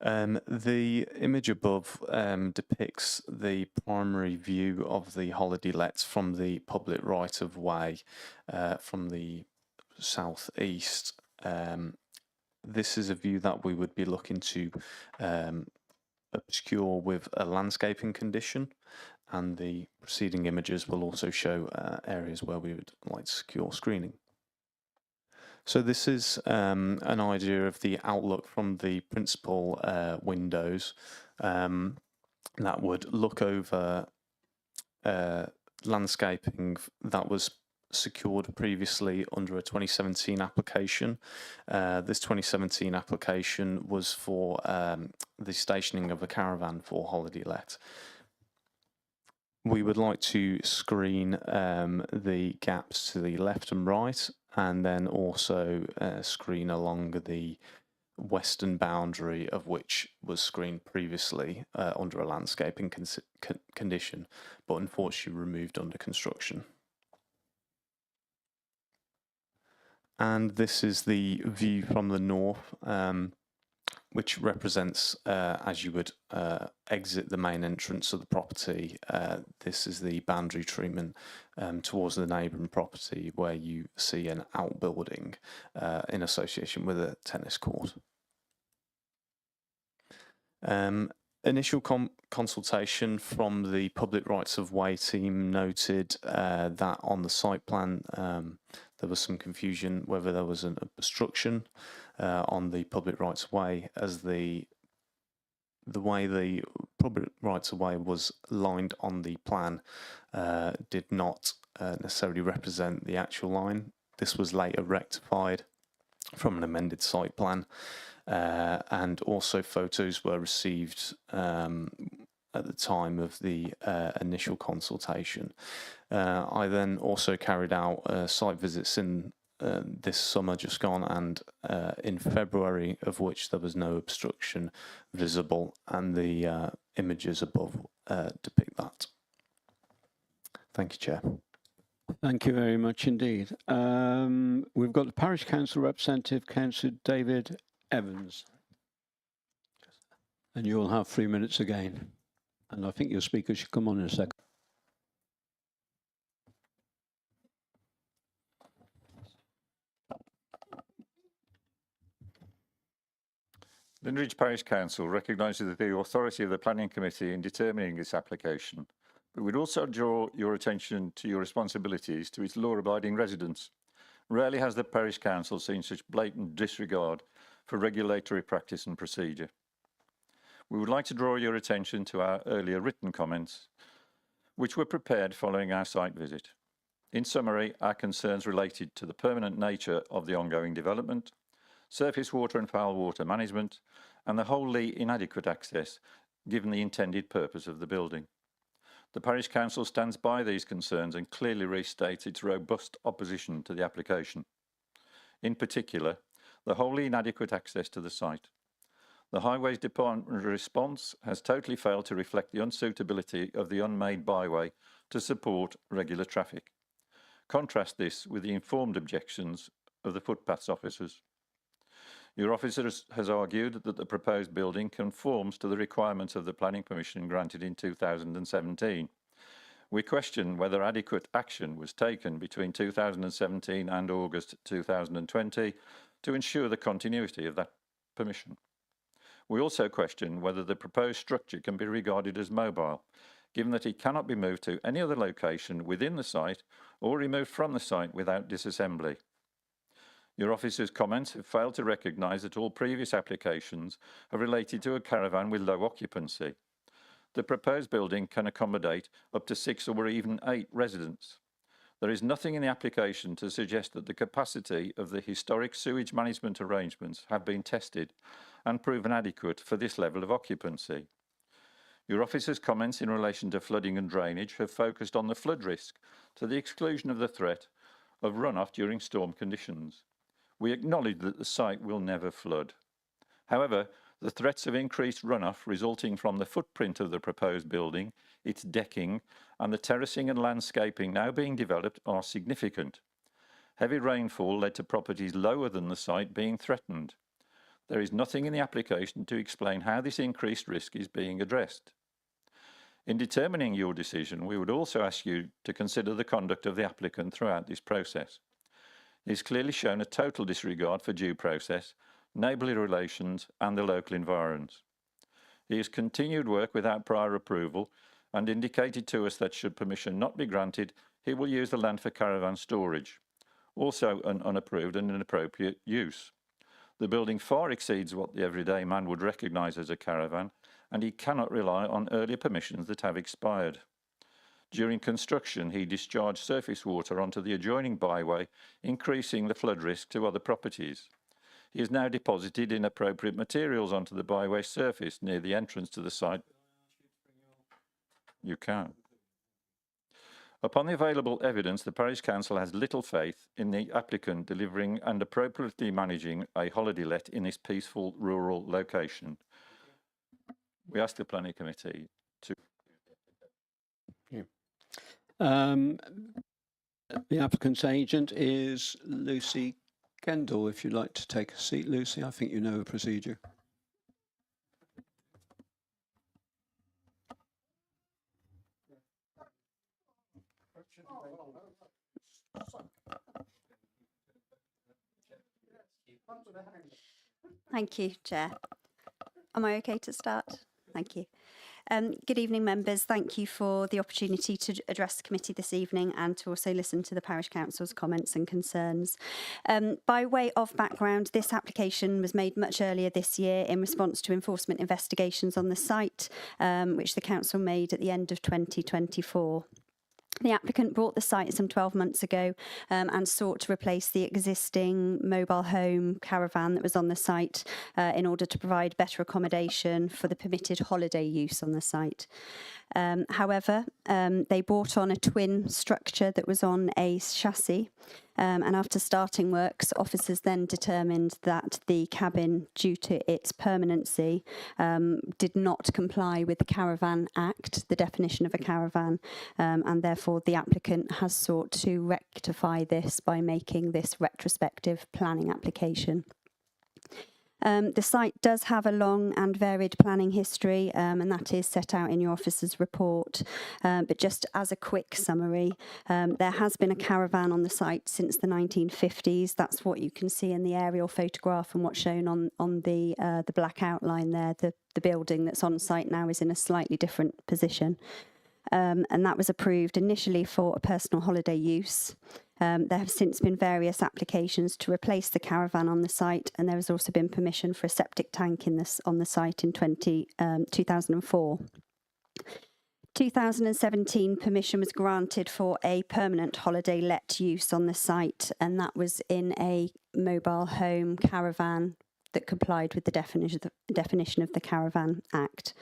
The image above depicts the primary view of the holiday lets from the public right-of-way from the southeast. This is a view that we would be looking to obscure with a landscaping condition, and the preceding images will also show areas where we would like to secure screening. So this is an idea of the outlook from the principal windows that would look over landscaping that was secured previously under a 2017 application. This 2017 application was for the stationing of a caravan for holiday let. We would like to screen the gaps to the left and right, and then also screen along the western boundary of which was screened previously under a landscaping condition, but unfortunately removed under construction. And this is the view from the north, which represents as you would exit the main entrance of the property. This is the boundary treatment towards the neighbouring property, where you see an outbuilding in association with a tennis court. Initial consultation from the public rights of way team noted that on the site plan there was some confusion whether there was an obstruction on the public rights of way, as the way the public rights of way was lined on the plan did not necessarily represent the actual line. This was later rectified from an amended site plan, and also photos were received at the time of the initial consultation. I then also carried out site visits in this summer just gone, and in February, of which there was no obstruction visible, and the images above depict that. Thank you, Chair. Thank you very much indeed. We've got the Parish Council representative, Councillor David Evans. And you'll have 3 minutes again. And I think your speaker should come on in a second. Lyndridge Parish Council recognises the authority of the Planning Committee in determining this application, but would also draw your attention to your responsibilities to its law-abiding residents. Rarely has the Parish Council seen such blatant disregard for regulatory practice and procedure. We would like to draw your attention to our earlier written comments, which were prepared following our site visit. In summary, our concerns related to the permanent nature of the ongoing development, surface water and foul water management, and the wholly inadequate access given the intended purpose of the building. The Parish Council stands by these concerns and clearly restates its robust opposition to the application. In particular, the wholly inadequate access to the site. The Highways Department response has totally failed to reflect the unsuitability of the unmade byway to support regular traffic. Contrast this with the informed objections of the footpaths officers. Your officer has argued that the proposed building conforms to the requirements of the planning permission granted in 2017. We question whether adequate action was taken between 2017 and August 2020 to ensure the continuity of that permission. We also question whether the proposed structure can be regarded as mobile, given that it cannot be moved to any other location within the site or removed from the site without disassembly. Your officer's comments have failed to recognise that all previous applications have related to a caravan with low occupancy. The proposed building can accommodate up to 6 or even 8 residents. There is nothing in the application to suggest that the capacity of the historic sewage management arrangements have been tested and proven adequate for this level of occupancy. Your officer's comments in relation to flooding and drainage have focused on the flood risk to the exclusion of the threat of runoff during storm conditions. We acknowledge that the site will never flood. However, the threats of increased runoff resulting from the footprint of the proposed building, its decking, and the terracing and landscaping now being developed are significant. Heavy rainfall led to properties lower than the site being threatened. There is nothing in the application to explain how this increased risk is being addressed. In determining your decision, we would also ask you to consider the conduct of the applicant throughout this process. He has clearly shown a total disregard for due process, neighbourly relations and the local environs. He has continued work without prior approval and indicated to us that should permission not be granted, he will use the land for caravan storage, also an unapproved and inappropriate use. The building far exceeds what the everyday man would recognise as a caravan, and he cannot rely on earlier permissions that have expired. During construction, he discharged surface water onto the adjoining byway, increasing the flood risk to other properties. He has now deposited inappropriate materials onto the byway surface near the entrance to the site. You can. Upon the available evidence, the Parish Council has little faith in the applicant delivering and appropriately managing a holiday let in this peaceful rural location. We ask the Planning Committee to... The applicant's agent is Lucy Kendall. If you'd like to take a seat, Lucy, I think you know the procedure. Thank you, Chair. Am I okay to start? Thank you. Good evening, members. Thank you for the opportunity to address the committee this evening and to also listen to the Parish Council's comments and concerns. By way of background, this application was made much earlier this year in response to enforcement investigations on the site, which the Council made at the end of 2024. The applicant bought the site some 12 months ago and sought to replace the existing mobile home caravan that was on the site in order to provide better accommodation for the permitted holiday use on the site. However, they brought on a twin structure that was on a chassis And after starting works, officers then determined that the cabin, due to its permanency, did not comply with the Caravan Act, the definition of a caravan, and therefore the applicant has sought to rectify this by making this retrospective planning application. The site does have a long and varied planning history, and that is set out in your officer's report. But just as a quick summary, there has been a caravan on the site since the 1950s. That's what you can see in the aerial photograph and what's shown on the black outline there. The building that's on site now is in a slightly different position. And that was approved initially for a personal holiday use. There have since been various applications to replace the caravan on the site, and there has also been permission for a septic tank on the site in 2004. 2017 permission was granted for a permanent holiday let use on the site, and that was in a mobile home caravan that complied with the definition of the Caravan Act.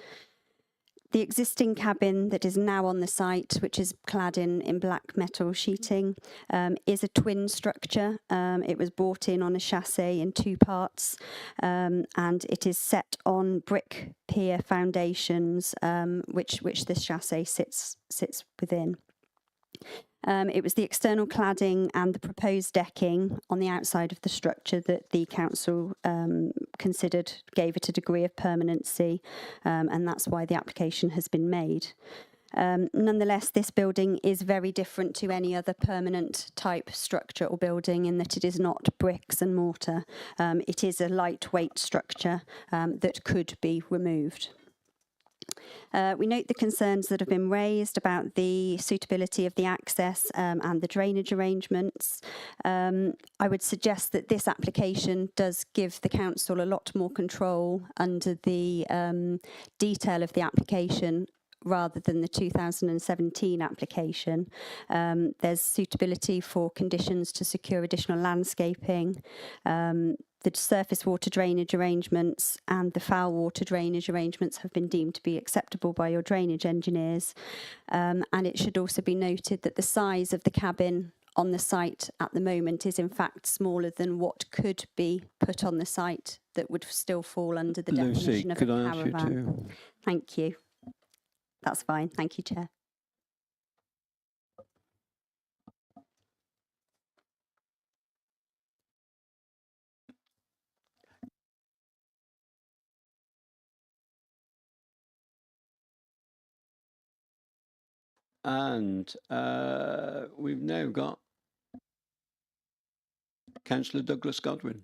The existing cabin that is now on the site, which is clad in black metal sheeting, is a twin structure. It was brought in on a chassis in two parts, and it is set on brick pier foundations, which this chassis sits within. It was the external cladding and the proposed decking on the outside of the structure that the council considered gave it a degree of permanency, and that's why the application has been made. Nonetheless, this building is very different to any other permanent type structure or building in that it is not bricks and mortar. It is a lightweight structure that could be removed. We note the concerns that have been raised about the suitability of the access and the drainage arrangements. I would suggest that this application does give the council a lot more control under the detail of the application rather than the 2017 application. There's suitability for conditions to secure additional landscaping, the surface water drainage arrangements and the foul water drainage arrangements have been deemed to be acceptable by your drainage engineers. And it should also be noted that the size of the cabin on the site at the moment is in fact smaller than what could be put on the site that would still fall under the definition of a caravan. Lucy, could I ask you to? Thank you. That's fine. Thank you, Chair. And we've now got Councillor Douglas Godwin.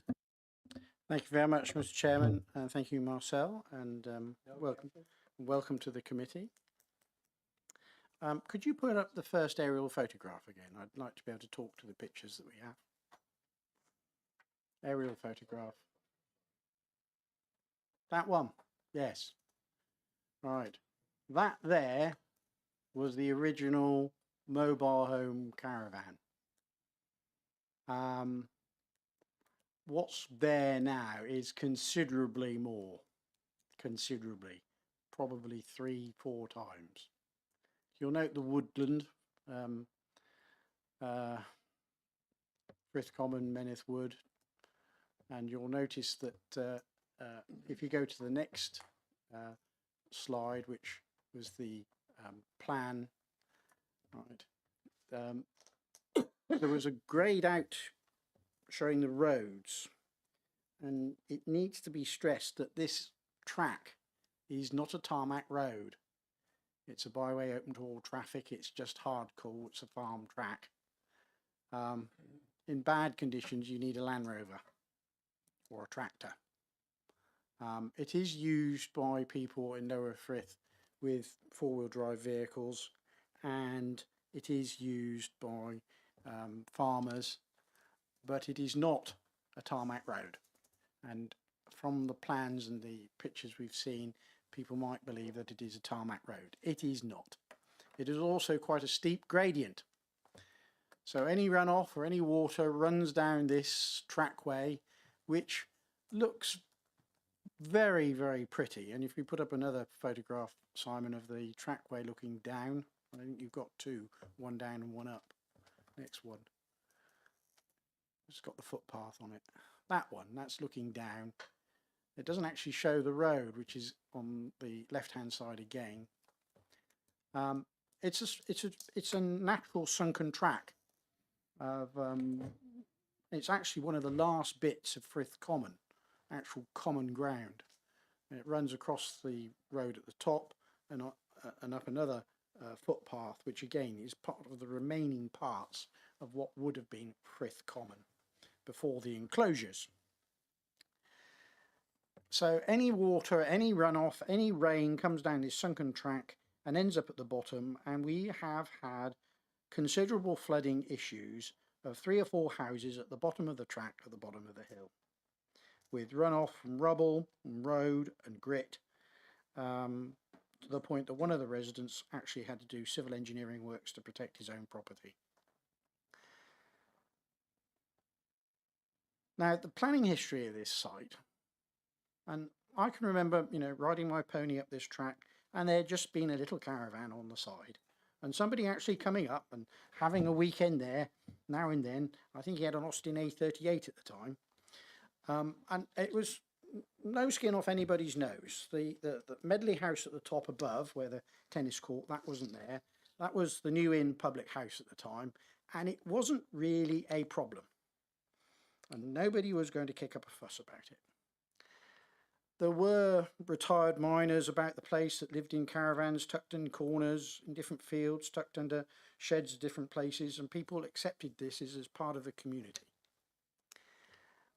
Thank you very much, Mr. Chairman, and thank you, Marcel, and welcome to the committee. Could you put up the first aerial photograph again? I'd like to be able to talk to the pictures that we have. Aerial photograph. That one, yes. Right, that there was the original mobile home caravan. What's there now is considerably more, probably 3-4 times. You'll note the woodland, Frith Common, Meneth Wood, and you'll notice that if you go to the next slide, which was the plan, right, there was a greyed out showing the roads, and it needs to be stressed that this track is not a tarmac road. It's a byway open to all traffic. It's just hardcore. It's a farm track. In bad conditions, you need a Land Rover or a tractor. It is used by people in Lower Frith with four-wheel drive vehicles, and it is used by farmers, but it is not a tarmac road. And from the plans and the pictures we've seen, people might believe that it is a tarmac road. It is not. It is also quite a steep gradient. So any runoff or any water runs down this trackway, which looks very, very pretty. And if we put up another photograph, Simon, of the trackway looking down, I think you've got two, one down and one up. Next one. It's got the footpath on it. That one, that's looking down. It doesn't actually show the road, which is on the left-hand side again. It's a natural sunken track of. It's actually one of the last bits of Frith Common, actual common ground. And it runs across the road at the top and up another footpath, which again is part of the remaining parts of what would have been Frith Common before the enclosures. So any water, any runoff, any rain comes down this sunken track and ends up at the bottom, and we have had considerable flooding issues of 3 or 4 houses at the bottom of the track at the bottom of the hill, with runoff from rubble and road and grit, to the point that one of the residents actually had to do civil engineering works to protect his own property. Now, the planning history of this site, and I can remember, you know, riding my pony up this track and there had just been a little caravan on the side and somebody actually coming up and having a weekend there now and then. I think he had an Austin A38 at the time. And it was no skin off anybody's nose. The Medley house at the top above where the tennis court, that wasn't there. That was the New Inn public house at the time, and it wasn't really a problem. And nobody was going to kick up a fuss about it. There were retired miners about the place that lived in caravans, tucked in corners, in different fields, tucked under sheds at different places, and people accepted this as part of the community.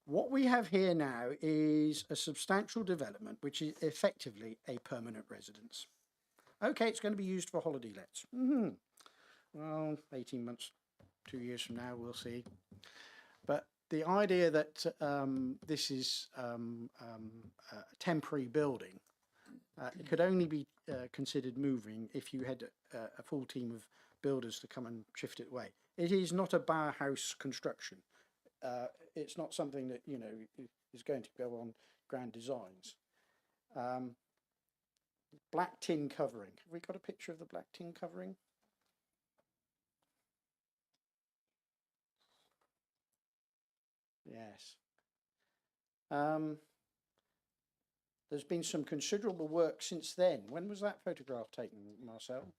What we have here now is a substantial development, which is effectively a permanent residence. Okay, it's going to be used for holiday lets. Well, 18 months, 2 years from now, we'll see. But the idea that this is a temporary building, it could only be considered moving if you had a full team of builders to come and shift it away. It is not a Bauhaus construction. It's not something that, you know, is going to go on grand designs. Black tin covering. Have we got a picture of the black tin covering? Yes. There's been some considerable work since then. When was that photograph taken, Marcel?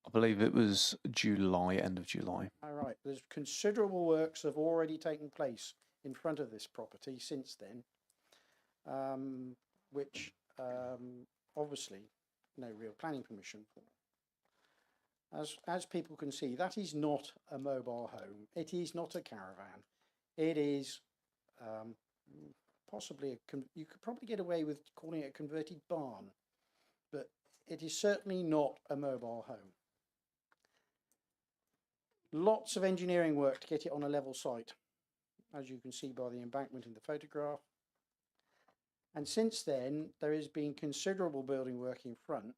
I believe it was July, end of July. All right. There's considerable works have already taken place in front of this property since then, which obviously no real planning permission for. As people can see, that is not a mobile home. It is not a caravan. It is possibly you could probably get away with calling it a converted barn, but it is certainly not a mobile home. Lots of engineering work to get it on a level site, as you can see by the embankment in the photograph. And since then, there has been considerable building work in front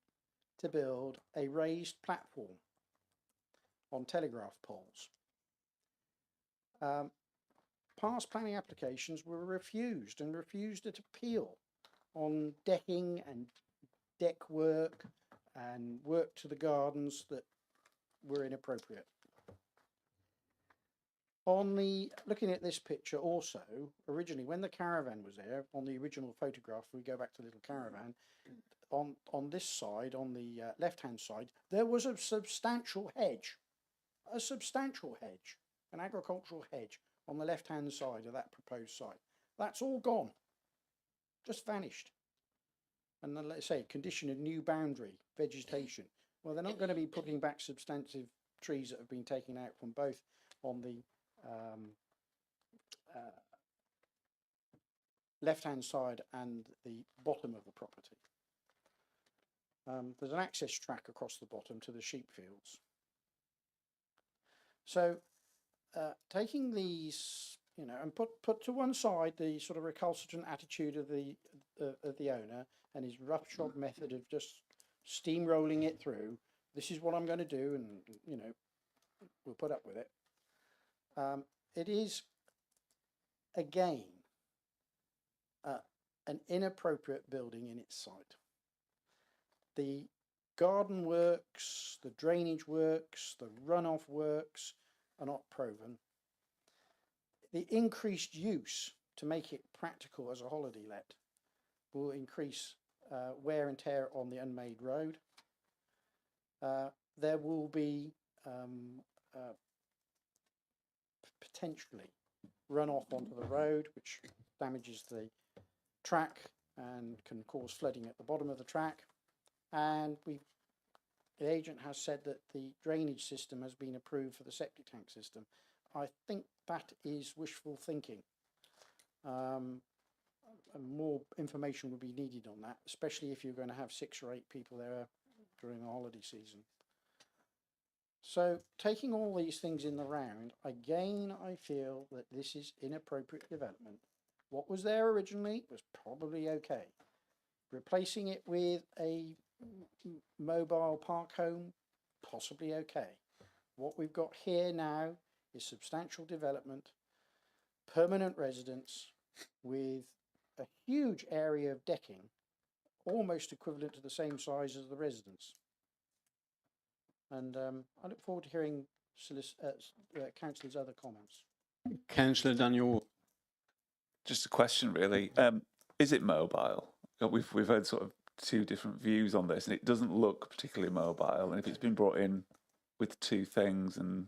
to build a raised platform on telegraph poles. Past planning applications were refused at appeal on decking and deck work and work to the gardens that were inappropriate. Looking at this picture also, originally when the caravan was there, on the original photograph, we go back to the little caravan, on this side, on the left-hand side, there was a substantial hedge, an agricultural hedge on the left-hand side of that proposed site. That's all gone, just vanished. And then, let's say, condition of new boundary, vegetation. Well, they're not going to be putting back substantive trees that have been taken out from both on the left-hand side and the bottom of the property. There's an access track across the bottom to the sheep fields. So taking these, you know, and put to one side the sort of recalcitrant attitude of the owner and his roughshod method of just steamrolling it through. This is what I'm going to do, and you know, we'll put up with it. It is again an inappropriate building in its site. The garden works, the drainage works, the runoff works are not proven. the increased use to make it practical as a holiday let will increase wear and tear on the unmade road. There will be potentially runoff onto the road, which damages the track and can cause flooding at the bottom of the track. And the agent has said that the drainage system has been approved for the septic tank system. I think that is wishful thinking. And more information would be needed on that, especially if you're going to have 6 or 8 people there during the holiday season. So taking all these things in the round, again, I feel that this is inappropriate development. What was there originally was probably okay. Replacing it with a mobile park home, possibly okay. What we've got here now is substantial development, permanent residence with a huge area of decking, almost equivalent to the same size as the residence. And I look forward to hearing Councillor's other comments. Councillor Daniel. Just a question, really. Is it mobile? We've heard sort of 2 different views on this, and it doesn't look particularly mobile. And if it's been brought in with 2 things and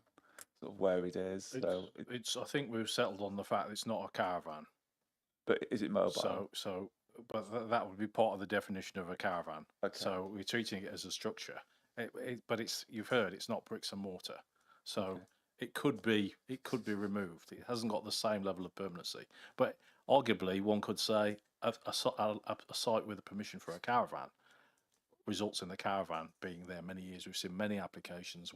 sort of where it is, I think we've settled on the fact that it's not a caravan. But is it mobile? But that would be part of the definition of a caravan. Okay. So we're treating it as a structure. But you've heard it's not bricks and mortar. So Okay. it could be removed. It hasn't got the same level of permanency. But arguably, one could say a site with a permission for a caravan results in the caravan being there many years. We've seen many applications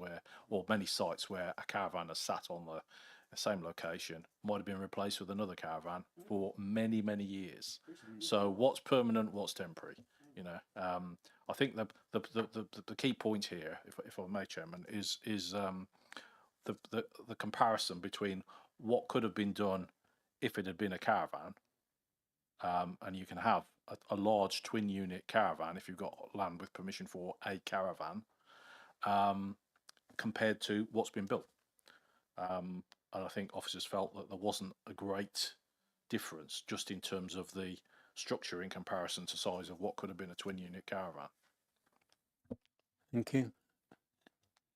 many sites where a caravan has sat on the same location, might have been replaced with another caravan for many, many years. So what's permanent, what's temporary? You know, I think the key point here, if I may, Chairman, is the comparison between what could have been done if it had been a caravan, and you can have a large twin unit caravan if you've got land with permission for a caravan, compared to what's been built. And I think officers felt that there wasn't a great difference just in terms of the structure in comparison to size of what could have been a twin unit caravan. Thank you.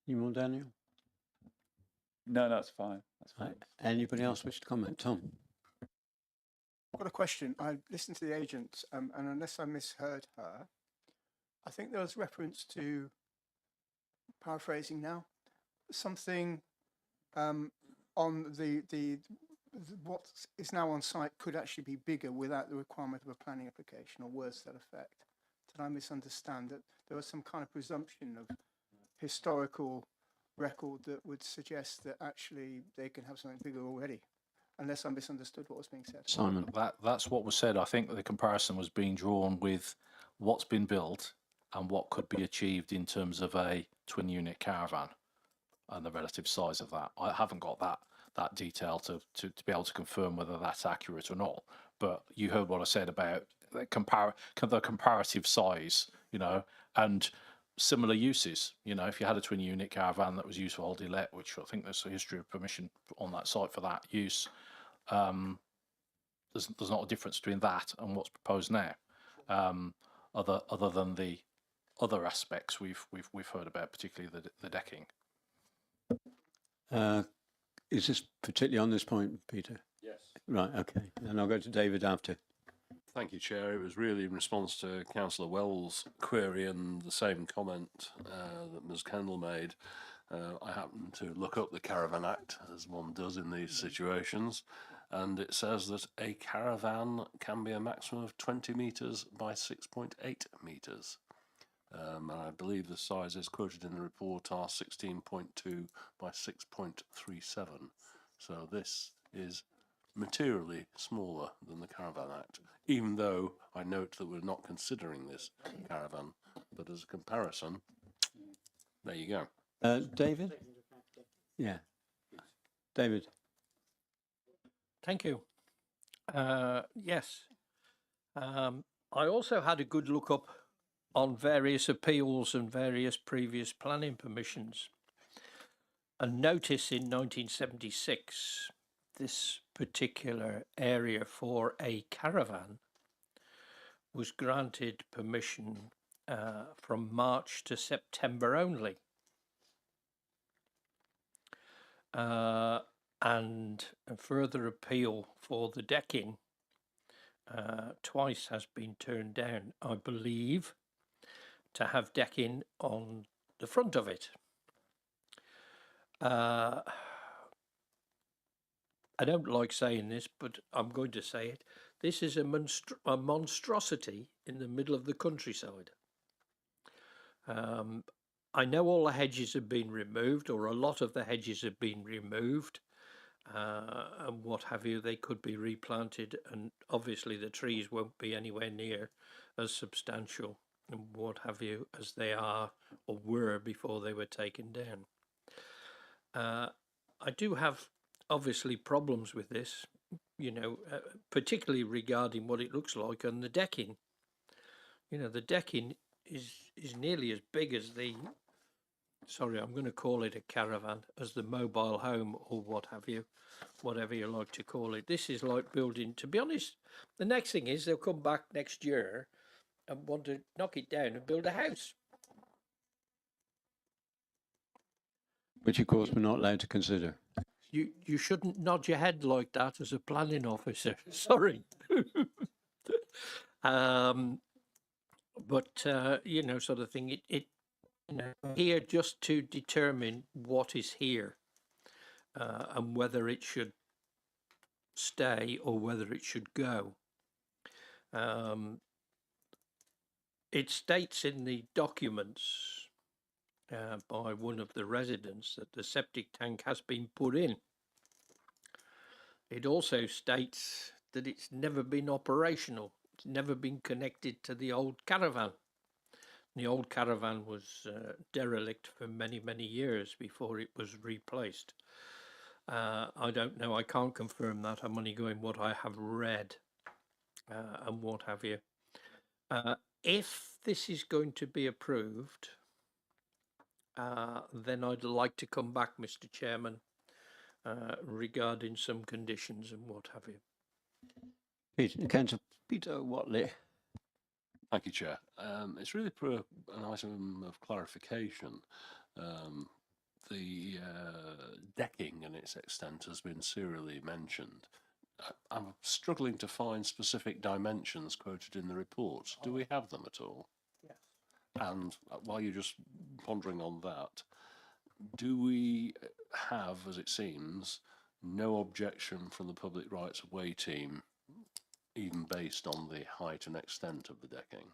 You more, Daniel? No, that's fine. That's fine. Anybody else wish to comment? Tom? I've got a question. I listened to the agent, and unless I misheard her, I think there was reference to, paraphrasing now, something on what is now on site could actually be bigger without the requirement of a planning application, or words to that effect. Did I misunderstand that there was some kind of presumption of historical record that would suggest that actually they can have something bigger already? Unless I misunderstood what was being said. Simon? That's what was said. I think the comparison was being drawn with what's been built and what could be achieved in terms of a twin unit caravan and the relative size of that. I haven't got that detail to be able to confirm whether that's accurate or not. But you heard what I said about the comparative size, you know, and similar uses. You know, if you had a twin unit caravan that was used for holiday let, which I think there's a history of permission on that site for that use, there's not a difference between that and what's proposed now, other than the other aspects we've heard about, particularly the decking. Is this particularly on this point, Peter? Yes. Right, okay. And I'll go to David after. Thank you, Chair. It was really in response to Councillor Wells' query and the same comment that Ms Kendall made. I happened to look up the Caravan Act, as one does in these situations, and it says that a caravan can be a maximum of 20 metres by 6.8 metres. And I believe the sizes quoted in the report are 16.2 by 6.37. So this is materially smaller than the Caravan Act, even though I note that we're not considering this caravan, but as a comparison, there you go. David? Yeah. David? Thank you. Yes. I also had a good look up on various appeals and various previous planning permissions, and notice in 1976 this particular area for a caravan was granted permission from March to September only. And a further appeal for the decking twice has been turned down, I believe, to have decking on the front of it. I don't like saying this, but I'm going to say it. This is a monstrosity in the middle of the countryside. I know all the hedges have been removed, or a lot of the hedges have been removed, and what have you. They could be replanted, and obviously the trees won't be anywhere near as substantial and what have you as they are or were before they were taken down. I do have obviously problems with this, you know, particularly regarding what it looks like on the decking. You know, the decking is nearly as big as the, sorry, I'm going to call it a caravan, as the mobile home or what have you, whatever you like to call it. This is like building, to be honest, the next thing is they'll come back next year and want to knock it down and build a house. Which, of course, we're not allowed to consider. You shouldn't nod your head like that as a planning officer. Sorry. But you know, sort of thing. It you know, here just to determine what is here and whether it should stay or whether it should go. It states in the documents by one of the residents that the septic tank has been put in. It also states that it's never been operational. It's never been connected to the old caravan. The old caravan was derelict for many, many years before it was replaced. I don't know. I can't confirm that. I'm only going what I have read and what have you. If this is going to be approved, then I'd like to come back, Mr. Chairman, regarding some conditions and what have you. Peter Watley. Thank you, Chair. It's really for an item of clarification. The decking and its extent has been serially mentioned. I'm struggling to find specific dimensions quoted in the report. Do we have them at all? Yes. And while you're just pondering on that, do we have, as it seems, no objection from the Public Rights of Way team, even based on the height and extent of the decking?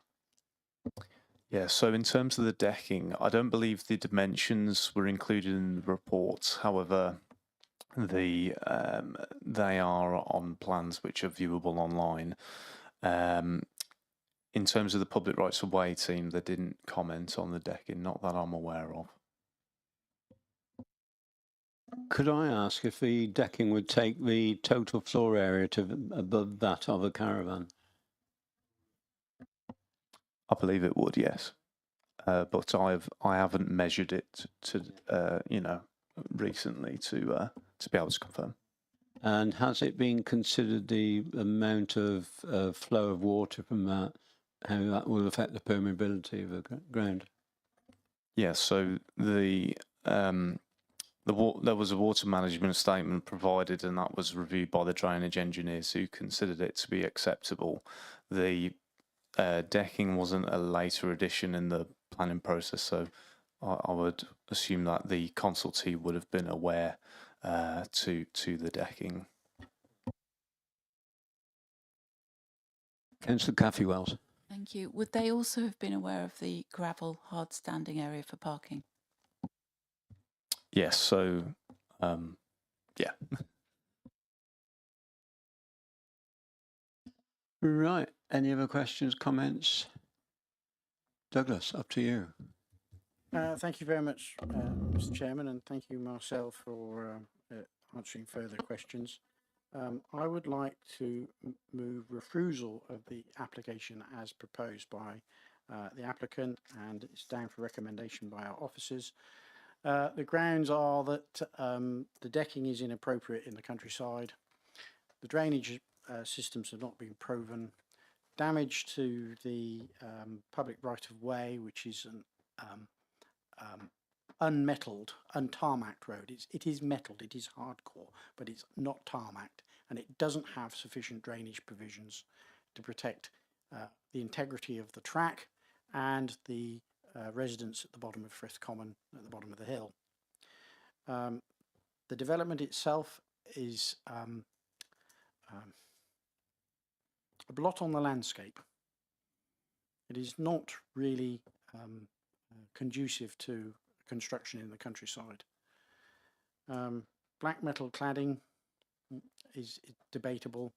Yeah, so in terms of the decking, I don't believe the dimensions were included in the report. However, they are on plans which are viewable online. In terms of the Public Rights of Way team, they didn't comment on the decking, not that I'm aware of. Could I ask if the decking would take the total floor area to above that of a caravan? I believe it would, yes. But I haven't measured it to you know, recently to be able to confirm. And has it been considered the amount of flow of water from that, how that will affect the permeability of the ground? Yes, so there was a water management statement provided, and that was reviewed by the drainage engineers who considered it to be acceptable. The decking wasn't a later addition in the planning process, so I would assume that the consultee would have been aware to the decking. Councillor Cathy Wells. Thank you. Would they also have been aware of the gravel hard standing area for parking? Yes, so yeah. Right. Any other questions, comments? Douglas, up to you. Thank you very much, Mr. Chairman, and thank you, Marcel, for answering further questions. I would like to move refusal of the application as proposed by the applicant, and it's down for recommendation by our officers. The grounds are that the decking is inappropriate in the countryside. The drainage systems have not been proven. Damage to the public right-of-way, which is an unmetalled, untarmacked road. It is metalled, it is hardcore, but it's not tarmacked, and it doesn't have sufficient drainage provisions to protect the integrity of the track and the residents at the bottom of Frith Common, at the bottom of the hill. The development itself is a blot on the landscape. It is not really conducive to construction in the countryside. Black metal cladding is debatable.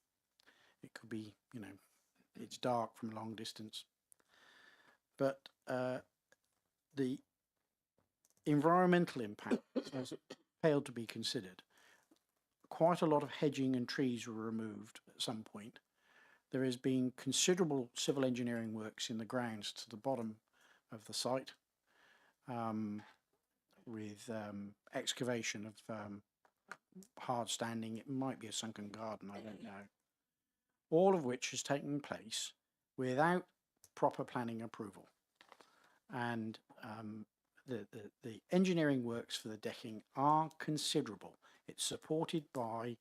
It could be, you know, it's dark from a long distance. But the environmental impact has failed to be considered. Quite a lot of hedging and trees were removed at some point. There has been considerable civil engineering works in the grounds to the bottom of the site, with excavation of hard standing. It might be a sunken garden, I don't know. All of which has taken place without proper planning approval. And the engineering works for the decking are considerable. It's supported by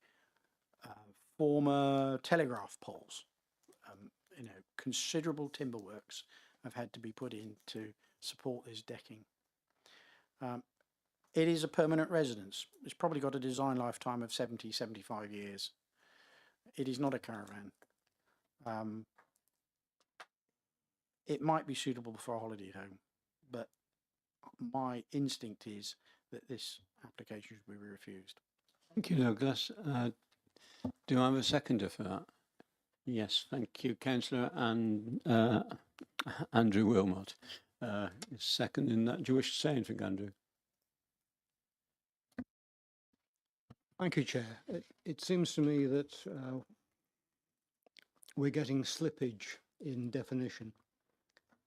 former telegraph poles. You know, considerable timber works have had to be put in to support this decking. It is a permanent residence. It's probably got a design lifetime of 70, 75 years. It is not a caravan. It might be suitable for a holiday home, but my instinct is that this application should be refused. Thank you, Douglas. Do I have a seconder for that? Yes, thank you, Councillor, and Andrew Wilmot is seconding that. Do you wish to say anything, Andrew? Thank you, Chair. It seems to me that we're getting slippage in definition.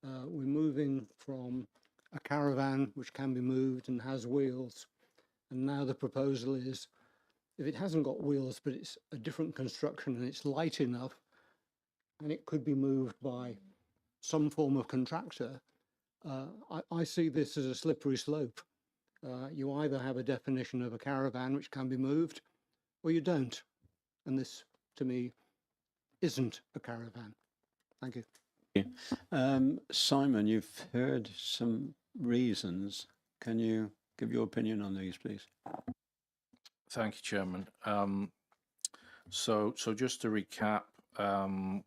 We're moving from a caravan which can be moved and has wheels, and now the proposal is if it hasn't got wheels but it's a different construction and it's light enough and it could be moved by some form of contractor, I see this as a slippery slope. You either have a definition of a caravan which can be moved or you don't, and this to me isn't a caravan. Thank you. Simon, you've heard some reasons. Can you give your opinion on these, please? Thank you, Chairman. So just to recap,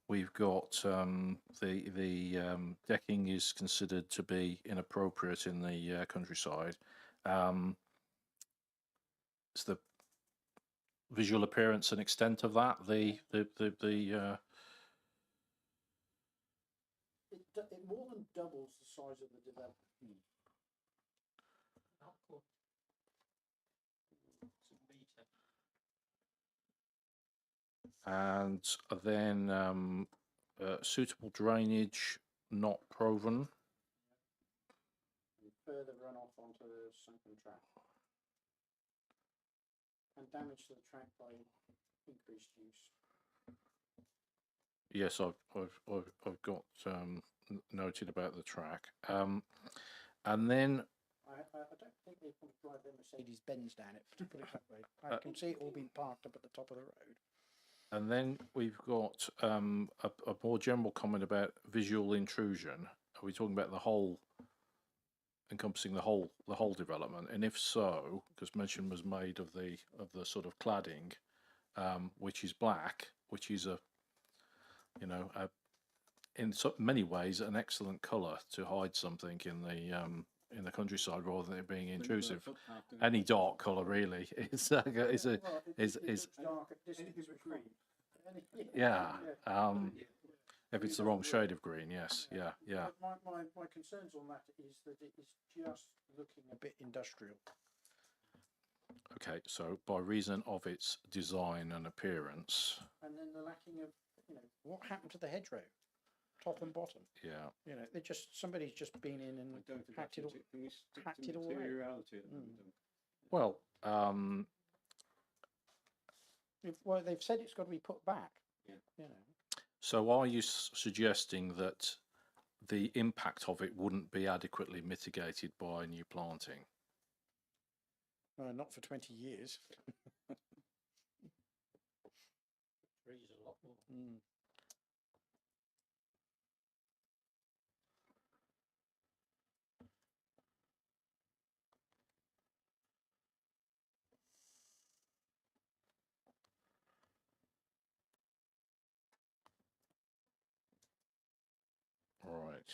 we've got the decking is considered to be inappropriate in the countryside. It's the visual appearance and extent of that. It more than doubles the size of the development. And then suitable drainage not proven. Further runoff onto the sunken track. And damage to the track by increased use. Yes, I've got noted about the track. And then I don't think they want to drive their Mercedes Benz down it, to put it that way. I can see it all being parked up at the top of the road. And then we've got a more general comment about visual intrusion. Are we talking about the whole, encompassing the whole development? And if so, because mention was made of the sort of cladding, which is black, which is in many ways an excellent colour to hide something in the countryside rather than it being intrusive. Any dark colour really is yeah. If it's the wrong shade of green, yes, yeah. My concerns on that is that it is just looking a bit industrial. Okay, so by reason of its design and appearance. And then the lacking of, what happened to the hedgerow? top and bottom. Yeah. You know, they're just, somebody's just been in and hacked it all, hacked it all out. Well, Well, they've said it's got to be put back. You know. so are you suggesting that the impact of it wouldn't be adequately mitigated by new planting? Not for 20 years. Trees a lot more. Right.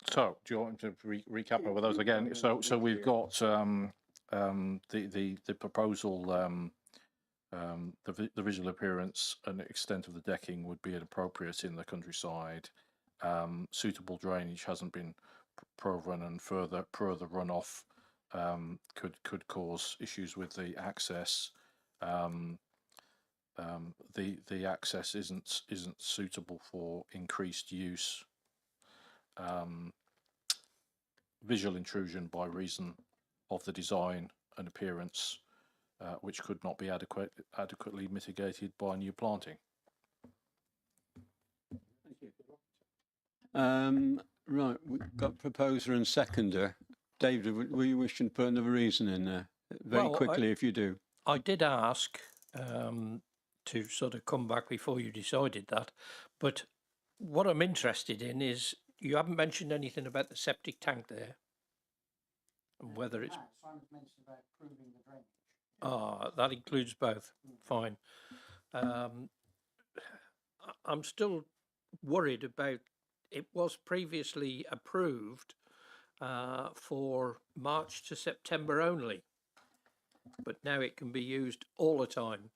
So do you want me to recap over those again? So we've got the proposal, the visual appearance and extent of the decking would be inappropriate in the countryside. Suitable drainage hasn't been proven, and further runoff could cause issues with the access. The access isn't suitable for increased use. Visual intrusion by reason of the design and appearance, which could not be adequately mitigated by new planting. Right, we've got proposer and seconder. David, were you wishing to put another reason in there? Very Well, quickly, if you do. I did ask to sort of come back before you decided that, but what I'm interested in is you haven't mentioned anything about the septic tank there, and whether it's. Simon's mentioned about improving the drainage. Ah, that includes both. Fine. I'm still worried about. It was previously approved for March to September only, but now it can be used all the time.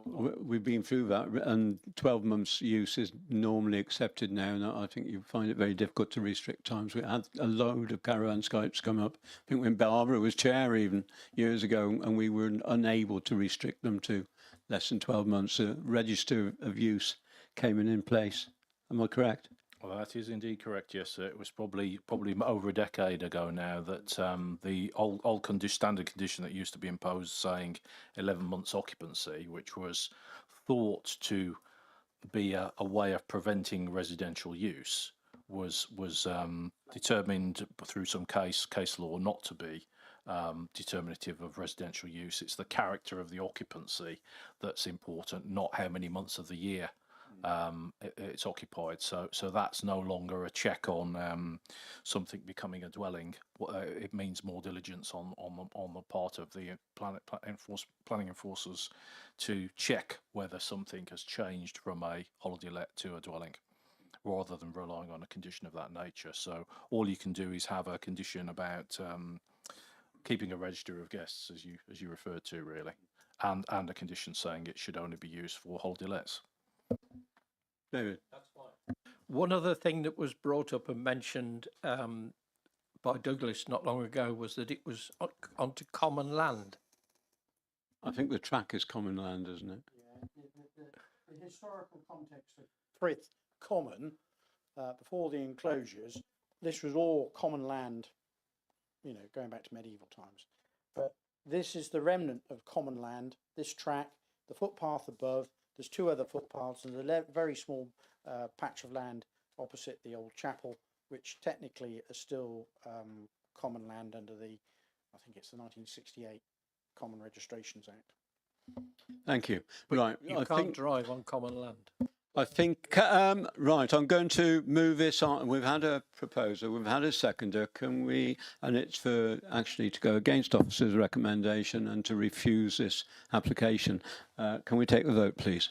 We've been through that, and 12 months use is normally accepted now, and I think you find it very difficult to restrict times. We had a load of caravan scopes come up. I think when Barbara was chair even years ago, and we were unable to restrict them to less than 12 months. A register of use came in place. Am I correct? Well, that is indeed correct. Yes, it was probably over a decade ago now that the old standard condition that used to be imposed, saying 11 months occupancy, which was thought to be a way of preventing residential use, was determined through some case law not to be determinative of residential use. It's the character of the occupancy that's important, not how many months of the year it's occupied. So that's no longer a check on something becoming a dwelling. It means more diligence on the part of the planning enforcers to check whether something has changed from a holiday let to a dwelling, rather than relying on a condition of that nature. So all you can do is have a condition about keeping a register of guests, as you referred to, really, and a condition saying it should only be used for holiday lets. David. That's fine. One other thing that was brought up and mentioned by Douglas not long ago was that it was onto common land. I think the track is common land, isn't it? Yeah, the historical context of Frith Common, before the enclosures, this was all common land, you know, going back to medieval times. But this is the remnant of common land, this track, the footpath above. There's two other footpaths and a very small patch of land opposite the old chapel, which technically is still common land under the, I think it's the 1968 Common Registrations Act. Thank you. But right, you can't drive on common land. I think, right, I'm going to move this on. We've had a proposer, we've had a seconder. Can we, and it's for actually to go against officer's recommendation and to refuse this application. Can we take the vote, please?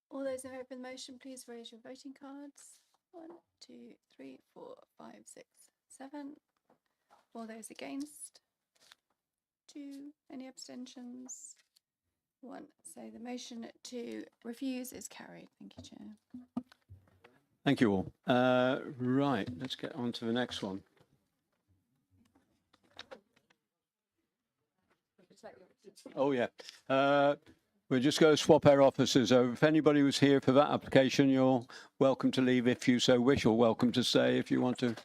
All those in favour of the motion, please raise your voting cards. 1, 2, 3, 4, 5, 6, 7. All those against? 2. Any abstentions? 1. So the motion to refuse is carried. Thank you, Chair. Thank you all. Right, let's get on to the next one. Oh, yeah. We're just going to swap our officers. So if anybody was here for that application, you're welcome to leave if you so wish, or welcome to stay if you want to.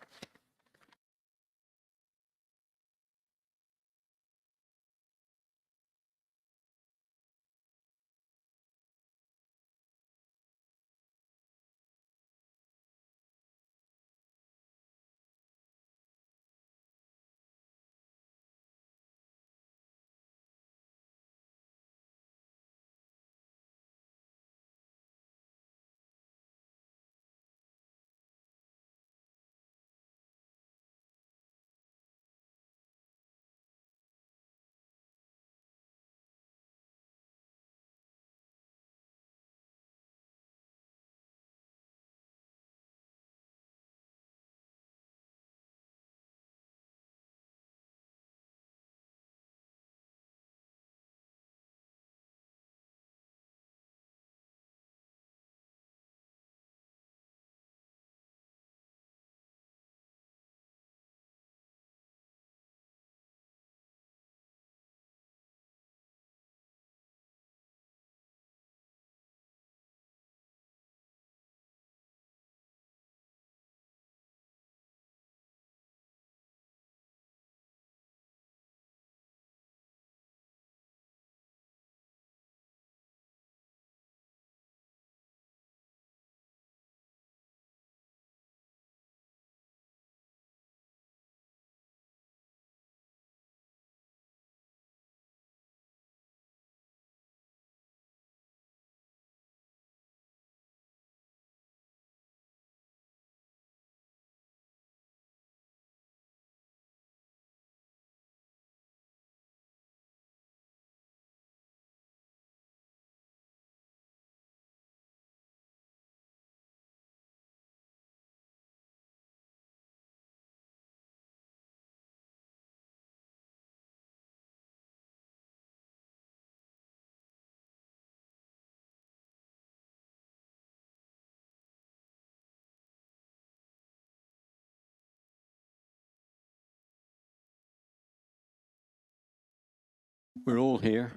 We're all here.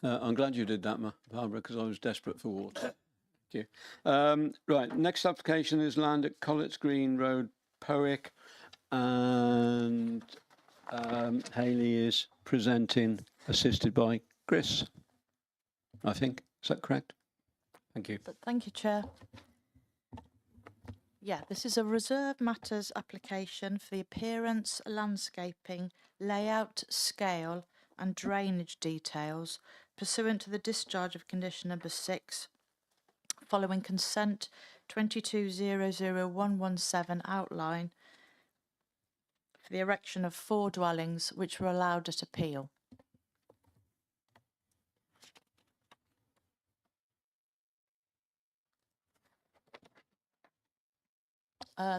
I'm glad you did that, Barbara, because I was desperate for water. Thank you. Right, next application is land at Collets Green Road, Powick, and Hayley is presenting, assisted by Chris, I think. Is that correct? Thank you. Thank you, Chair. Yeah, this is a reserve matters application for the appearance, landscaping, layout, scale and drainage details pursuant to the discharge of condition number 6 following consent 22000117 outline for the erection of 4 dwellings which were allowed at appeal.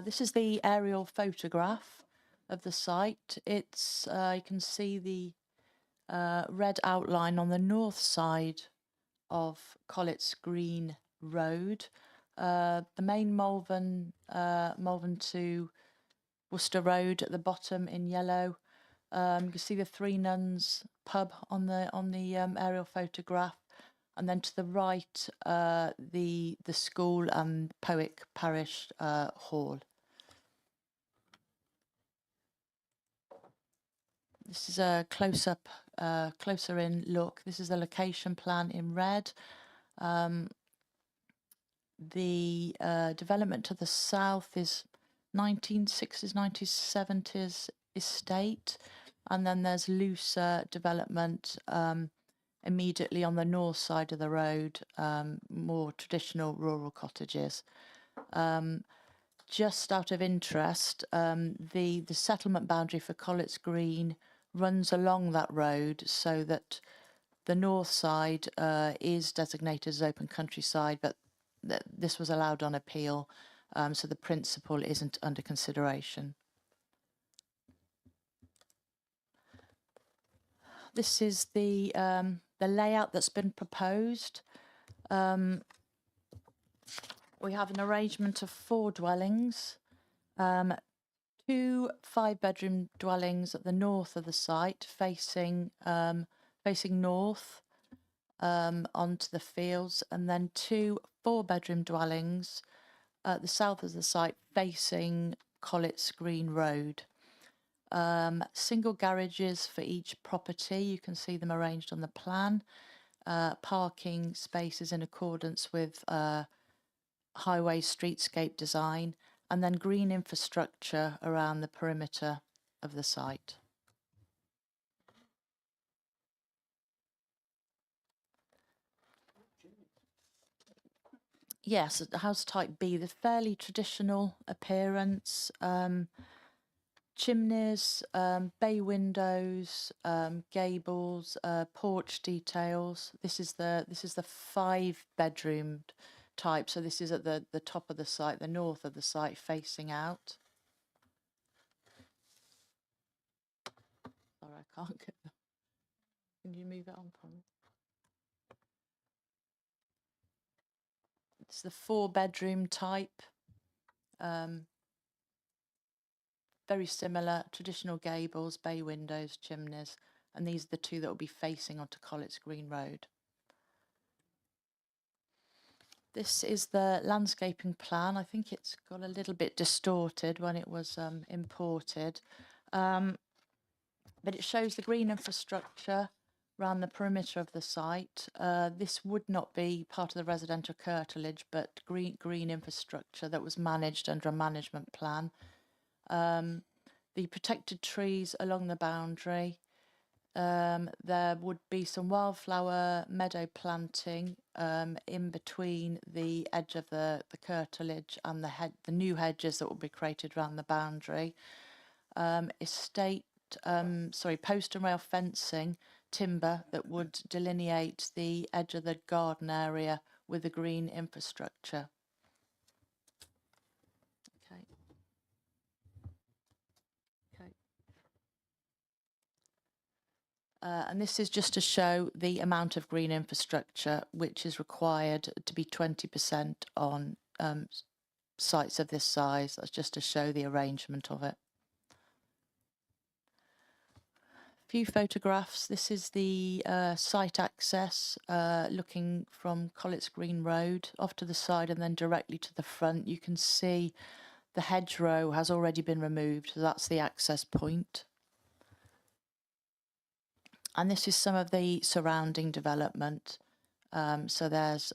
This is the aerial photograph of the site. It's you can see the red outline on the north side of Collets Green Road. The main Malvern to Worcester Road at the bottom in yellow. You can see the Three Nuns pub on the aerial photograph, and then to the right the school and Powick Parish Hall. This is a closer in look. This is the location plan in red. The development to the south is 1960s, 1970s estate, and then there's looser development immediately on the north side of the road, more traditional rural cottages. Just out of interest, the settlement boundary for Collets Green runs along that road, so that the north side is designated as open countryside, but this was allowed on appeal, so the principle isn't under consideration. This is the layout that's been proposed. We have an arrangement of 4 dwellings, 2 5-bedroom dwellings at the north of the site, facing north, onto the fields, and then 2 4-bedroom dwellings at the south of the site facing Colletts Green Road. Single garages for each property. You can see them arranged on the plan. Parking spaces in accordance with highway streetscape design, and then green infrastructure around the perimeter of the site. Yes, house type B, the fairly traditional appearance, chimneys, bay windows, gables, porch details. This is the 5-bedroom type. So this is at the top of the site, the north of the site, facing out. Sorry, I can't get them. Can you move it on for me? It's the 4-bedroom type. Very similar, traditional gables, bay windows, chimneys, and these are the 2 that will be facing onto Colletts Green Road. This is the landscaping plan. I think it's got a little bit distorted when it was imported, but it shows the green infrastructure around the perimeter of the site. This would not be part of the residential curtilage, but green infrastructure that was managed under a management plan. The protected trees along the boundary. There would be some wildflower meadow planting in between the edge of the curtilage and the new hedges that will be created around the boundary. Post and rail fencing, timber that would delineate the edge of the garden area with the green infrastructure. And this is just to show the amount of green infrastructure which is required to be 20% on sites of this size. That's just to show the arrangement of it. Few photographs. This is the site access looking from Colletts Green Road off to the side and then directly to the front. You can see the hedgerow has already been removed, so that's the access point. And this is some of the surrounding development. So there's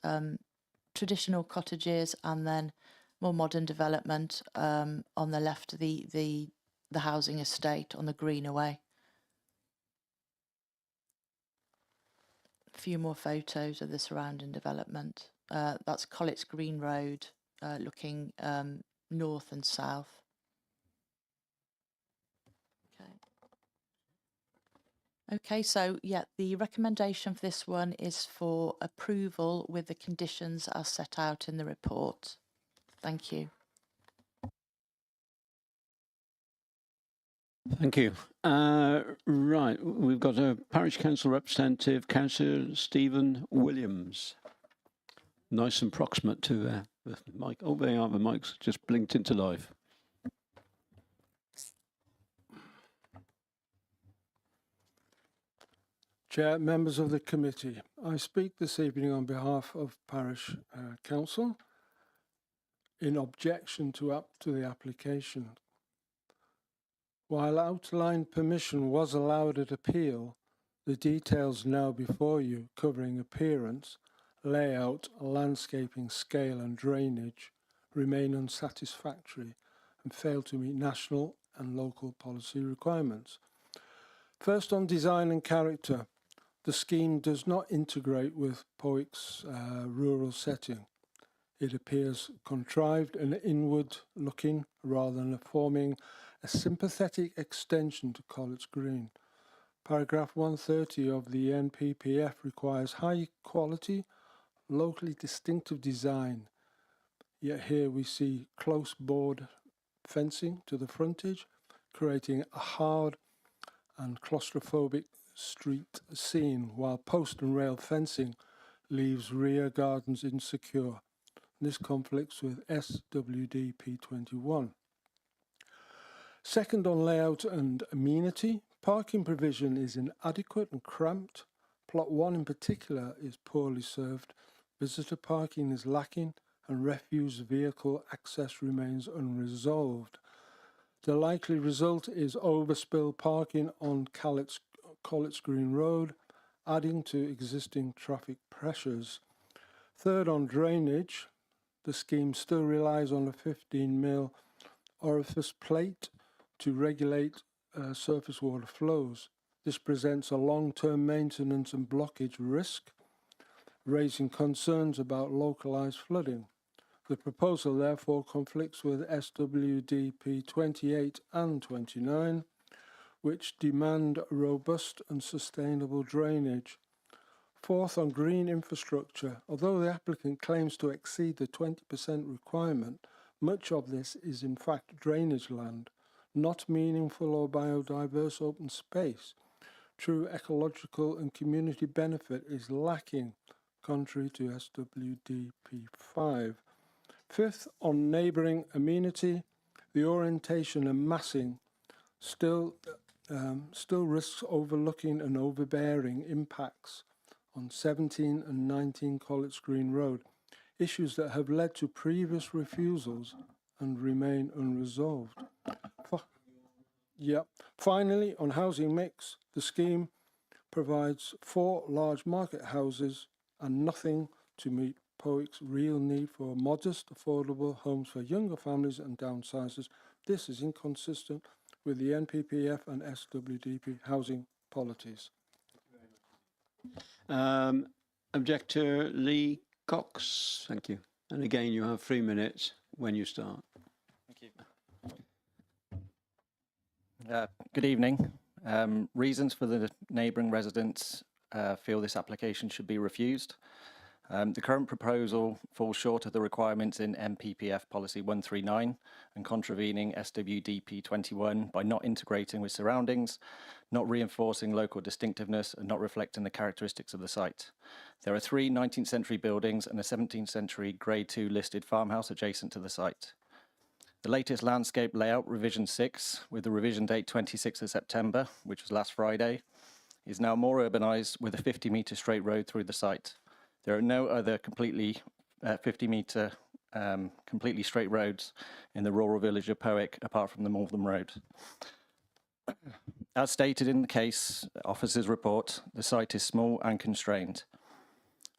traditional cottages and then more modern development on the left of the housing estate on the Greenaway. A few more photos of the surrounding development. That's Colletts Green Road, looking north and south. Okay, so yeah, the recommendation for this one is for approval with the conditions as set out in the report. Thank you. Thank you. Right, we've got a Parish Council representative, Councillor Stephen Williams. Nice and proximate to the mic. Oh, there you are, the mic's just blinked into life. Chair, members of the committee, I speak this evening on behalf of Parish Council in objection to the application. While outline permission was allowed at appeal, the details now before you covering appearance, layout, landscaping, scale and drainage remain unsatisfactory and fail to meet national and local policy requirements. First, on design and character. The scheme does not integrate with Powick's rural setting. It appears contrived and inward-looking rather than forming a sympathetic extension to Colletts Green. Paragraph 130 of the NPPF requires high quality, locally distinctive design. Yet here we see close board fencing to the frontage, creating a hard and claustrophobic street scene, while post and rail fencing leaves rear gardens insecure. This conflicts with SWD P21. Second, on layout and amenity, parking provision is inadequate and cramped. Plot 1 in particular is poorly served. Visitor parking is lacking and refuse vehicle access remains unresolved. The likely result is overspill parking on Collett's Green Road, adding to existing traffic pressures. Third, on drainage, the scheme still relies on a 15mm orifice plate to regulate surface water flows. This presents a long-term maintenance and blockage risk, raising concerns about localised flooding. The proposal therefore conflicts with SWDP 28 and 29, which demand robust and sustainable drainage. Fourth, on green infrastructure, although the applicant claims to exceed the 20% requirement, much of this is in fact drainage land, not meaningful or biodiverse open space. True ecological and community benefit is lacking, contrary to SWDP 5. Fifth, on neighbouring amenity, the orientation and massing still risks overlooking and overbearing impacts on 17 and 19 Collett's Green Road, issues that have led to previous refusals and remain unresolved. Finally, on housing mix, the scheme provides 4 large market houses and nothing to meet POIC's real need for modest, affordable homes for younger families and downsizers. This is inconsistent with the NPPF and SWDP housing policies. Objector Lee Cox, thank you. And again, you have 3 minutes when you start. Thank you. Good evening. Reasons for the neighbouring residents feel this application should be refused. The current proposal falls short of the requirements in NPPF Policy 139 and contravening SWDP 21 by not integrating with surroundings, not reinforcing local distinctiveness, and not reflecting the characteristics of the site. There are 3 19th century buildings and a 17th century Grade 2 listed farmhouse adjacent to the site. The latest landscape layout, revision 6, with the revision date 26th of September, which was last Friday, is now more urbanised with a 50-metre straight road through the site. There are no other completely 50-metre completely straight roads in the rural village of Powick apart from the Malvern Road. As stated in the case officer's report, the site is small and constrained.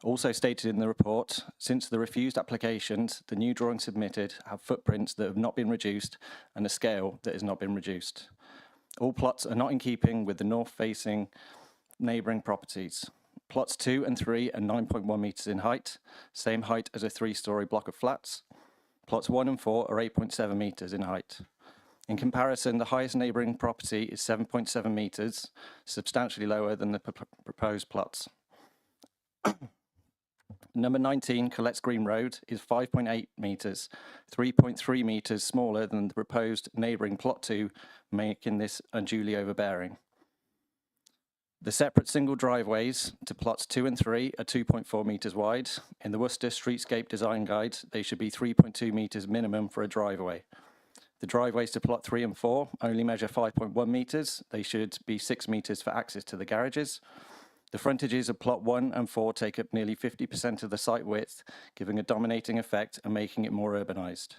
Also stated in the report, since the refused applications, the new drawings submitted have footprints that have not been reduced and a scale that has not been reduced. All plots are not in keeping with the north-facing neighbouring properties. Plots 2 and 3 are 9.1 metres in height, same height as a 3-storey block of flats. Plots 1 and 4 are 8.7 metres in height. In comparison, the highest neighbouring property is 7.7 metres, substantially lower than the proposed plots. Number 19, Collett's Green Road, is 5.8 metres, 3.3 metres smaller than the proposed neighbouring plot 2, making this unduly overbearing. The separate single driveways to plots 2 and 3 are 2.4 metres wide. In the Worcester Streetscape Design Guide, they should be 3.2 metres minimum for a driveway. The driveways to plot 3 and 4 only measure 5.1 metres. They should be 6 metres for access to the garages. The frontages of plot 1 and 4 take up nearly 50% of the site width, giving a dominating effect and making it more urbanised.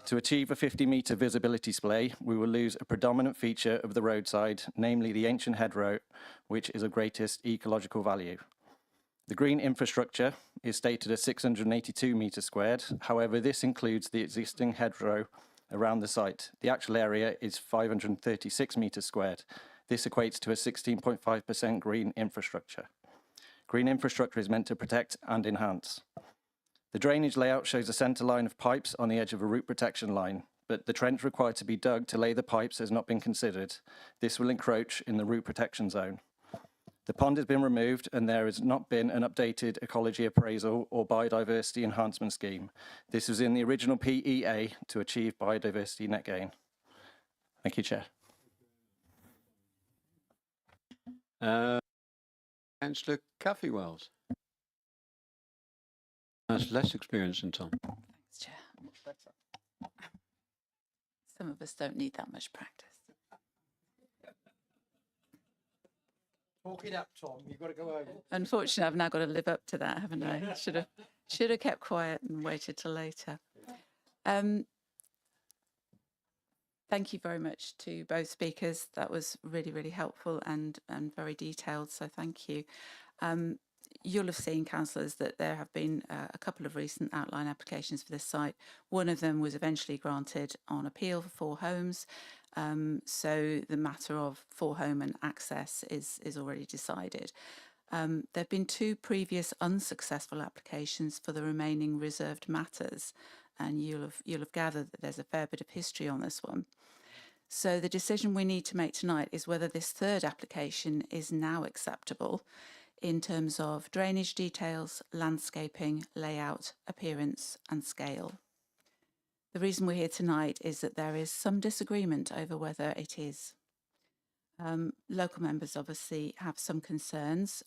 To achieve a 50-metre visibility display, we will lose a predominant feature of the roadside, namely the ancient hedgerow, which is of greatest ecological value. The green infrastructure is stated as 682 metres squared. However, this includes the existing hedgerow around the site. The actual area is 536 metres squared. This equates to a 16.5% green infrastructure. Green infrastructure is meant to protect and enhance. The drainage layout shows a centre line of pipes on the edge of a root protection line, but the trench required to be dug to lay the pipes has not been considered. This will encroach in the root protection zone. The pond has been removed and there has not been an updated ecology appraisal or biodiversity enhancement scheme. This was in the original PEA to achieve biodiversity net gain. Thank you, Chair. Councillor Cathy Wells has less experience than Tom. Thanks, Chair. Some of us don't need that much practice. Talk it up, Tom. You've got to go over. Unfortunately, I've now got to live up to that, haven't I? Should have kept quiet and waited till later. Thank you very much to both speakers. That was really, really helpful and very detailed. So thank you. You'll have seen, councillors, that there have been a couple of recent outline applications for this site. One of them was eventually granted on appeal for 4 homes. So the matter of 4 home and access is already decided. There have been 2 previous unsuccessful applications for the remaining reserved matters, and you'll have gathered that there's a fair bit of history on this one. So the decision we need to make tonight is whether this 3rd application is now acceptable in terms of drainage details, landscaping, layout, appearance and scale. The reason we're here tonight is that there is some disagreement over whether it is. Local members obviously have some concerns,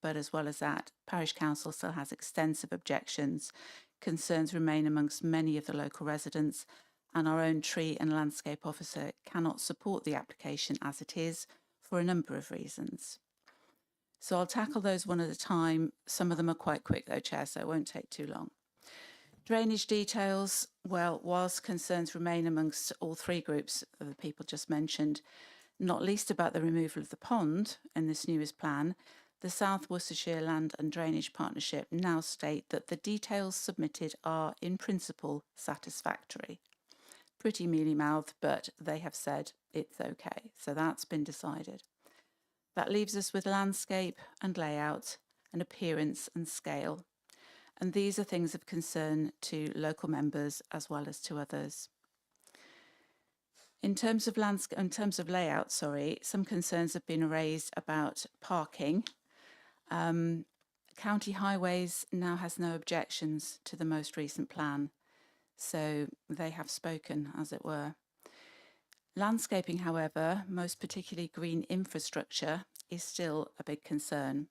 but as well as that, Parish Council still has extensive objections. Concerns remain amongst many of the local residents, and our own tree and landscape officer cannot support the application as it is for a number of reasons. So I'll tackle those one at a time. Some of them are quite quick though, Chair, so it won't take too long. Drainage details, well, whilst concerns remain amongst all 3 groups of the people just mentioned, not least about the removal of the pond in this newest plan, the South Worcestershire Land and Drainage Partnership now state that the details submitted are in principle satisfactory. Pretty mealy-mouthed, but they have said it's okay. So that's been decided. That leaves us with landscape and layout and appearance and scale. And these are things of concern to local members as well as to others. In terms of layout, some concerns have been raised about parking. County Highways now has no objections to the most recent plan, so they have spoken, as it were. Landscaping, however, most particularly green infrastructure, is still a big concern.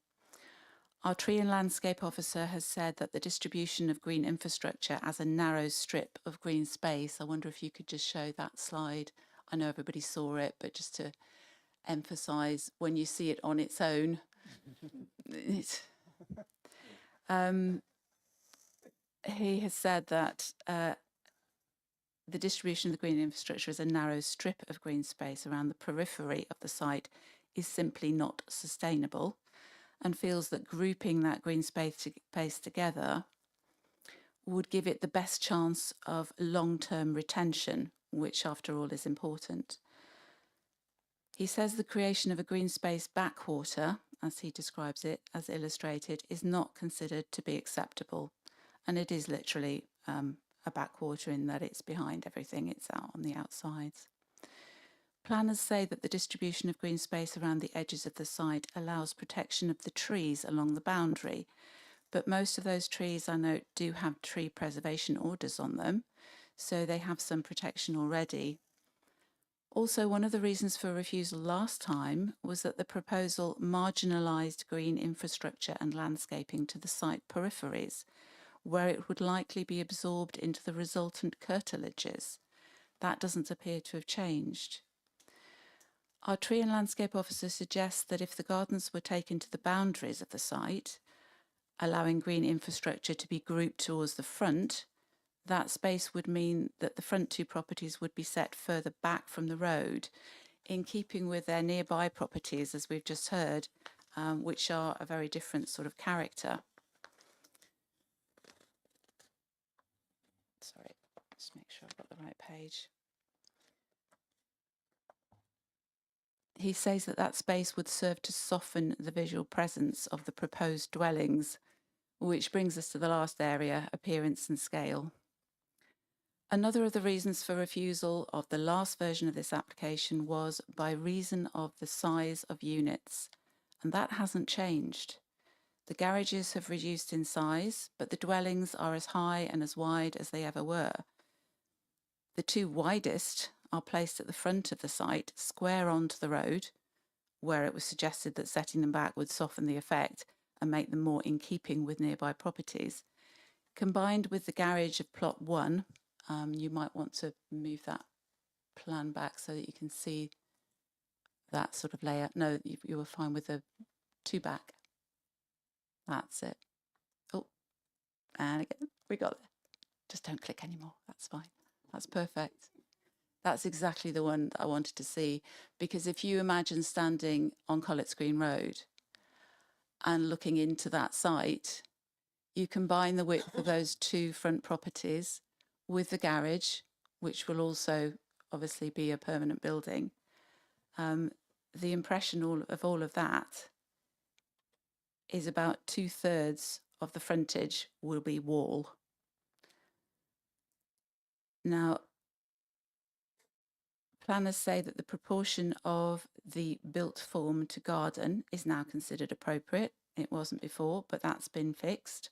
Our tree and landscape officer has said that the distribution of green infrastructure as a narrow strip of green space, I wonder if you could just show that slide. I know everybody saw it, but just to emphasise, when you see it on its own, he has said that the distribution of the green infrastructure as a narrow strip of green space around the periphery of the site is simply not sustainable, and feels that grouping that green space together would give it the best chance of long-term retention, which after all is important. He says the creation of a green space backwater, as he describes it, as illustrated, is not considered to be acceptable. And it is literally a backwater in that it's behind everything, it's out on the outsides. Planners say that the distribution of green space around the edges of the site allows protection of the trees along the boundary, but most of those trees, I note, do have tree preservation orders on them, so they have some protection already. Also, one of the reasons for refusal last time was that the proposal marginalised green infrastructure and landscaping to the site peripheries, where it would likely be absorbed into the resultant curtilages. That doesn't appear to have changed. Our tree and landscape officer suggests that if the gardens were taken to the boundaries of the site, allowing green infrastructure to be grouped towards the front, that space would mean that the front 2 properties would be set further back from the road, in keeping with their nearby properties, as we've just heard, which are a very different sort of character. Sorry, just make sure I've got the right page. He says that that space would serve to soften the visual presence of the proposed dwellings, which brings us to the last area, appearance and scale. Another of the reasons for refusal of the last version of this application was by reason of the size of units, and that hasn't changed. The garages have reduced in size, but the dwellings are as high and as wide as they ever were. The 2 widest are placed at the front of the site, square onto the road, where it was suggested that setting them back would soften the effect and make them more in keeping with nearby properties. Combined with the garage of plot 1, you might want to move that plan back so that you can see that sort of layout. No, you were fine with the 2 back. That's it. Oh, and again, we got there. Just don't click anymore. That's fine. That's perfect. That's exactly the one that I wanted to see, because if you imagine standing on Colletts Green Road and looking into that site, you combine the width of those 2 front properties with the garage, which will also obviously be a permanent building. The impression of all of that is about 2/3 of the frontage will be wall. Now, planners say that the proportion of the built form to garden is now considered appropriate. It wasn't before, but that's been fixed.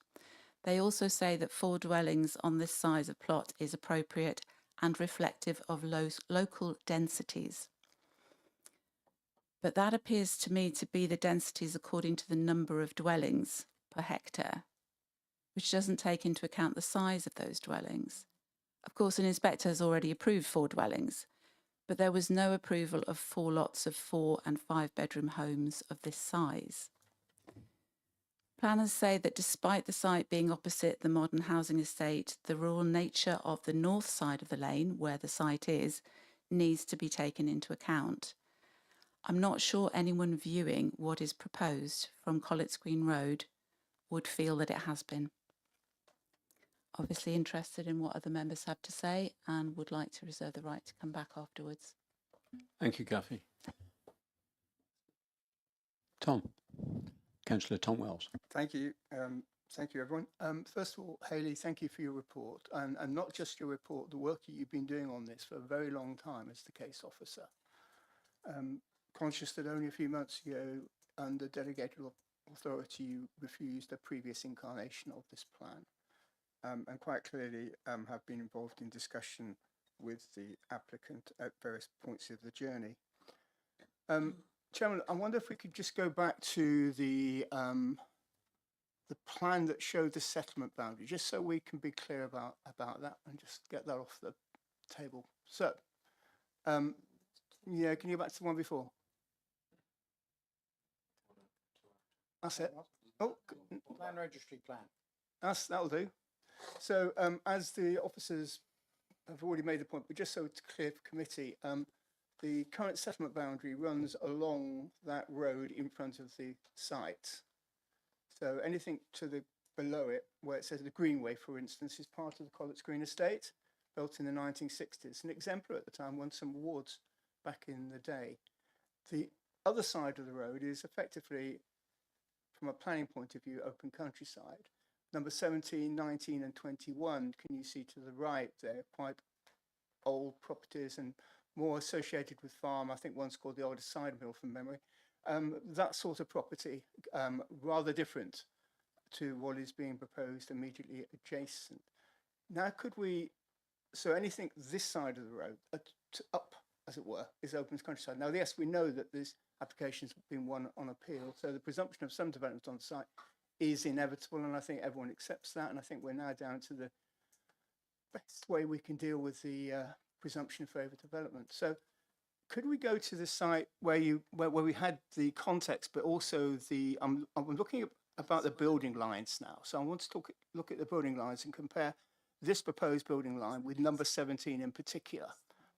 They also say that 4 dwellings on this size of plot is appropriate and reflective of local densities. But that appears to me to be the densities according to the number of dwellings per hectare, which doesn't take into account the size of those dwellings. Of course, an inspector has already approved 4 dwellings, but there was no approval of 4 lots of 4 and 5 bedroom homes of this size. Planners say that despite the site being opposite the modern housing estate, the rural nature of the north side of the lane, where the site is, needs to be taken into account. I'm not sure anyone viewing what is proposed from Colletts Green Road would feel that it has been. Obviously interested in what other members have to say and would like to reserve the right to come back afterwards. Thank you, Kathy. Tom. Councillor Tom Wells. Thank you. Thank you, everyone. First of all, Hayley, thank you for your report, and not just your report, the work that you've been doing on this for a very long time as the case officer. Conscious that only a few months ago, under delegated authority, you refused a previous incarnation of this plan, and quite clearly have been involved in discussion with the applicant at various points of the journey. Chairman, I wonder if we could just go back to the plan that showed the settlement boundary, just so we can be clear about that and just get that off the table. So, yeah, can you go back to the one before? That's it. Oh, Land registry plan. that'll do. So, as the officers have already made the point, but just so it's clear for committee, the current settlement boundary runs along that road in front of the site. So anything to the below it, where it says the Greenway, for instance, is part of the Colletts Green estate, built in the 1960s. An exemplar at the time, won some awards back in the day. The other side of the road is effectively, from a planning point of view, open countryside. Number 17, 19 and 21, can you see to the right there, quite old properties and more associated with farm. I think one's called the Oldest Cider Mill from memory. That sort of property, rather different to what is being proposed immediately adjacent. Now could we, so anything this side of the road, up as it were, is open countryside. Now yes, we know that this application's been won on appeal, so the presumption of some development on site is inevitable, and I think everyone accepts that, and I think we're now down to the best way we can deal with the presumption of favour development. So could we go to the site where we had the context, but also the I'm looking at about the building lines now. So I want to look at the building lines and compare this proposed building line with number 17 in particular.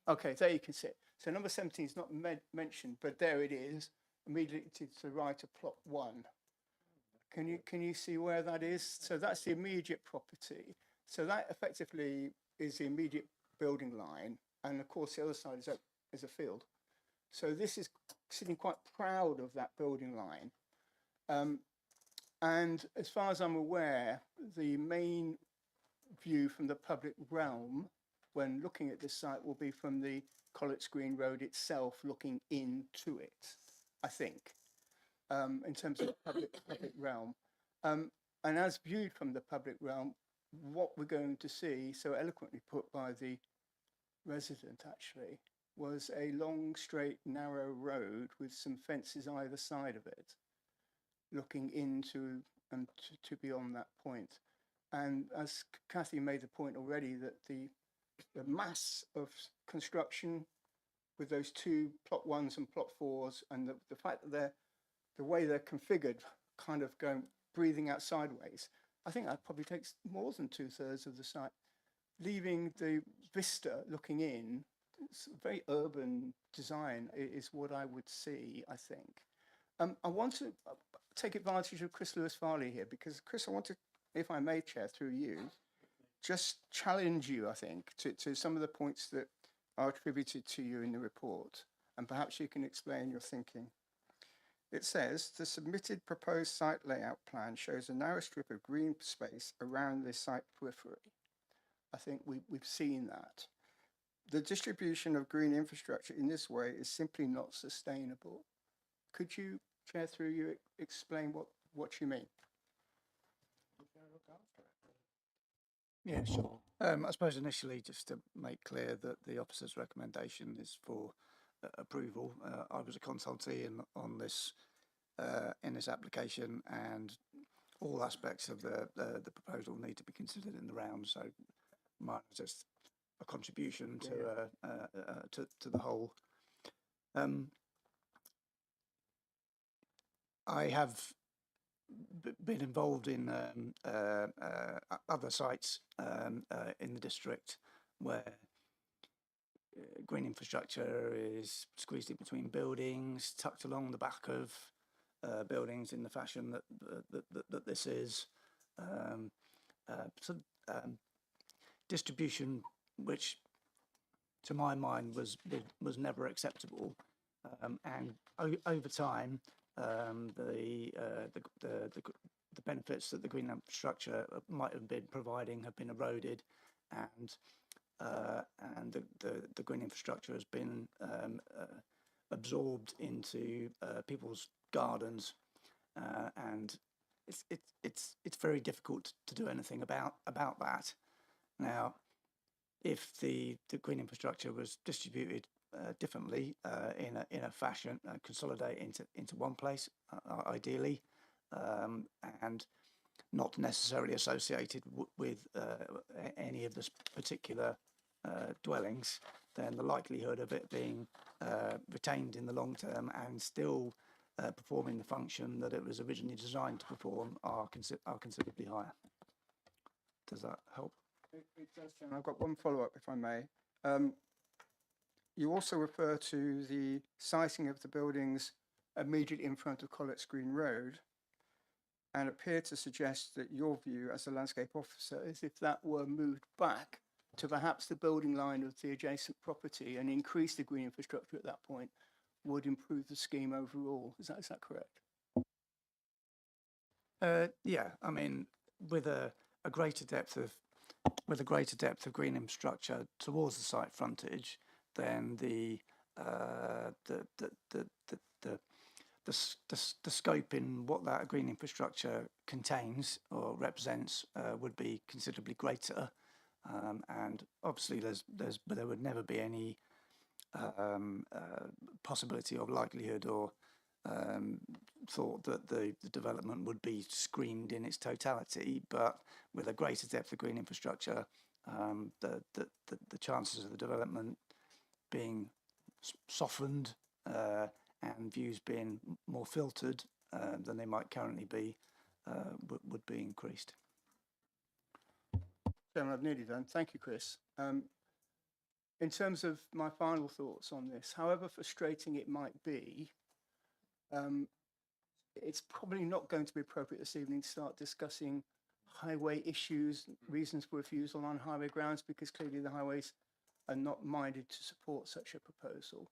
Okay, there you can see it. So number 17 is not mentioned, but there it is, immediately to the right of plot 1. Can you see where that is? So that's the immediate property. So that effectively is the immediate building line, and of course the other side is a field. So this is sitting quite proud of that building line. And as far as I'm aware, the main view from the public realm when looking at this site will be from the Colletts Green Road itself, looking into it, I think, in terms of public realm. And as viewed from the public realm, what we're going to see, so eloquently put by the resident actually, was a long, straight, narrow road with some fences either side of it, looking into and to beyond that point. And as Kathy made the point already, that the mass of construction with those two plot ones and plot fours, and the fact that the way they're configured, kind of breathing out sideways, I think that probably takes more than 2/3 of the site. Leaving the vista looking in, it's a very urban design is what I would see, I think. I want to take advantage of Chris Lewis-Farley here, because Chris, I want to, if I may, Chair, through you, just challenge you, I think, to some of the points that are attributed to you in the report, and perhaps you can explain your thinking. It says, the submitted proposed site layout plan shows a narrow strip of green space around the site periphery. I think we've seen that. The distribution of green infrastructure in this way is simply not sustainable. Could you, Chair, through you, explain what you mean? Yeah, sure. I suppose initially, just to make clear that the officer's recommendation is for approval. I was a consultee on this in this application, and all aspects of the proposal need to be considered in the round. So mine is just a contribution to the whole. I have been involved in other sites in the district where green infrastructure is squeezed in between buildings, tucked along the back of buildings in the fashion that this is. Distribution, which to my mind was never acceptable, and over time, the benefits that the green infrastructure might have been providing have been eroded, and the green infrastructure has been absorbed into people's gardens, and it's very difficult to do anything about that. Now, if the green infrastructure was distributed differently in a fashion, consolidate into one place, ideally, and not necessarily associated with any of the particular dwellings, then the likelihood of it being retained in the long term and still performing the function that it was originally designed to perform are considerably higher. Does that help? It does, Chair. I've got one follow-up, if I may. You also refer to the siting of the buildings immediately in front of Colletts Green Road, and appear to suggest that your view as a landscape officer is if that were moved back to perhaps the building line of the adjacent property and increase the green infrastructure at that point, would improve the scheme overall. Is that correct? Yeah, I mean, with a greater depth of green infrastructure towards the site frontage, then the scope in what that green infrastructure contains or represents would be considerably greater, and obviously there would never be any possibility or likelihood or thought that the development would be screened in its totality, but with a greater depth of green infrastructure, the chances of the development being softened and views being more filtered than they might currently be would be increased. Chairman, I've nearly done. Thank you, Chris. In terms of my final thoughts on this, however frustrating it might be, it's probably not going to be appropriate this evening to start discussing highway issues, reasons for refusal on highway grounds, because clearly the highways are not minded to support such a proposal.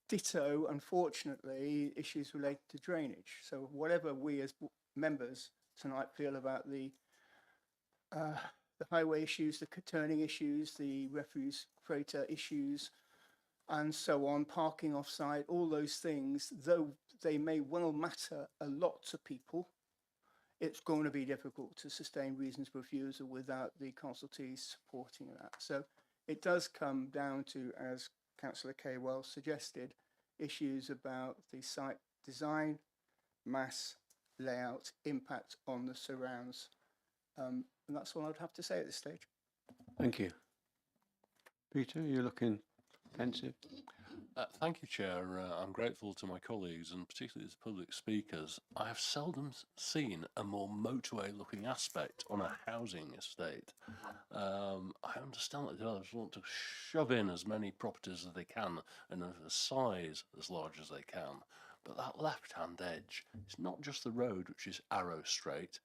Ditto, unfortunately, issues related to drainage. So whatever we as members tonight feel about the highway issues, the turning issues, the refuse freighter issues, and so on, parking off-site, all those things, though they may well matter a lot to people, it's going to be difficult to sustain reasons for refusal without the consultees supporting that. So it does come down to, as Councillor Kaywell suggested, issues about the site design, mass, layout, impact on the surrounds. And that's all I'd have to say at this stage. Thank you. Peter, you're looking pensive. Thank you, Chair. I'm grateful to my colleagues and particularly to public speakers. I have seldom seen a more motorway-looking aspect on a housing estate. I understand that developers want to shove in as many properties as they can and of a size as large as they can. But that left-hand edge, it's not just the road, which is arrow straight.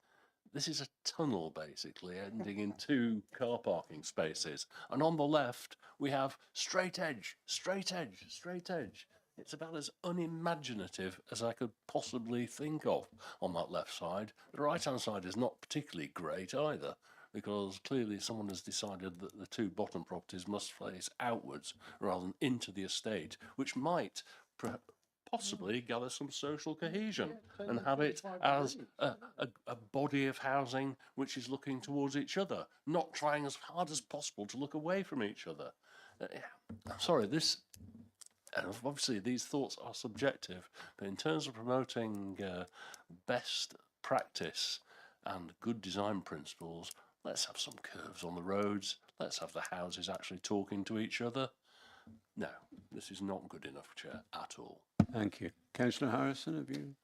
This is a tunnel, basically, ending in 2 car parking spaces. And on the left, we have straight edge, straight edge, straight edge. It's about as unimaginative as I could possibly think of on that left side. The right-hand side is not particularly great either, because clearly someone has decided that the 2 bottom properties must face outwards rather than into the estate, which might possibly gather some social cohesion and have it as a body of housing which is looking towards each other, not trying as hard as possible to look away from each other. I'm sorry, obviously these thoughts are subjective, but in terms of promoting best practice and good design principles, let's have some curves on the roads, let's have the houses actually talking to each other. No, this is not good enough, Chair, at all. Thank you. Councillor Harrison, have you?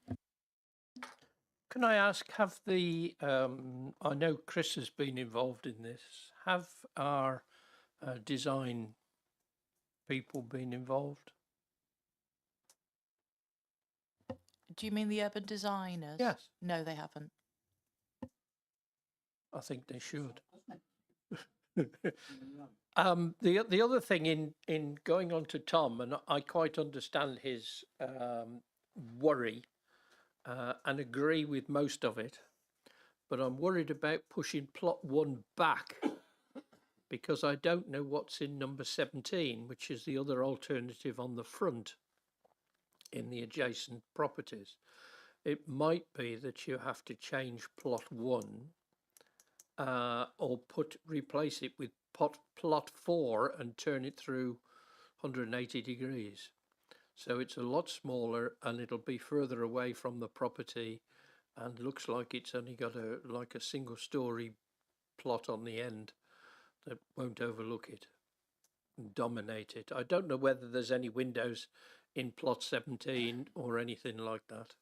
Can I ask, have I know Chris has been involved in this, have our design people been involved? Do you mean the urban designers? Yes. No, they haven't. I think they should. The other thing in going on to Tom, and I quite understand his worry and agree with most of it, but I'm worried about pushing plot 1 back because I don't know what's in number 17, which is the other alternative on the front in the adjacent properties. It might be that you have to change plot 1 or replace it with plot 4 and turn it through 180 degrees. So it's a lot smaller and it'll be further away from the property and looks like it's only got a single story plot on the end that won't overlook it and dominate it. I don't know whether there's any windows in plot 17 or anything like that.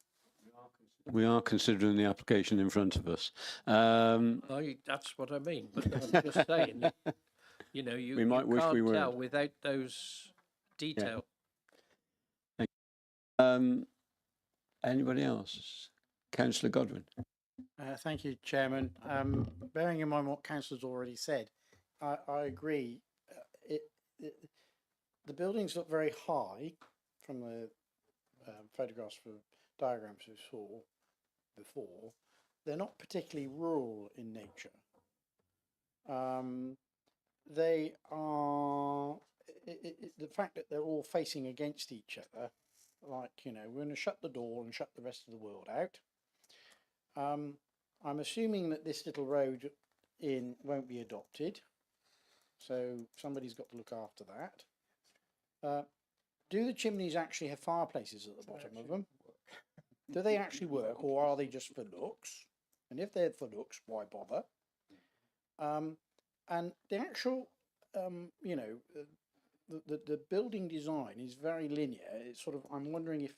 We are considering the application in front of us. That's what I mean, but I'm just saying, you know, you can't tell without those details. Anybody else? Councillor Godwin. Thank you, Chairman. Bearing in mind what Councillor's already said, I agree. The buildings look very high from the photographs for diagrams we saw before. They're not particularly rural in nature. They are, the fact that they're all facing against each other, like, you know, we're going to shut the door and shut the rest of the world out. I'm assuming that this little road in won't be adopted, so somebody's got to look after that. Do the chimneys actually have fireplaces at the bottom of them? Do they actually work, or are they just for looks? And if they're for looks, why bother? And the actual, you know, the building design is very linear. It's sort of, I'm wondering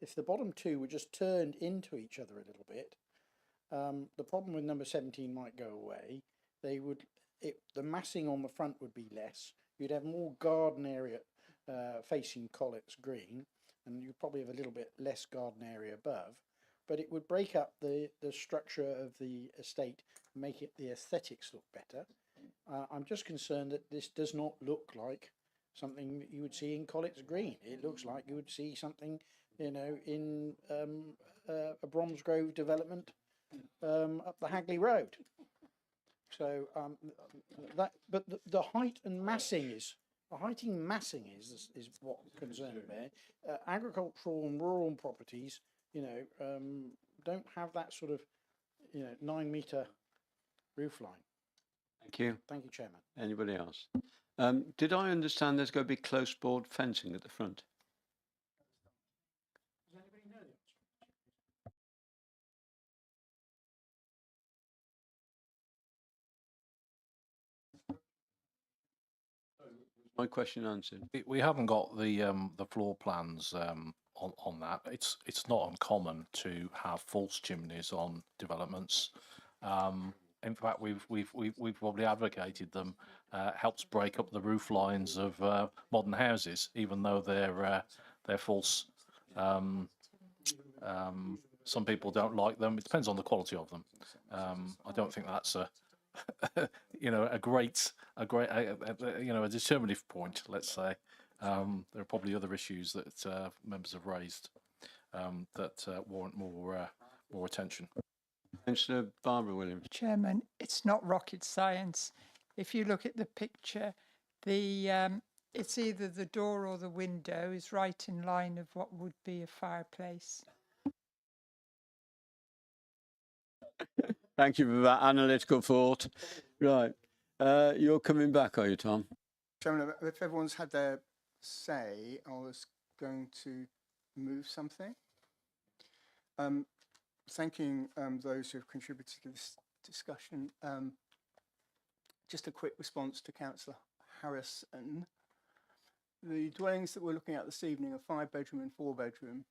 if the bottom 2 were just turned into each other a little bit, the problem with number 17 might go away. The massing on the front would be less. You'd have more garden area facing Colletts Green, and you'd probably have a little bit less garden area above, but it would break up the structure of the estate, make the aesthetics look better. I'm just concerned that this does not look like something that you would see in Colletts Green. It looks like you would see something, you know, in a Bromsgrove development up the Hagley Road. So but the height and massing is. The heighting massing is what concerns me. Agricultural and rural properties, you know, don't have that sort of, you know, 9-metre roof line. Thank you. Thank you, Chairman. Anybody else? Did I understand there's going to be close board fencing at the front? My question answered. We haven't got the floor plans on that. It's not uncommon to have false chimneys on developments. In fact, we've probably advocated them. Helps break up the roof lines of modern houses, even though they're false. Some people don't like them. It depends on the quality of them. I don't think that's a a great a determinative point. Let's say there are probably other issues that members have raised that warrant more attention. Councillor Barbara Williams. Chairman, it's not rocket science. If you look at the picture, it's either the door or the window is right in line of what would be a fireplace. Thank you for that analytical thought. Right. You're coming back, are you, Tom? Chairman, if everyone's had their say, I was going to move something. Thanking those who have contributed to this discussion. Just a quick response to Councillor Harrison. The dwellings that we're looking at this evening are 5-bedroom and 4-bedroom.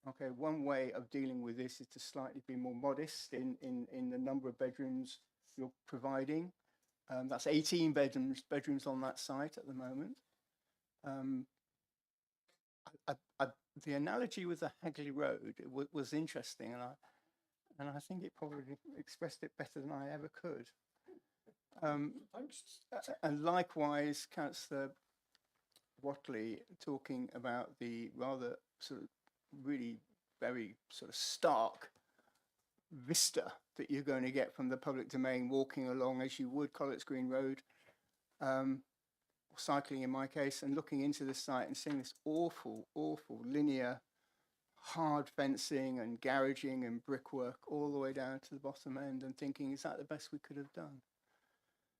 Okay, one way of dealing with this is to slightly be more modest in the number of bedrooms you're providing. That's 18 bedrooms on that site at the moment. The analogy with the Hagley Road was interesting, and I think it probably expressed it better than I ever could. And likewise, Councillor Whatley talking about the rather sort of really very sort of stark vista that you're going to get from the public domain walking along as you would Colletts Green Road, cycling in my case, and looking into the site and seeing this awful linear hard fencing and garaging and brickwork all the way down to the bottom end, and thinking, is that the best we could have done?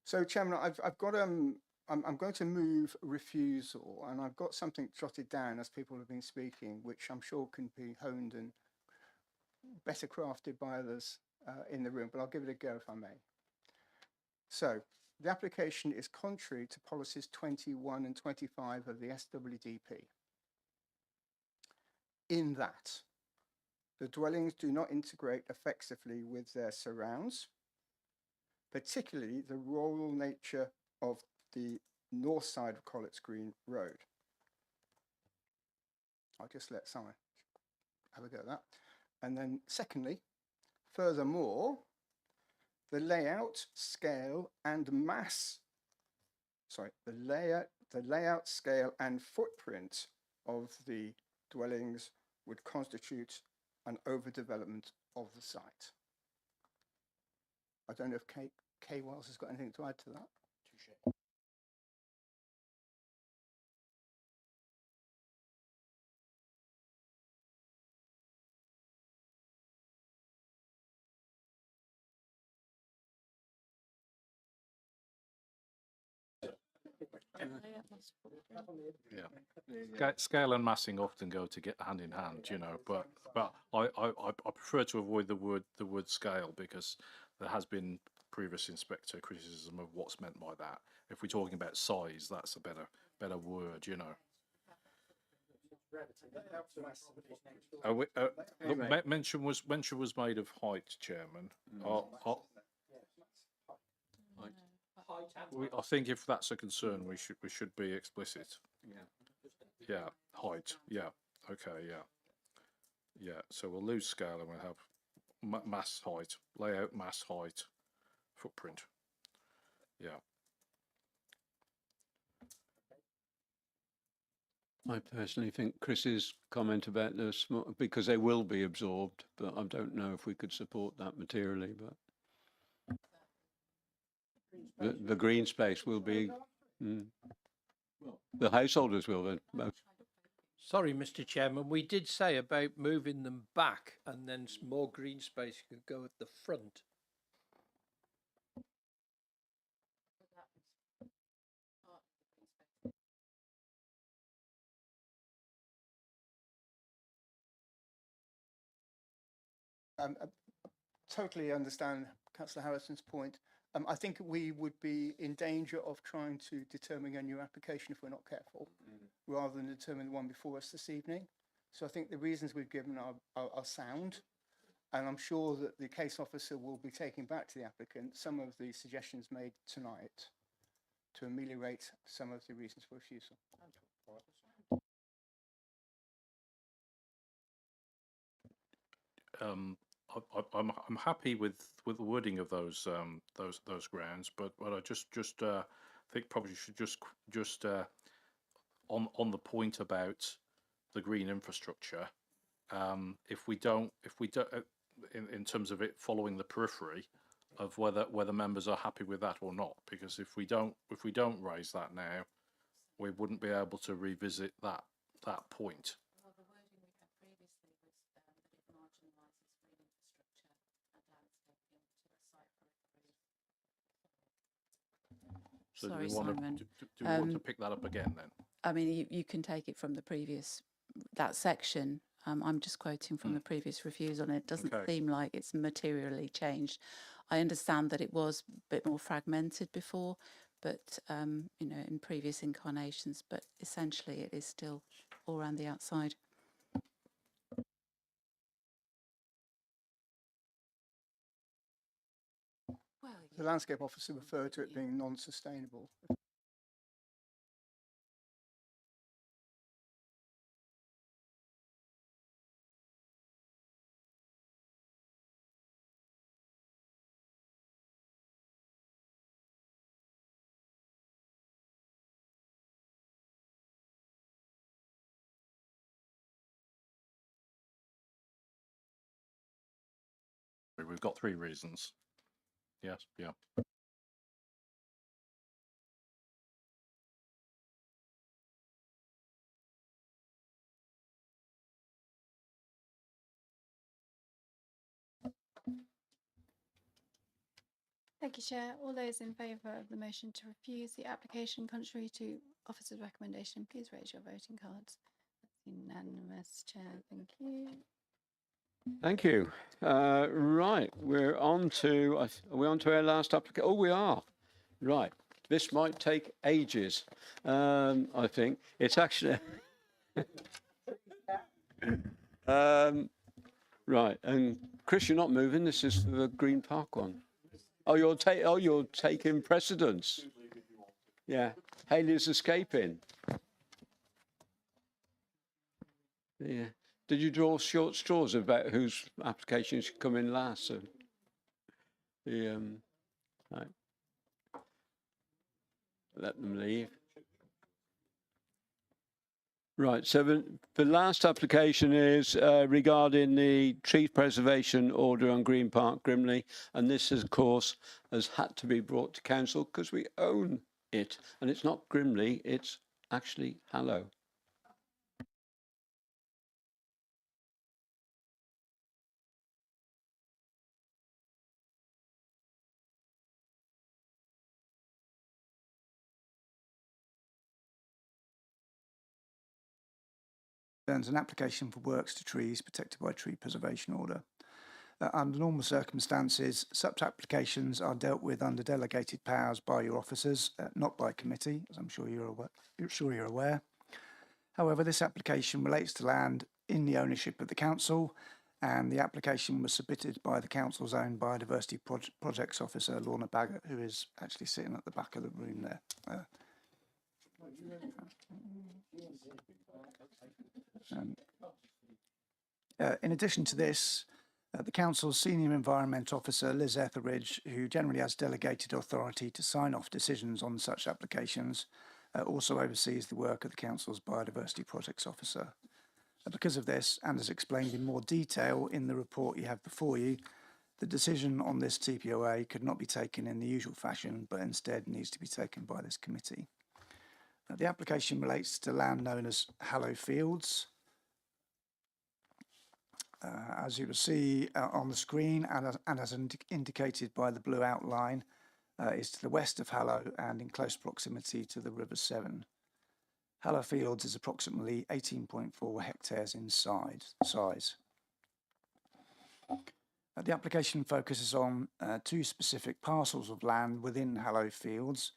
So, Chairman, I've got I'm going to move refusal, and I've got something jotted down as people have been speaking, which I'm sure can be honed and better crafted by others in the room, but I'll give it a go if I may. So, the application is contrary to policies 21 and 25 of the SWDP, in that the dwellings do not integrate effectively with their surrounds, particularly the rural nature of the north side of Colletts Green Road. I'll just let Simon have a go at that. And then secondly, furthermore, the layout, scale and mass, the layout, scale and footprint of the dwellings would constitute an overdevelopment of the site. I don't know if Kay Wells has got anything to add to that. Yeah, scale and massing often go to get hand in hand, but I prefer to avoid the word scale, because there has been previous inspector criticism of what's meant by that. If we're talking about size, that's a better word, Mention was made of height, Chairman. I think if that's a concern, we should be explicit. Yeah, height. Yeah. Okay. Yeah. So we'll lose scale and we'll have mass height, layout, mass height, footprint. Yeah. I personally think Chris's comment about the small, because they will be absorbed, but I don't know if we could support that materially, but the green space will be, the householders will then. Sorry, Mr. Chairman, we did say about moving them back and then more green space could go at the front. I totally understand Councillor Harrison's point. I think we would be in danger of trying to determine a new application if we're not careful, rather than determine the one before us this evening. So I think the reasons we've given are sound, and I'm sure that the case officer will be taking back to the applicant some of the suggestions made tonight to ameliorate some of the reasons for refusal. I'm happy with the wording of those grounds, but I just think probably should just on the point about the green infrastructure. If we don't in terms of it following the periphery of whether members are happy with that or not, because if we don't raise that now, we wouldn't be able to revisit that point. So Sorry, do we want Simon. to do we want to pick that up again then? I mean, you can take it from the previous, that section. I'm just quoting from the previous refusal, and it doesn't Okay. seem like it's materially changed. I understand that it was a bit more fragmented before, but you know, in previous incarnations, but essentially it is still all around the outside. The landscape officer referred to it being non-sustainable. We've got 3 reasons. Yes, yeah. Thank you, Chair. All those in favour of the motion to refuse the application contrary to officer's recommendation, please raise your voting cards. That's unanimous, Chair. Thank you. Thank you. Right, we're on to, are we on to our last application? Oh, we are. Right, this might take ages, I think. It's actually... right, and Chris, you're not moving. This is the Green Park one. Oh, you're taking precedence. Yeah, Haley's escaping. Yeah. Did you draw short straws about whose application should come in last? So right. Let them leave. Right, so the last application is regarding the tree preservation order on Green Park, Grimley, and this, of course, has had to be brought to council because we own it, and it's not Grimley, it's actually Hallow. Concerns an application for works to trees protected by tree preservation order. Under normal circumstances, such applications are dealt with under delegated powers by your officers, not by committee, as I'm sure you're aware. However, this application relates to land in the ownership of the council, and the application was submitted by the council's own biodiversity projects officer, Lorna Baggett, who is actually sitting at the back of the room there. In addition to this, the Council's Senior Environment Officer, Liz Etheridge, who generally has delegated authority to sign off decisions on such applications, also oversees the work of the Council's Biodiversity Projects Officer. Because of this, and as explained in more detail in the report you have before you, the decision on this TPOA could not be taken in the usual fashion, but instead needs to be taken by this committee. The application relates to land known as Hallow Fields. As you will see on the screen, and as indicated by the blue outline, is to the west of Hallow and in close proximity to the River Severn. Hallow Fields is approximately 18.4 hectares in size. The application focuses on two specific parcels of land within Hallow Fields.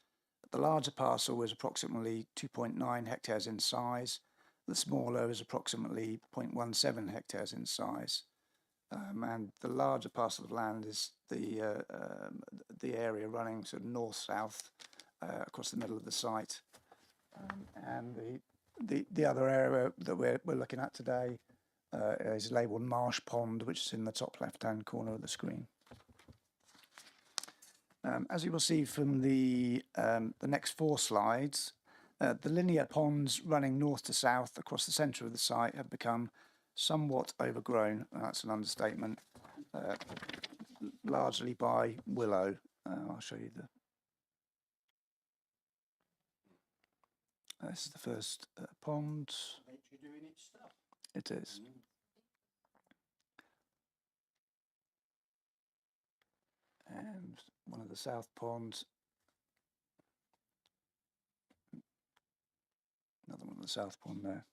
The larger parcel is approximately 2.9 hectares in size. The smaller is approximately 0.17 hectares in size. And the larger parcel of land is the area running sort of north-south across the middle of the site. And the other area that we're looking at today is labelled Marsh Pond, which is in the top left-hand corner of the screen. As you will see from the next 4 slides, the linear ponds running north to south across the centre of the site have become somewhat overgrown, and that's an understatement, largely by willow. I'll show you this is the first pond. Nature doing its stuff. It is. And one of the south ponds. Another one of the south pond there.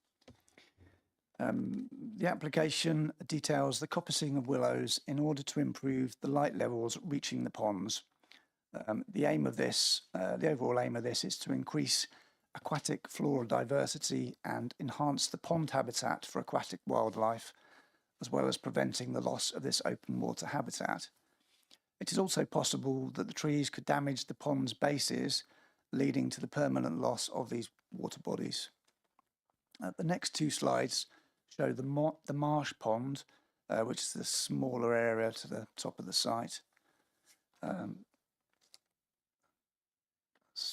The application details the coppicing of willows in order to improve the light levels reaching the ponds. The aim of this, the overall aim of this, is to increase aquatic floral diversity and enhance the pond habitat for aquatic wildlife, as well as preventing the loss of this open water habitat. It is also possible that the trees could damage the pond's bases, leading to the permanent loss of these water bodies. The next 2 slides show the marsh pond, which is the smaller area to the top of the site.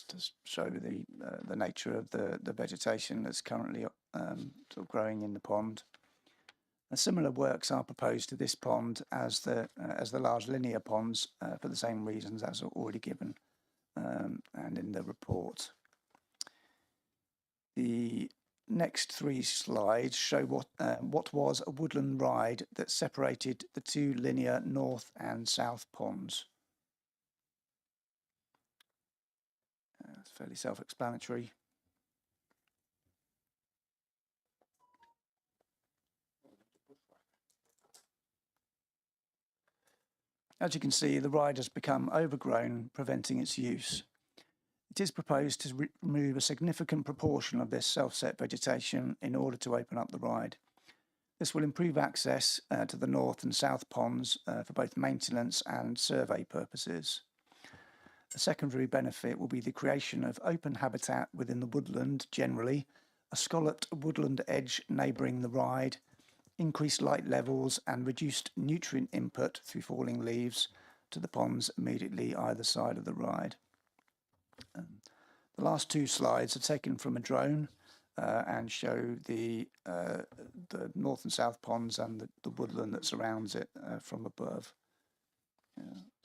To show the nature of the vegetation that's currently sort of growing in the pond. Similar works are proposed to this pond as the large linear ponds for the same reasons as are already given and in the report. The next 3 slides show what was a woodland ride that separated the 2 linear north and south ponds. It's fairly self-explanatory. As you can see, the ride has become overgrown, preventing its use. It is proposed to remove a significant proportion of this self-set vegetation in order to open up the ride. This will improve access to the north and south ponds for both maintenance and survey purposes. A secondary benefit will be the creation of open habitat within the woodland generally, a scalloped woodland edge neighbouring the ride, increased light levels and reduced nutrient input through falling leaves to the ponds immediately either side of the ride. The last 2 slides are taken from a drone and show the north and south ponds and the woodland that surrounds it from above.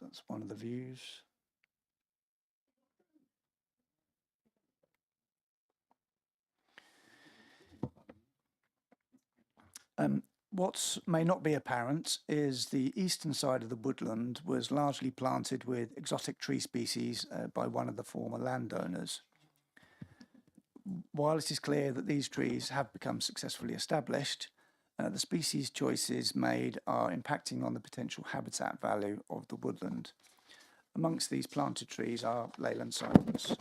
That's one of the views. What may not be apparent is the eastern side of the woodland was largely planted with exotic tree species by one of the former landowners. While it is clear that these trees have become successfully established, the species choices made are impacting on the potential habitat value of the woodland. Amongst these planted trees are Leyland cypress.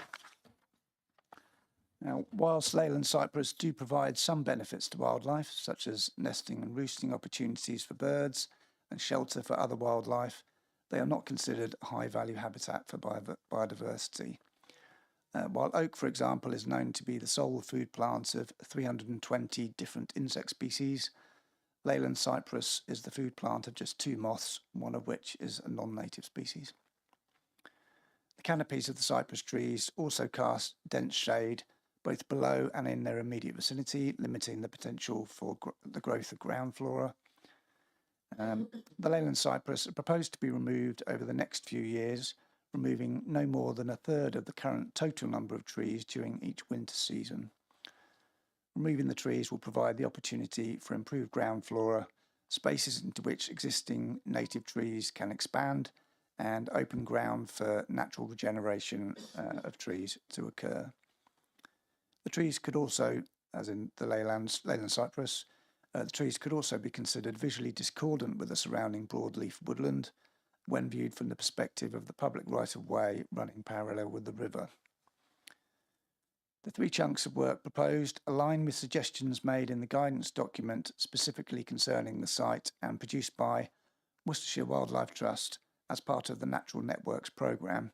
Now, whilst Leyland cypress do provide some benefits to wildlife, such as nesting and roosting opportunities for birds and shelter for other wildlife, they are not considered a high-value habitat for biodiversity. While oak, for example, is known to be the sole food plant of 320 different insect species, Leyland cypress is the food plant of just 2 moths, one of which is a non-native species. The canopies of the cypress trees also cast dense shade both below and in their immediate vicinity, limiting the potential for the growth of ground flora. The Leyland cypress are proposed to be removed over the next few years, removing no more than 1/3 of the current total number of trees during each winter season. Removing the trees will provide the opportunity for improved ground flora, spaces into which existing native trees can expand, and open ground for natural regeneration of trees to occur. The trees could also, as in the Leyland cypress, The trees could also be considered visually discordant with the surrounding broadleaf woodland when viewed from the perspective of the public right-of-way running parallel with the river. The 3 chunks of work proposed align with suggestions made in the guidance document specifically concerning the site and produced by Worcestershire Wildlife Trust as part of the Natural Networks programme,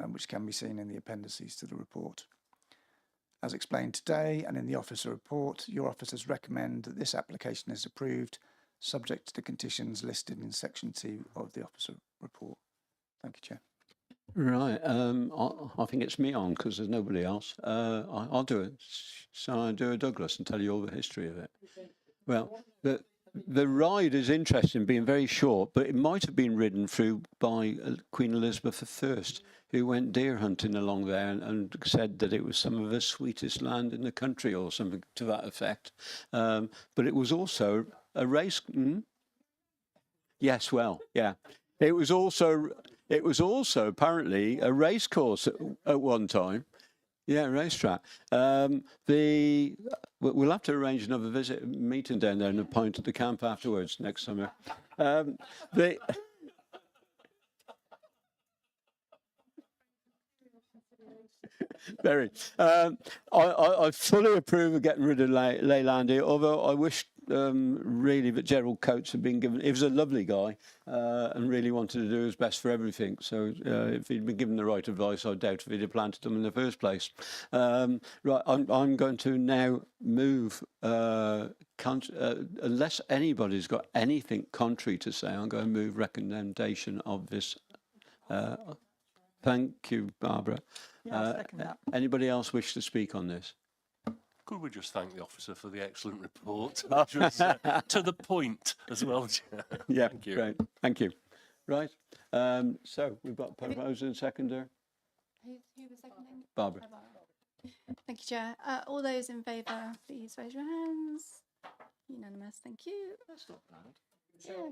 which can be seen in the appendices to the report. As explained today and in the officer report, your officers recommend that this application is approved, subject to the conditions listed in section 2 of the officer report. Thank you, Chair. Right, I think it's me on because there's nobody else. I'll do it. So I do a Douglas and tell you all the history of it. Well, the ride is interesting, being very short, but it might have been ridden through by Queen Elizabeth I, who went deer hunting along there and said that it was some of the sweetest land in the country or something to that effect. But it was also a race. Yes, well, yeah. It was also apparently a race course at one time. Yeah, racetrack. We'll have to arrange another meeting down there and a pint at the camp afterwards next summer. Very. I fully approve of getting rid of Leyland here, although I wish really that Gerald Coates had been given. He was a lovely guy and really wanted to do his best for everything. So if he'd been given the right advice, I doubt if he'd have planted them in the first place. Right, I'm going to now move. Unless anybody's got anything contrary to say, I'm going to move recommendation of this. Thank you, Barbara. Yeah, I'll second that. Anybody else wish to speak on this? Could we just thank the officer for the excellent report, which was to the point as well, Chair? Yeah, Thank you. great. Thank you. Right. So we've got proposer and seconder. Who was seconding? Barbara. Thank you, Chair. All those in favour, please raise your hands. Unanimous. Thank you. That's not bad. Yeah.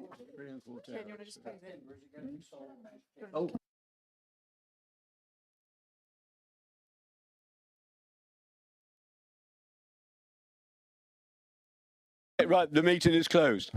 Oh. Right, the meeting is closed.